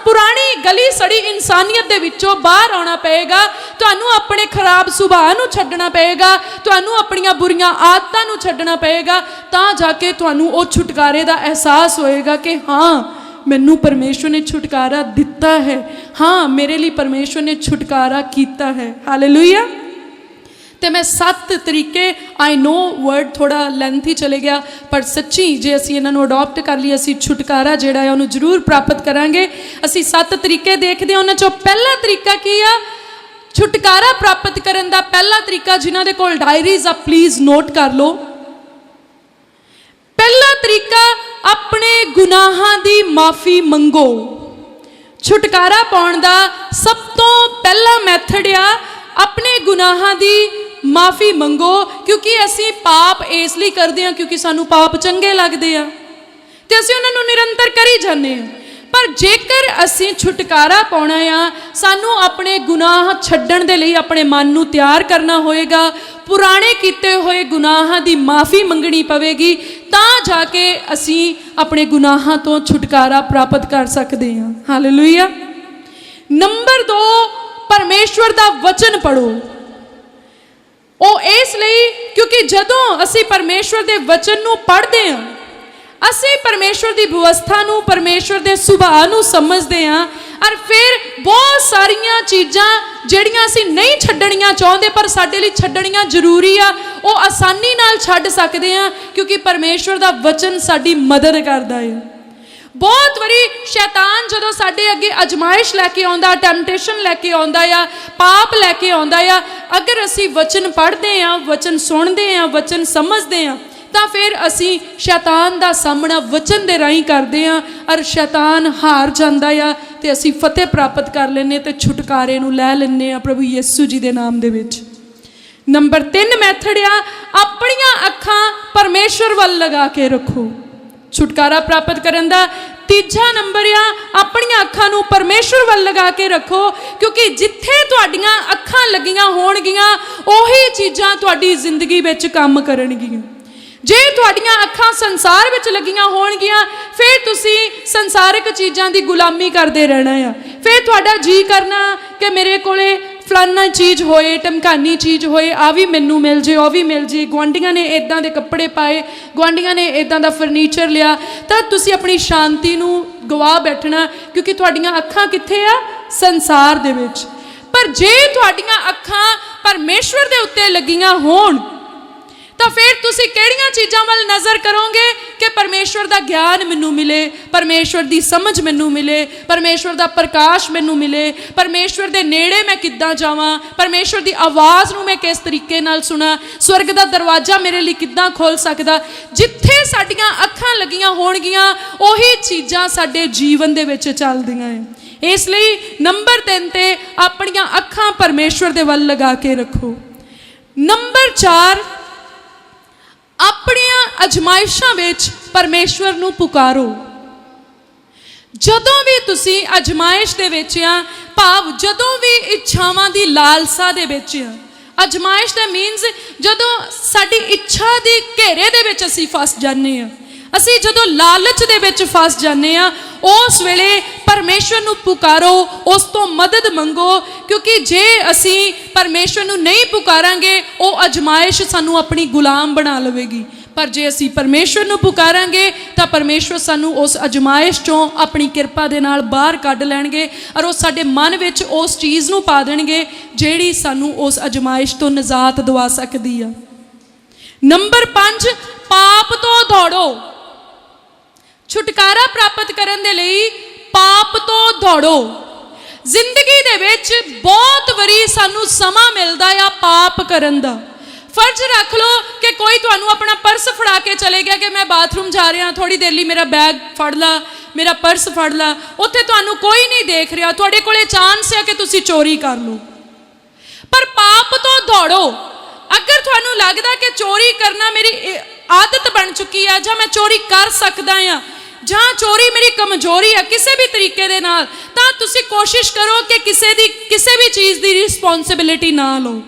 ਪੁਰਾਣੀ ਗਲੀ ਸੜੀ ਇਨਸਾਨੀਅਤ ਦੇ ਵਿੱਚੋਂ ਬਾਹਰ ਆਉਣਾ ਪਏਗਾ, ਤੁਹਾਨੂੰ ਆਪਣੇ ਖਰਾਬ ਸੁਭਾਅ ਨੂੰ ਛੱਡਣਾ ਪਏਗਾ, ਤੁਹਾਨੂੰ ਆਪਣੀਆਂ ਬੁਰੀਆਂ ਆਦਤਾਂ ਨੂੰ ਛੱਡਣਾ ਪਏਗਾ, ਤਾਂ ਜਾ ਕੇ ਤੁਹਾਨੂੰ ਉਹ ਛੁਟਕਾਰੇ ਦਾ ਅਹਿਸਾਸ ਹੋਏਗਾ ਕਿ ਹਾਂ, ਮੈਨੂੰ ਪਰਮੇਸ਼ਵਰ ਨੇ ਛੁਟਕਾਰਾ ਦਿੱਤਾ ਹੈ, ਹਾਂ, ਮੇਰੇ ਲਈ ਪਰਮੇਸ਼ਵਰ ਨੇ ਛੁਟਕਾਰਾ ਕੀਤਾ ਹੈ। ਹਾਲੇਲੂਇਆ। ਤੇ ਮੈਂ 7 ਤਰੀਕੇ, ਆਈ ਨੋ ਵਰਡ ਥੋੜਾ ਲੈਂਥੀ ਚਲੇ ਗਿਆ, ਪਰ ਸੱਚੀ ਜੇ ਅਸੀਂ ਇਹਨਾਂ ਨੂੰ ਅਡਾਪਟ ਕਰ ਲਈ, ਅਸੀਂ ਛੁਟਕਾਰਾ ਜਿਹੜਾ ਹੈ ਉਹਨੂੰ ਜ਼ਰੂਰ ਪ੍ਰਾਪਤ ਕਰਾਂਗੇ। ਅਸੀਂ 7 ਤਰੀਕੇ ਦੇਖਦੇ ਹਾਂ, ਉਹਨਾਂ ਚੋਂ ਪਹਿਲਾ ਤਰੀਕਾ ਕੀ ਆ? ਛੁਟਕਾਰਾ ਪ੍ਰਾਪਤ ਕਰਨ ਦਾ ਪਹਿਲਾ ਤਰੀਕਾ, ਜਿਨ੍ਹਾਂ ਦੇ ਕੋਲ ਡਾਇਰੀਜ਼ ਆ ਪਲੀਜ਼ ਨੋਟ ਕਰ ਲਓ। ਪਹਿਲਾ ਤਰੀਕਾ, ਆਪਣੇ ਗੁਨਾਹਾਂ ਦੀ ਮਾਫੀ ਮੰਗੋ। ਛੁਟਕਾਰਾ ਪਾਉਣ ਦਾ ਸਭ ਤੋਂ ਪਹਿਲਾ ਮੈਥਡ ਆ ਆਪਣੇ ਗੁਨਾਹਾਂ ਦੀ ਮਾਫੀ ਮੰਗੋ। ਕਿਉਂਕਿ ਅਸੀਂ ਪਾਪ ਇਸ ਲਈ ਕਰਦੇ ਹਾਂ ਕਿਉਂਕਿ ਸਾਨੂੰ ਪਾਪ ਚੰਗੇ ਲੱਗਦੇ ਆ ਤੇ ਅਸੀਂ ਉਹਨਾਂ ਨੂੰ ਨਿਰੰਤਰ ਕਰੀ ਜਾਂਦੇ ਹਾਂ। ਪਰ ਜੇਕਰ ਅਸੀਂ ਛੁਟਕਾਰਾ ਪਾਉਣਾ ਆ, ਸਾਨੂੰ ਆਪਣੇ ਗੁਨਾਹ ਛੱਡਣ ਦੇ ਲਈ ਆਪਣੇ ਮਨ ਨੂੰ ਤਿਆਰ ਕਰਨਾ ਹੋਏਗਾ, ਪੁਰਾਣੇ ਕੀਤੇ ਹੋਏ ਗੁਨਾਹਾਂ ਦੀ ਮਾਫੀ ਮੰਗਣੀ ਪਵੇਗੀ, ਤਾਂ ਜਾ ਕੇ ਅਸੀਂ ਆਪਣੇ ਗੁਨਾਹਾਂ ਤੋਂ ਛੁਟਕਾਰਾ ਪ੍ਰਾਪਤ ਕਰ ਸਕਦੇ ਹਾਂ। ਹਾਲੇਲੂਇਆ। ਨੰਬਰ 2, ਪਰਮੇਸ਼ਵਰ ਦਾ ਵਚਨ ਪੜੋ। ਉਹ ਇਸ ਲਈ ਕਿਉਂਕਿ ਜਦੋਂ ਅਸੀਂ ਪਰਮੇਸ਼ਵਰ ਦੇ ਵਚਨ ਨੂੰ ਪੜ੍ਹਦੇ ਹਾਂ, ਅਸੀਂ ਪਰਮੇਸ਼ਵਰ ਦੀ ਵਿਵਸਥਾ ਨੂੰ, ਪਰਮੇਸ਼ਵਰ ਦੇ ਸੁਭਾਅ ਨੂੰ ਸਮਝਦੇ ਹਾਂ, ਔਰ ਫਿਰ ਬਹੁਤ ਸਾਰੀਆਂ ਚੀਜ਼ਾਂ ਜਿਹੜੀਆਂ ਅਸੀਂ ਨਹੀਂ ਛੱਡਣੀਆਂ ਚਾਹੁੰਦੇ ਪਰ ਸਾਡੇ ਲਈ ਛੱਡਣੀਆਂ ਜ਼ਰੂਰੀ ਆ, ਉਹ ਆਸਾਨੀ ਨਾਲ ਛੱਡ ਸਕਦੇ ਹਾਂ ਕਿਉਂਕਿ ਪਰਮੇਸ਼ਵਰ ਦਾ ਵਚਨ ਸਾਡੀ ਮਦਦ ਕਰਦਾ ਹੈ। ਬਹੁਤ ਵਾਰੀ ਸ਼ੈਤਾਨ ਜਦੋਂ ਸਾਡੇ ਅੱਗੇ ਅਜਮਾਇਸ਼ ਲੈ ਕੇ ਆਉਂਦਾ, ਟੈਂਪਟੇਸ਼ਨ ਲੈ ਕੇ ਆਉਂਦਾ ਆ, ਪਾਪ ਲੈ ਕੇ ਆਉਂਦਾ ਆ, ਅਗਰ ਅਸੀਂ ਵਚਨ ਪੜ੍ਹਦੇ ਹਾਂ, ਵਚਨ ਸੁਣਦੇ ਹਾਂ, ਵਚਨ ਸਮਝਦੇ ਹਾਂ, ਤਾਂ ਫਿਰ ਅਸੀਂ ਸ਼ੈਤਾਨ ਦਾ ਸਾਹਮਣਾ ਵਚਨ ਦੇ ਰਾਹੀਂ ਕਰਦੇ ਹਾਂ, ਔਰ ਸ਼ੈਤਾਨ ਹਾਰ ਜਾਂਦਾ ਆ ਤੇ ਅਸੀਂ ਫਤਿਹ ਪ੍ਰਾਪਤ ਕਰ ਲੈਂਦੇ ਤੇ ਛੁਟਕਾਰੇ ਨੂੰ ਲੈ ਲੈਂਦੇ ਹਾਂ ਪ੍ਰਭੂ ਯਿਸੂ ਜੀ ਦੇ ਨਾਮ ਦੇ ਵਿੱਚ। ਨੰਬਰ 3 ਮੈਥਡ ਆ, ਆਪਣੀਆਂ ਅੱਖਾਂ ਪਰਮੇਸ਼ਵਰ ਵੱਲ ਲਗਾ ਕੇ ਰੱਖੋ। ਛੁਟਕਾਰਾ ਪ੍ਰਾਪਤ ਕਰਨ ਦਾ ਤੀਜਾ ਨੰਬਰ ਆ, ਆਪਣੀਆਂ ਅੱਖਾਂ ਨੂੰ ਪਰਮੇਸ਼ਵਰ ਵੱਲ ਲਗਾ ਕੇ ਰੱਖੋ, ਕਿਉਂਕਿ ਜਿੱਥੇ ਤੁਹਾਡੀਆਂ ਅੱਖਾਂ ਲੱਗੀਆਂ ਹੋਣਗੀਆਂ ਉਹੀ ਚੀਜ਼ਾਂ ਤੁਹਾਡੀ ਜ਼ਿੰਦਗੀ ਵਿੱਚ ਕੰਮ ਕਰਨਗੀਆਂ। ਜੇ ਤੁਹਾਡੀਆਂ ਅੱਖਾਂ ਸੰਸਾਰ ਵਿੱਚ ਲੱਗੀਆਂ ਹੋਣਗੀਆਂ, ਫਿਰ ਤੁਸੀਂ ਸੰਸਾਰਿਕ ਚੀਜ਼ਾਂ ਦੀ ਗੁਲਾਮੀ ਕਰਦੇ ਰਹਿਣਾ ਆ। ਫਿਰ ਤੁਹਾਡਾ ਜੀ ਕਰਨਾ ਕਿ ਮੇਰੇ ਕੋਲੇ ਫਲਾਨਾ ਚੀਜ਼ ਹੋਏ, ਟਮਕਾਨੀ ਚੀਜ਼ ਹੋਏ, ਆ ਵੀ ਮੈਨੂੰ ਮਿਲ ਜੇ, ਉਹ ਵੀ ਮਿਲ ਜੇ, ਗੁਆਂਢੀਆਂ ਨੇ ਇੱਦਾਂ ਦੇ ਕੱਪੜੇ ਪਾਏ, ਗੁਆਂਢੀਆਂ ਨੇ ਇੱਦਾਂ ਦਾ ਫਰਨੀਚਰ ਲਿਆ, ਤਾਂ ਤੁਸੀਂ ਆਪਣੀ ਸ਼ਾਂਤੀ ਨੂੰ ਗਵਾ ਬੈਠਣਾ ਕਿਉਂਕਿ ਤੁਹਾਡੀਆਂ ਅੱਖਾਂ ਕਿੱਥੇ ਆ? ਸੰਸਾਰ ਦੇ ਵਿੱਚ। ਪਰ ਜੇ ਤੁਹਾਡੀਆਂ ਅੱਖਾਂ ਪਰਮੇਸ਼ਵਰ ਦੇ ਉੱਤੇ ਲੱਗੀਆਂ ਹੋਣ, ਤਾਂ ਫਿਰ ਤੁਸੀਂ ਕਿਹੜੀਆਂ ਚੀਜ਼ਾਂ ਵੱਲ ਨਜ਼ਰ ਕਰੋਗੇ ਕਿ ਪਰਮੇਸ਼ਵਰ ਦਾ ਗਿਆਨ ਮੈਨੂੰ ਮਿਲੇ, ਪਰਮੇਸ਼ਵਰ ਦੀ ਸਮਝ ਮੈਨੂੰ ਮਿਲੇ, ਪਰਮੇਸ਼ਵਰ ਦਾ ਪ੍ਰਕਾਸ਼ ਮੈਨੂੰ ਮਿਲੇ, ਪਰਮੇਸ਼ਵਰ ਦੇ ਨੇੜੇ ਮੈਂ ਕਿੱਦਾਂ ਜਾਵਾਂ, ਪਰਮੇਸ਼ਵਰ ਦੀ ਆਵਾਜ਼ ਨੂੰ ਮੈਂ ਕਿਸ ਤਰੀਕੇ ਨਾਲ ਸੁਣਾ, ਸਵਰਗ ਦਾ ਦਰਵਾਜ਼ਾ ਮੇਰੇ ਲਈ ਕਿੱਦਾਂ ਖੋਲ ਸਕਦਾ। ਜਿੱਥੇ ਸਾਡੀਆਂ ਅੱਖਾਂ ਲੱਗੀਆਂ ਹੋਣਗੀਆਂ ਉਹੀ ਚੀਜ਼ਾਂ ਸਾਡੇ ਜੀਵਨ ਦੇ ਵਿੱਚ ਚੱਲਦੀਆਂ ਹੈ। ਇਸ ਲਈ ਨੰਬਰ 3 ਤੇ ਆਪਣੀਆਂ ਅੱਖਾਂ ਪਰਮੇਸ਼ਵਰ ਦੇ ਵੱਲ ਲਗਾ ਕੇ ਰੱਖੋ। ਨੰਬਰ 4, ਆਪਣੀਆਂ ਅਜਮਾਇਸ਼ਾਂ ਵਿੱਚ ਪਰਮੇਸ਼ਵਰ ਨੂੰ ਪੁਕਾਰੋ। ਜਦੋਂ ਵੀ ਤੁਸੀਂ ਅਜਮਾਇਸ਼ ਦੇ ਵਿੱਚ ਆ, ਭਾਵ ਜਦੋਂ ਵੀ ਇੱਛਾਵਾਂ ਦੀ ਲਾਲਸਾ ਦੇ ਵਿੱਚ ਆ, ਅਜਮਾਇਸ਼ ਦਾ ਮੀਨਸ ਜਦੋਂ ਸਾਡੀ ਇੱਛਾ ਦੀ ਘੇਰੇ ਦੇ ਵਿੱਚ ਅਸੀਂ ਫਸ ਜਾਂਦੇ ਹਾਂ, ਅਸੀਂ ਜਦੋਂ ਲਾਲਚ ਦੇ ਵਿੱਚ ਫਸ ਜਾਂਦੇ ਹਾਂ, ਉਸ ਵੇਲੇ ਪਰਮੇਸ਼ਵਰ ਨੂੰ ਪੁਕਾਰੋ, ਉਸ ਤੋਂ ਮਦਦ ਮੰਗੋ, ਕਿਉਂਕਿ ਜੇ ਅਸੀਂ ਪਰਮੇਸ਼ਵਰ ਨੂੰ ਨਹੀਂ ਪੁਕਾਰਾਂਗੇ ਉਹ ਅਜਮਾਇਸ਼ ਸਾਨੂੰ ਆਪਣੀ ਗੁਲਾਮ ਬਣਾ ਲਵੇਗੀ। ਪਰ ਜੇ ਅਸੀਂ ਪਰਮੇਸ਼ਵਰ ਨੂੰ ਪੁਕਾਰਾਂਗੇ ਤਾਂ ਪਰਮੇਸ਼ਵਰ ਸਾਨੂੰ ਉਸ ਅਜਮਾਇਸ਼ ਚੋਂ ਆਪਣੀ ਕਿਰਪਾ ਦੇ ਨਾਲ ਬਾਹਰ ਕੱਢ ਲੈਣਗੇ ਔਰ ਉਹ ਸਾਡੇ ਮਨ ਵਿੱਚ ਉਸ ਚੀਜ਼ ਨੂੰ ਪਾ ਦੇਣਗੇ ਜਿਹੜੀ ਸਾਨੂੰ ਉਸ ਅਜਮਾਇਸ਼ ਤੋਂ ਨਿਜਾਤ ਦਵਾ ਸਕਦੀ ਆ। ਨੰਬਰ 5, ਪਾਪ ਤੋਂ ਦੌੜੋ। ਛੁਟਕਾਰਾ ਪ੍ਰਾਪਤ ਕਰਨ ਦੇ ਲਈ ਪਾਪ ਤੋਂ ਦੌੜੋ। ਜ਼ਿੰਦਗੀ ਦੇ ਵਿੱਚ ਬਹੁਤ ਵਾਰੀ ਸਾਨੂੰ ਸਮਾਂ ਮਿਲਦਾ ਆ ਪਾਪ ਕਰਨ ਦਾ। ਫਰਜ਼ ਰੱਖ ਲਓ ਕਿ ਕੋਈ ਤੁਹਾਨੂੰ ਆਪਣਾ ਪਰਸ ਫੜਾ ਕੇ ਚਲੇ ਗਿਆ ਕਿ ਮੈਂ ਬਾਥਰੂਮ ਜਾ ਰਿਹਾ, ਥੋੜੀ ਦੇਰ ਲਈ ਮੇਰਾ ਬੈਗ ਫੜ ਲਾ, ਮੇਰਾ ਪਰਸ ਫੜ ਲਾ। ਉੱਥੇ ਤੁਹਾਨੂੰ ਕੋਈ ਨਹੀਂ ਦੇਖ ਰਿਹਾ, ਤੁਹਾਡੇ ਕੋਲੇ ਚਾਂਸ ਹੈ ਕਿ ਤੁਸੀਂ ਚੋਰੀ ਕਰ ਲਓ। ਪਰ ਪਾਪ ਤੋਂ ਦੌੜੋ। ਅਗਰ ਤੁਹਾਨੂੰ ਲੱਗਦਾ ਕਿ ਚੋਰੀ ਕਰਨਾ ਮੇਰੀ ਆਦਤ ਬਣ ਚੁੱਕੀ ਹੈ ਜਾਂ ਮੈਂ ਚੋਰੀ ਕਰ ਸਕਦਾ ਹਾਂ ਜਾਂ ਚੋਰੀ ਮੇਰੀ ਕਮਜ਼ੋਰੀ ਹੈ ਕਿਸੇ ਵੀ ਤਰੀਕੇ ਦੇ ਨਾਲ, ਤਾਂ ਤੁਸੀਂ ਕੋਸ਼ਿਸ਼ ਕਰੋ ਕਿ ਕਿਸੇ ਵੀ ਚੀਜ਼ ਦੀ ਰਿਸਪੌਂਸਿਬਿਲਿਟੀ ਨਾ ਲਓ,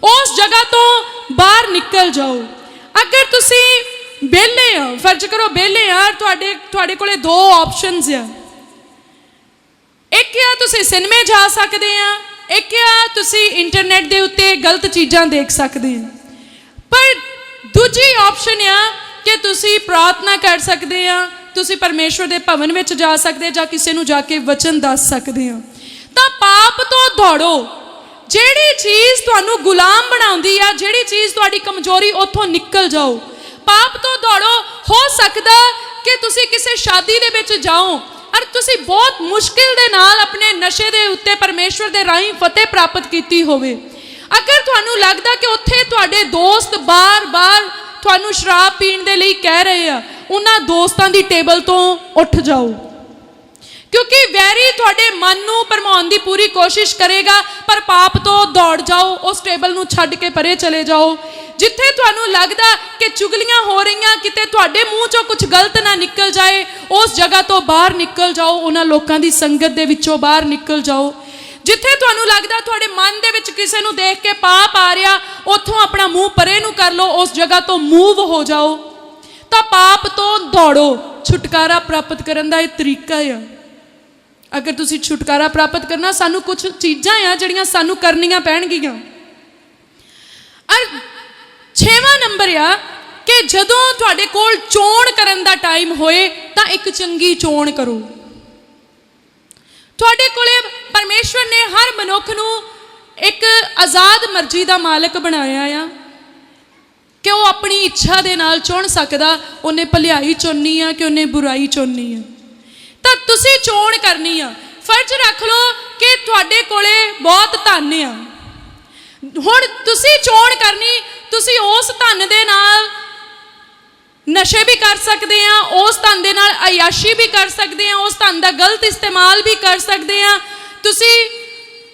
ਉਸ ਜਗ੍ਹਾ ਤੋਂ ਬਾਹਰ ਨਿਕਲ ਜਾਓ। ਅਗਰ ਤੁਸੀਂ ਵਿਹਲੇ ਹੋ, ਫਰਜ਼ ਕਰੋ ਵਿਹਲੇ ਆ, ਤੁਹਾਡੇ ਕੋਲੇ 2 ਆਪਸ਼ਨਸ ਆ। ਇੱਕ ਆ ਤੁਸੀਂ ਸਿਨੇਮੇ ਜਾ ਸਕਦੇ ਆ, ਇੱਕ ਆ ਤੁਸੀਂ ਇੰਟਰਨੈਟ ਦੇ ਉੱਤੇ ਗਲਤ ਚੀਜ਼ਾਂ ਦੇਖ ਸਕਦੇ ਆ। ਪਰ ਦੂਜੀ ਆਪਸ਼ਨ ਆ ਕਿ ਤੁਸੀਂ ਪ੍ਰਾਰਥਨਾ ਕਰ ਸਕਦੇ ਆ, ਤੁਸੀਂ ਪਰਮੇਸ਼ਵਰ ਦੇ ਭਵਨ ਵਿੱਚ ਜਾ ਸਕਦੇ ਜਾਂ ਕਿਸੇ ਨੂੰ ਜਾ ਕੇ ਵਚਨ ਦੱਸ ਸਕਦੇ ਆ। ਤਾਂ ਪਾਪ ਤੋਂ ਦੌੜੋ। ਜਿਹੜੀ ਚੀਜ਼ ਤੁਹਾਨੂੰ ਗੁਲਾਮ ਬਣਾਉਂਦੀ ਆ, ਜਿਹੜੀ ਚੀਜ਼ ਤੁਹਾਡੀ ਕਮਜ਼ੋਰੀ, ਉੱਥੋਂ ਨਿਕਲ ਜਾਓ। ਪਾਪ ਤੋਂ ਦੌੜੋ। ਹੋ ਸਕਦਾ ਕਿ ਤੁਸੀਂ ਕਿਸੇ ਸ਼ਾਦੀ ਦੇ ਵਿੱਚ ਜਾਓ ਔਰ ਤੁਸੀਂ ਬਹੁਤ ਮੁਸ਼ਕਿਲ ਦੇ ਨਾਲ ਆਪਣੇ ਨਸ਼ੇ ਦੇ ਉੱਤੇ ਪਰਮੇਸ਼ਵਰ ਦੇ ਰਾਹੀਂ ਫਤਿਹ ਪ੍ਰਾਪਤ ਕੀਤੀ ਹੋਵੇ। ਅਗਰ ਤੁਹਾਨੂੰ ਲੱਗਦਾ ਕਿ ਉੱਥੇ ਤੁਹਾਡੇ ਦੋਸਤ ਬਾਰ-ਬਾਰ ਤੁਹਾਨੂੰ ਸ਼ਰਾਬ ਪੀਣ ਦੇ ਲਈ ਕਹਿ ਰਹੇ ਆ, ਉਹਨਾਂ ਦੋਸਤਾਂ ਦੀ ਟੇਬਲ ਤੋਂ ਉੱਠ ਜਾਓ, ਕਿਉਂਕਿ ਵੈਰੀ ਤੁਹਾਡੇ ਮਨ ਨੂੰ ਭਰਮਾਉਣ ਦੀ ਪੂਰੀ ਕੋਸ਼ਿਸ਼ ਕਰੇਗਾ। ਪਰ ਪਾਪ ਤੋਂ ਦੌੜ ਜਾਓ, ਉਸ ਟੇਬਲ ਨੂੰ ਛੱਡ ਕੇ ਪਰੇ ਚਲੇ ਜਾਓ। ਜਿੱਥੇ ਤੁਹਾਨੂੰ ਲੱਗਦਾ ਕਿ ਚੁਗਲੀਆਂ ਹੋ ਰਹੀਆਂ, ਕਿਤੇ ਤੁਹਾਡੇ ਮੂੰਹ ਚੋਂ ਕੁਝ ਗਲਤ ਨਾ ਨਿਕਲ ਜਾਏ, ਉਸ ਜਗ੍ਹਾ ਤੋਂ ਬਾਹਰ ਨਿਕਲ ਜਾਓ, ਉਹਨਾਂ ਲੋਕਾਂ ਦੀ ਸੰਗਤ ਦੇ ਵਿੱਚੋਂ ਬਾਹਰ ਨਿਕਲ ਜਾਓ। ਜਿੱਥੇ ਤੁਹਾਨੂੰ ਲੱਗਦਾ ਤੁਹਾਡੇ ਮਨ ਦੇ ਵਿੱਚ ਕਿਸੇ ਨੂੰ ਦੇਖ ਕੇ ਪਾਪ ਆ ਰਿਹਾ, ਉੱਥੋਂ ਆਪਣਾ ਮੂੰਹ ਪਰੇ ਨੂੰ ਕਰ ਲਓ, ਉਸ ਜਗ੍ਹਾ ਤੋਂ ਮੂਵ ਹੋ ਜਾਓ। ਤਾਂ ਪਾਪ ਤੋਂ ਦੌੜੋ। ਛੁਟਕਾਰਾ ਪ੍ਰਾਪਤ ਕਰਨ ਦਾ ਇਹ ਤਰੀਕਾ ਆ। ਅਗਰ ਤੁਸੀਂ ਛੁਟਕਾਰਾ ਪ੍ਰਾਪਤ ਕਰਨਾ, ਸਾਨੂੰ ਕੁਝ ਚੀਜ਼ਾਂ ਆ ਜਿਹੜੀਆਂ ਸਾਨੂੰ ਕਰਨੀਆਂ ਪੈਣਗੀਆਂ। ਔਰ 6ਵਾਂ ਨੰਬਰ ਆ ਕਿ ਜਦੋਂ ਤੁਹਾਡੇ ਕੋਲ ਚੋਣ ਕਰਨ ਦਾ ਟਾਈਮ ਹੋਏ ਤਾਂ ਇੱਕ ਚੰਗੀ ਚੋਣ ਕਰੋ। ਤੁਹਾਡੇ ਕੋਲੇ ਪਰਮੇਸ਼ਵਰ ਨੇ ਹਰ ਮਨੁੱਖ ਨੂੰ ਇੱਕ ਆਜ਼ਾਦ ਮਰਜ਼ੀ ਦਾ ਮਾਲਕ ਬਣਾਇਆ ਆ ਕਿ ਉਹ ਆਪਣੀ ਇੱਛਾ ਦੇ ਨਾਲ ਚੁਣ ਸਕਦਾ, ਉਹਨੇ ਭਲਾਈ ਚੁਣਨੀ ਆ ਕਿ ਉਹਨੇ ਬੁਰਾਈ ਚੁਣਨੀ ਆ। ਤਾਂ ਤੁਸੀਂ ਚੋਣ ਕਰਨੀ ਆ। ਫਰਜ਼ ਰੱਖ ਲਓ ਕਿ ਤੁਹਾਡੇ ਕੋਲੇ ਬਹੁਤ ਧਨ ਆ, ਹੁਣ ਤੁਸੀਂ ਚੋਣ ਕਰਨੀ, ਤੁਸੀਂ ਉਸ ਧਨ ਦੇ ਨਾਲ ਨਸ਼ੇ ਵੀ ਕਰ ਸਕਦੇ ਆ, ਉਸ ਧਨ ਦੇ ਨਾਲ ਅਯਾਸ਼ੀ ਵੀ ਕਰ ਸਕਦੇ ਆ, ਉਸ ਧਨ ਦਾ ਗਲਤ ਇਸਤੇਮਾਲ ਵੀ ਕਰ ਸਕਦੇ ਆ। ਤੁਸੀਂ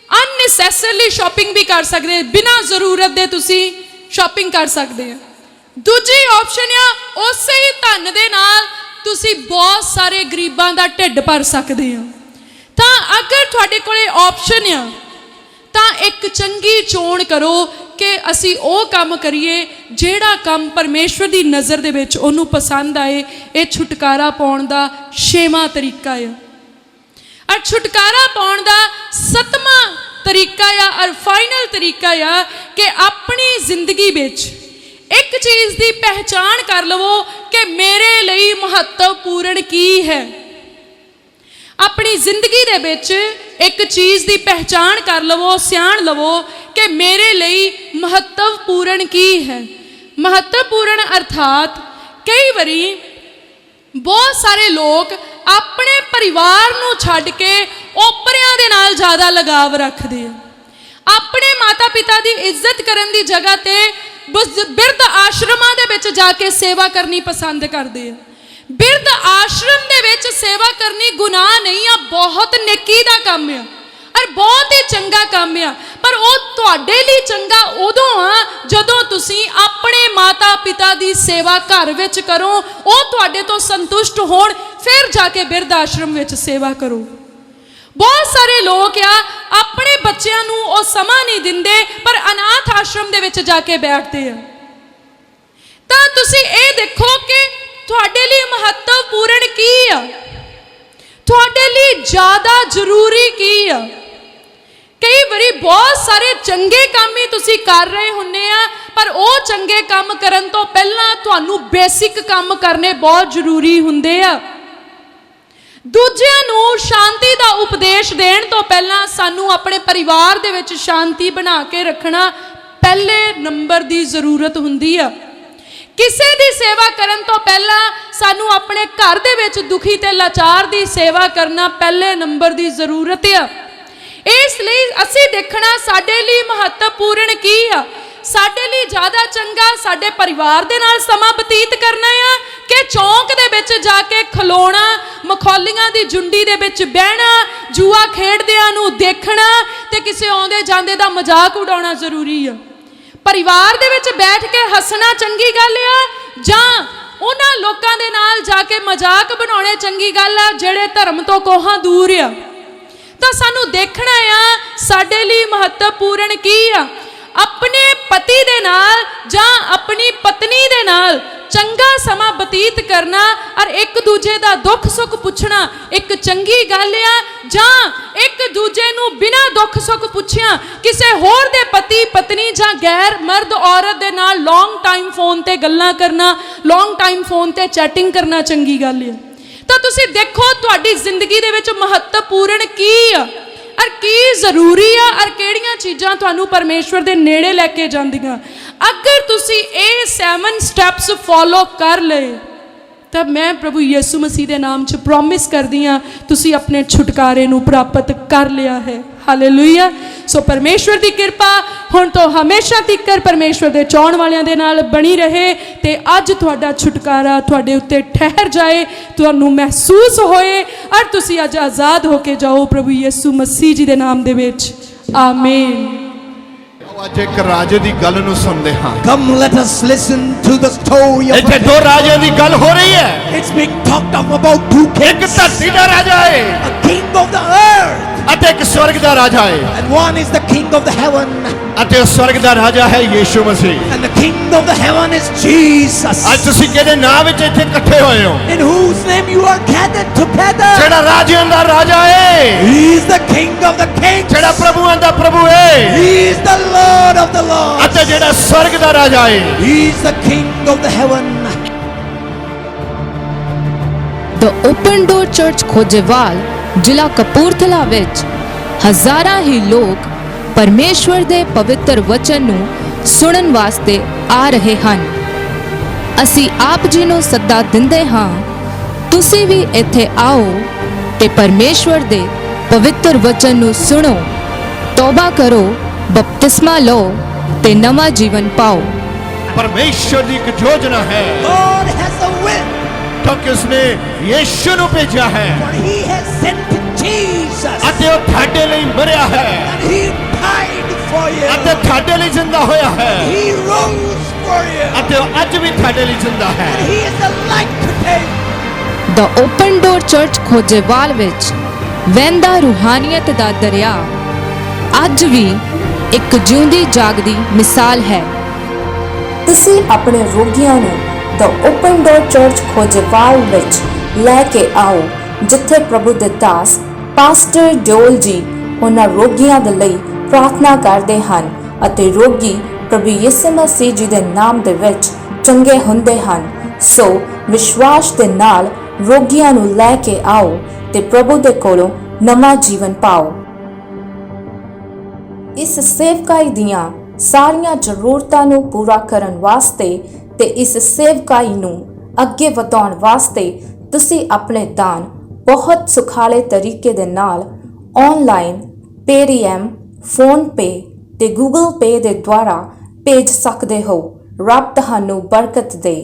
ਅਨਨੈਸੈਸਰੀਲੀ ਸ਼ਾਪਿੰਗ ਵੀ ਕਰ ਸਕਦੇ ਆ, ਬਿਨਾਂ ਜ਼ਰੂਰਤ ਦੇ ਤੁਸੀਂ ਸ਼ਾਪਿੰਗ ਕਰ ਸਕਦੇ ਆ। ਦੂਜੀ ਆਪਸ਼ਨ ਆ ਉਸੇ ਹੀ ਧਨ ਦੇ ਨਾਲ ਤੁਸੀਂ ਬਹੁਤ ਸਾਰੇ ਗਰੀਬਾਂ ਦਾ ਢਿੱਡ ਭਰ ਸਕਦੇ ਆ। ਤਾਂ ਅਗਰ ਤੁਹਾਡੇ ਕੋਲੇ ਆਪਸ਼ਨ ਆ ਤਾਂ ਇੱਕ ਚੰਗੀ ਚੋਣ ਕਰੋ ਕਿ ਅਸੀਂ ਉਹ ਕੰਮ ਕਰੀਏ ਜਿਹੜਾ ਕੰਮ ਪਰਮੇਸ਼ਵਰ ਦੀ ਨਜ਼ਰ ਦੇ ਵਿੱਚ ਉਹਨੂੰ ਪਸੰਦ ਆਏ। ਇਹ ਛੁਟਕਾਰਾ ਪਾਉਣ ਦਾ 6ਵਾਂ ਤਰੀਕਾ ਆ। ਔਰ ਛੁਟਕਾਰਾ ਪਾਉਣ ਦਾ 7ਵਾਂ ਤਰੀਕਾ ਆ ਔਰ ਫਾਈਨਲ ਤਰੀਕਾ ਆ ਕਿ ਆਪਣੀ ਜ਼ਿੰਦਗੀ ਵਿੱਚ ਇੱਕ ਚੀਜ਼ ਦੀ ਪਹਿਚਾਣ ਕਰ ਲਵੋ ਕਿ ਮੇਰੇ ਲਈ ਮਹੱਤਵਪੂਰਨ ਕੀ ਹੈ। ਆਪਣੀ ਜ਼ਿੰਦਗੀ ਦੇ ਵਿੱਚ ਇੱਕ ਚੀਜ਼ ਦੀ ਪਹਿਚਾਣ ਕਰ ਲਵੋ, ਸਿਆਣ ਲਵੋ ਕਿ ਮੇਰੇ ਲਈ ਮਹੱਤਵਪੂਰਨ ਕੀ ਹੈ। ਮਹੱਤਵਪੂਰਨ ਅਰਥਾਤ ਕਈ ਵਾਰੀ ਬਹੁਤ ਸਾਰੇ ਲੋਕ ਆਪਣੇ ਪਰਿਵਾਰ ਨੂੰ ਛੱਡ ਕੇ ਓਪਰਿਆਂ ਦੇ ਨਾਲ ਜ਼ਿਆਦਾ ਲਗਾਵ ਰੱਖਦੇ ਆ। ਆਪਣੇ ਮਾਤਾ ਪਿਤਾ ਦੀ ਇੱਜ਼ਤ ਕਰਨ ਦੀ ਜਗ੍ਹਾ ਤੇ ਬਿਰਧ ਆਸ਼ਰਮਾਂ ਦੇ ਵਿੱਚ ਜਾ ਕੇ ਸੇਵਾ ਕਰਨੀ ਪਸੰਦ ਕਰਦੇ ਆ। ਬਿਰਧ ਆਸ਼ਰਮ ਦੇ ਵਿੱਚ ਸੇਵਾ ਕਰਨੀ ਗੁਨਾਹ ਨਹੀਂ ਆ, ਬਹੁਤ ਨੇਕੀ ਦਾ ਕੰਮ ਆ ਔਰ ਬਹੁਤ ਹੀ ਚੰਗਾ ਕੰਮ ਆ। ਪਰ ਉਹ ਤੁਹਾਡੇ ਲਈ ਚੰਗਾ ਉਦੋਂ ਆ ਜਦੋਂ ਤੁਸੀਂ ਆਪਣੇ ਮਾਤਾ ਪਿਤਾ ਦੀ ਸੇਵਾ ਘਰ ਵਿੱਚ ਕਰੋ, ਉਹ ਤੁਹਾਡੇ ਤੋਂ ਸੰਤੁਸ਼ਟ ਹੋਣ, ਫਿਰ ਜਾ ਕੇ ਬਿਰਧ ਆਸ਼ਰਮ ਵਿੱਚ ਸੇਵਾ ਕਰੋ। ਬਹੁਤ ਸਾਰੇ ਲੋਕ ਆ ਆਪਣੇ ਬੱਚਿਆਂ ਨੂੰ ਉਹ ਸਮਾਂ ਨਹੀਂ ਦਿੰਦੇ, ਪਰ ਅਨਾਥ ਆਸ਼ਰਮ ਦੇ ਵਿੱਚ ਜਾ ਕੇ ਬੈਠਦੇ ਆ। ਤਾਂ ਤੁਸੀਂ ਇਹ ਦੇਖੋ ਕਿ ਤੁਹਾਡੇ ਲਈ ਮਹੱਤਵਪੂਰਨ ਕੀ ਆ, ਤੁਹਾਡੇ ਲਈ ਜ਼ਿਆਦਾ ਜ਼ਰੂਰੀ ਕੀ ਆ। ਕਈ ਵਾਰੀ ਬਹੁਤ ਸਾਰੇ ਚੰਗੇ ਕੰਮ ਹੀ ਤੁਸੀਂ ਕਰ ਰਹੇ ਹੁੰਦੇ ਆ, ਪਰ ਉਹ ਚੰਗੇ ਕੰਮ ਕਰਨ ਤੋਂ ਪਹਿਲਾਂ ਤੁਹਾਨੂੰ ਬੇਸਿਕ ਕੰਮ ਕਰਨੇ ਬਹੁਤ ਜ਼ਰੂਰੀ ਹੁੰਦੇ ਆ। ਦੂਜਿਆਂ ਨੂੰ ਸ਼ਾਂਤੀ ਦਾ ਉਪਦੇਸ਼ ਦੇਣ ਤੋਂ ਪਹਿਲਾਂ ਸਾਨੂੰ ਆਪਣੇ ਪਰਿਵਾਰ ਦੇ ਵਿੱਚ ਸ਼ਾਂਤੀ ਬਣਾ ਕੇ ਰੱਖਣਾ ਪਹਿਲੇ ਨੰਬਰ ਦੀ ਜ਼ਰੂਰਤ ਹੁੰਦੀ ਆ। ਕਿਸੇ ਦੀ ਸੇਵਾ ਕਰਨ ਤੋਂ ਪਹਿਲਾਂ ਸਾਨੂੰ ਆਪਣੇ ਘਰ ਦੇ ਵਿੱਚ ਦੁਖੀ ਤੇ ਲਾਚਾਰ ਦੀ ਸੇਵਾ ਕਰਨਾ ਪਹਿਲੇ ਨੰਬਰ ਦੀ ਜ਼ਰੂਰਤ ਆ। ਇਸ ਲਈ ਅਸੀਂ ਦੇਖਣਾ ਸਾਡੇ ਲਈ ਮਹੱਤਵਪੂਰਨ ਕੀ ਆ। ਸਾਡੇ ਲਈ ਜ਼ਿਆਦਾ ਚੰਗਾ ਸਾਡੇ ਪਰਿਵਾਰ ਦੇ ਨਾਲ ਸਮਾਂ ਬਤੀਤ ਕਰਨਾ ਆ ਕਿ ਚੌਂਕ ਦੇ ਵਿੱਚ ਜਾ ਕੇ ਖਲੋਣਾ, ਮਖੌਲੀਆਂ ਦੀ ਜੁੰਡੀ ਦੇ ਵਿੱਚ ਬਹਿਣਾ, ਜੂਆ ਖੇਡਦਿਆਂ ਨੂੰ ਦੇਖਣਾ ਤੇ ਕਿਸੇ ਆਉਂਦੇ ਜਾਂਦੇ ਦਾ ਮਜ਼ਾਕ ਉਡਾਉਣਾ ਜ਼ਰੂਰੀ ਆ। ਪਰਿਵਾਰ ਦੇ ਵਿੱਚ ਬੈਠ ਕੇ ਹੱਸਣਾ ਚੰਗੀ ਗੱਲ ਆ ਜਾਂ ਉਹਨਾਂ ਲੋਕਾਂ ਦੇ ਨਾਲ ਜਾ ਕੇ ਮਜ਼ਾਕ ਬਣਾਉਣੇ ਚੰਗੀ ਗੱਲ ਆ ਜਿਹੜੇ ਧਰਮ ਤੋਂ ਕੋਹਾਂ ਦੂਰ ਆ। ਤਾਂ ਸਾਨੂੰ ਦੇਖਣਾ ਆ ਸਾਡੇ ਲਈ ਮਹੱਤਵਪੂਰਨ ਕੀ ਆ। ਆਪਣੇ ਪਤੀ ਦੇ ਨਾਲ ਜਾਂ ਆਪਣੀ ਪਤਨੀ ਦੇ ਨਾਲ ਚੰਗਾ ਸਮਾਂ ਬਤੀਤ ਕਰਨਾ ਔਰ ਇੱਕ ਦੂਜੇ ਦਾ ਦੁੱਖ ਸੁੱਖ ਪੁੱਛਣਾ ਇੱਕ ਚੰਗੀ ਗੱਲ ਆ, ਜਾਂ ਇੱਕ ਦੂਜੇ ਨੂੰ ਬਿਨਾਂ ਦੁੱਖ ਸੁੱਖ ਪੁੱਛਿਆ ਕਿਸੇ ਹੋਰ ਦੇ ਪਤੀ ਪਤਨੀ ਜਾਂ ਗੈਰ ਮਰਦ ਔਰਤ ਦੇ ਨਾਲ ਲੌਂਗ ਟਾਈਮ ਫੋਨ ਤੇ ਗੱਲਾਂ ਕਰਨਾ, ਲੌਂਗ ਟਾਈਮ ਫੋਨ ਤੇ ਚੈਟਿੰਗ ਕਰਨਾ ਚੰਗੀ ਗੱਲ ਆ। ਤਾਂ ਤੁਸੀਂ ਦੇਖੋ ਤੁਹਾਡੀ ਜ਼ਿੰਦਗੀ ਦੇ ਵਿੱਚ ਮਹੱਤਵਪੂਰਨ ਕੀ ਆ ਔਰ ਕੀ ਜ਼ਰੂਰੀ ਆ ਔਰ ਕਿਹੜੀਆਂ ਚੀਜ਼ਾਂ ਤੁਹਾਨੂੰ ਪਰਮੇਸ਼ਵਰ ਦੇ ਨੇੜੇ ਲੈ ਕੇ ਜਾਂਦੀਆਂ। ਅਗਰ ਤੁਸੀਂ ਇਹ 7 ਸਟੈਪਸ ਫੋਲੋ ਕਰ ਲਏ ਤਾਂ ਮੈਂ ਪ੍ਰਭੂ ਯਿਸੂ ਮਸੀਹ ਦੇ ਨਾਮ 'ਚ ਪ੍ਰੋਮਿਸ ਕਰਦੀ ਹਾਂ ਤੁਸੀਂ ਆਪਣੇ ਛੁਟਕਾਰੇ ਨੂੰ ਪ੍ਰਾਪਤ ਕਰ ਲਿਆ ਹੈ। ਹਾਲੇਲੂਇਆ। ਸੋ ਪਰਮੇਸ਼ਵਰ ਦੀ ਕਿਰਪਾ ਹੁਣ ਤੋਂ ਹਮੇਸ਼ਾ ਤੀਕਰ ਪਰਮੇਸ਼ਵਰ ਦੇ ਚਾਹੁਣ ਵਾਲਿਆਂ ਦੇ ਨਾਲ ਬਣੀ ਰਹੇ ਤੇ ਅੱਜ ਤੁਹਾਡਾ ਛੁਟਕਾਰਾ ਤੁਹਾਡੇ ਉੱਤੇ ਠਹਿਰ ਜਾਏ, ਤੁਹਾਨੂੰ ਮਹਿਸੂਸ ਹੋਏ ਔਰ ਤੁਸੀਂ ਅੱਜ ਆਜ਼ਾਦ ਹੋ ਕੇ ਜਾਓ ਪ੍ਰਭੂ ਯਿਸੂ ਮਸੀਹ ਜੀ ਦੇ ਨਾਮ ਦੇ ਵਿੱਚ। ਆਮੀਨ। ਅੱਜ ਇੱਕ ਰਾਜੇ ਦੀ ਗੱਲ ਨੂੰ ਸੁਣਦੇ ਹਾਂ। Come, let us listen to the story of ਇੱਥੇ ਦੋ ਰਾਜਿਆਂ ਦੀ ਗੱਲ ਹੋ ਰਹੀ ਹੈ। It's being talked of about two ਇੱਕ kings. ਧਰਤੀ ਦਾ ਰਾਜਾ ਹੈ A king of the earth, ਅਤੇ ਇੱਕ ਸਵਰਗ ਦਾ ਰਾਜਾ ਹੈ, and one is the king of the heaven, ਅਤੇ ਉਹ ਸਵਰਗ ਦਾ ਰਾਜਾ ਹੈ ਯੀਸ਼ੂ ਮਸੀਹ। and the king of the heaven is Jesus, ਅੱਜ ਤੁਸੀਂ ਕਿਹਦੇ ਨਾਮ ਵਿੱਚ ਇੱਥੇ ਇਕੱਠੇ ਹੋਏ ਹੋ? in whose name you are gathered together. ਜਿਹੜਾ ਰਾਜਿਆਂ ਦਾ ਰਾਜਾ ਹੈ, He is the king of the kings. ਜਿਹੜਾ ਪ੍ਰਭੂਆਂ ਦਾ ਪ੍ਰਭੂ ਹੈ, He is the Lord of the lords. ਅਤੇ ਜਿਹੜਾ ਸਵਰਗ ਦਾ ਰਾਜਾ ਹੈ। He is the king of the heaven. The Open Door Church Khojewal ਜ਼ਿਲ੍ਹਾ ਕਪੂਰਥਲਾ ਵਿੱਚ ਹਜ਼ਾਰਾਂ ਹੀ ਲੋਕ ਪਰਮੇਸ਼ਵਰ ਦੇ ਪਵਿੱਤਰ ਵਚਨ ਨੂੰ ਸੁਣਨ ਵਾਸਤੇ ਆ ਰਹੇ ਹਨ। ਅਸੀਂ ਆਪ ਜੀ ਨੂੰ ਸੱਦਾ ਦਿੰਦੇ ਹਾਂ, ਤੁਸੀਂ ਵੀ ਇੱਥੇ ਆਓ ਤੇ ਪਰਮੇਸ਼ਵਰ ਦੇ ਪਵਿੱਤਰ ਵਚਨ ਨੂੰ ਸੁਣੋ, ਤੌਬਾ ਕਰੋ, ਬਪਤਿਸਮਾ ਲਓ ਤੇ ਨਵਾਂ ਜੀਵਨ ਪਾਓ। ਪਰਮੇਸ਼ਵਰ ਦੀ ਇੱਕ ਯੋਜਨਾ ਹੈ God has a will, ਕਿਉਂਕਿ ਉਸਨੇ ਯੀਸ਼ੂ ਨੂੰ ਭੇਜਿਆ ਹੈ for He has sent Jesus, ਅਤੇ ਉਹ ਤੁਹਾਡੇ ਲਈ ਮਰਿਆ ਹੈ and He died for you. ਅਤੇ ਤੁਹਾਡੇ ਲਈ ਜ਼ਿੰਦਾ ਹੋਇਆ ਹੈ He rose for you. ਅਤੇ ਉਹ ਅੱਜ ਵੀ ਤੁਹਾਡੇ ਲਈ ਜ਼ਿੰਦਾ ਹੈ। He is the light today. The Open Door Church Khojewal ਵਿੱਚ ਵਹਿੰਦਾ ਰੂਹਾਨੀਅਤ ਦਾ ਦਰਿਆ ਅੱਜ ਵੀ ਇੱਕ ਜਿਉਂਦੀ ਜਾਗਦੀ ਮਿਸਾਲ ਹੈ। ਤੁਸੀਂ ਆਪਣੇ ਰੋਗੀਆਂ ਨੂੰ ਦ ਓਪਨ ਡੋਰ ਚਰਚ ਖੋਜੇਵਾਲ ਵਿੱਚ ਲੈ ਕੇ ਆਓ, ਜਿੱਥੇ ਪ੍ਰਭੂ ਦੇ ਦਾਸ ਪਾਸਟਰ ਜੋਲ ਜੀ ਉਹਨਾਂ ਰੋਗੀਆਂ ਦੇ ਲਈ ਪ੍ਰਾਰਥਨਾ ਕਰਦੇ ਹਨ ਅਤੇ ਰੋਗੀ ਪ੍ਰਭੂ ਯਿਸੂ ਮਸੀਹ ਜੀ ਦੇ ਨਾਮ ਦੇ ਵਿੱਚ ਚੰਗੇ ਹੁੰਦੇ ਹਨ। ਸੋ ਵਿਸ਼ਵਾਸ ਦੇ ਨਾਲ ਰੋਗੀਆਂ ਨੂੰ ਲੈ ਕੇ ਆਓ ਤੇ ਪ੍ਰਭੂ ਦੇ ਕੋਲੋਂ ਨਵਾਂ ਜੀਵਨ ਪਾਓ। ਇਸ ਸੇਵਕਾਈ ਦੀਆਂ ਸਾਰੀਆਂ ਜ਼ਰੂਰਤਾਂ ਨੂੰ ਪੂਰਾ ਕਰਨ ਵਾਸਤੇ ਤੇ ਇਸ ਸੇਵਕਾਈ ਨੂੰ ਅੱਗੇ ਵਧਾਉਣ ਵਾਸਤੇ ਤੁਸੀਂ ਆਪਣੇ ਦਾਨ ਬਹੁਤ ਸੁਖਾਲੇ ਤਰੀਕੇ ਦੇ ਨਾਲ ਆਨਲਾਈਨ ਪੇਟੀਐਮ, ਫੋਨਪੇ ਤੇ ਗੂਗਲ ਪੇ ਦੇ ਦੁਆਰਾ ਭੇਜ ਸਕਦੇ ਹੋ। ਰੱਬ ਤੁਹਾਨੂੰ ਬਰਕਤ ਦੇ।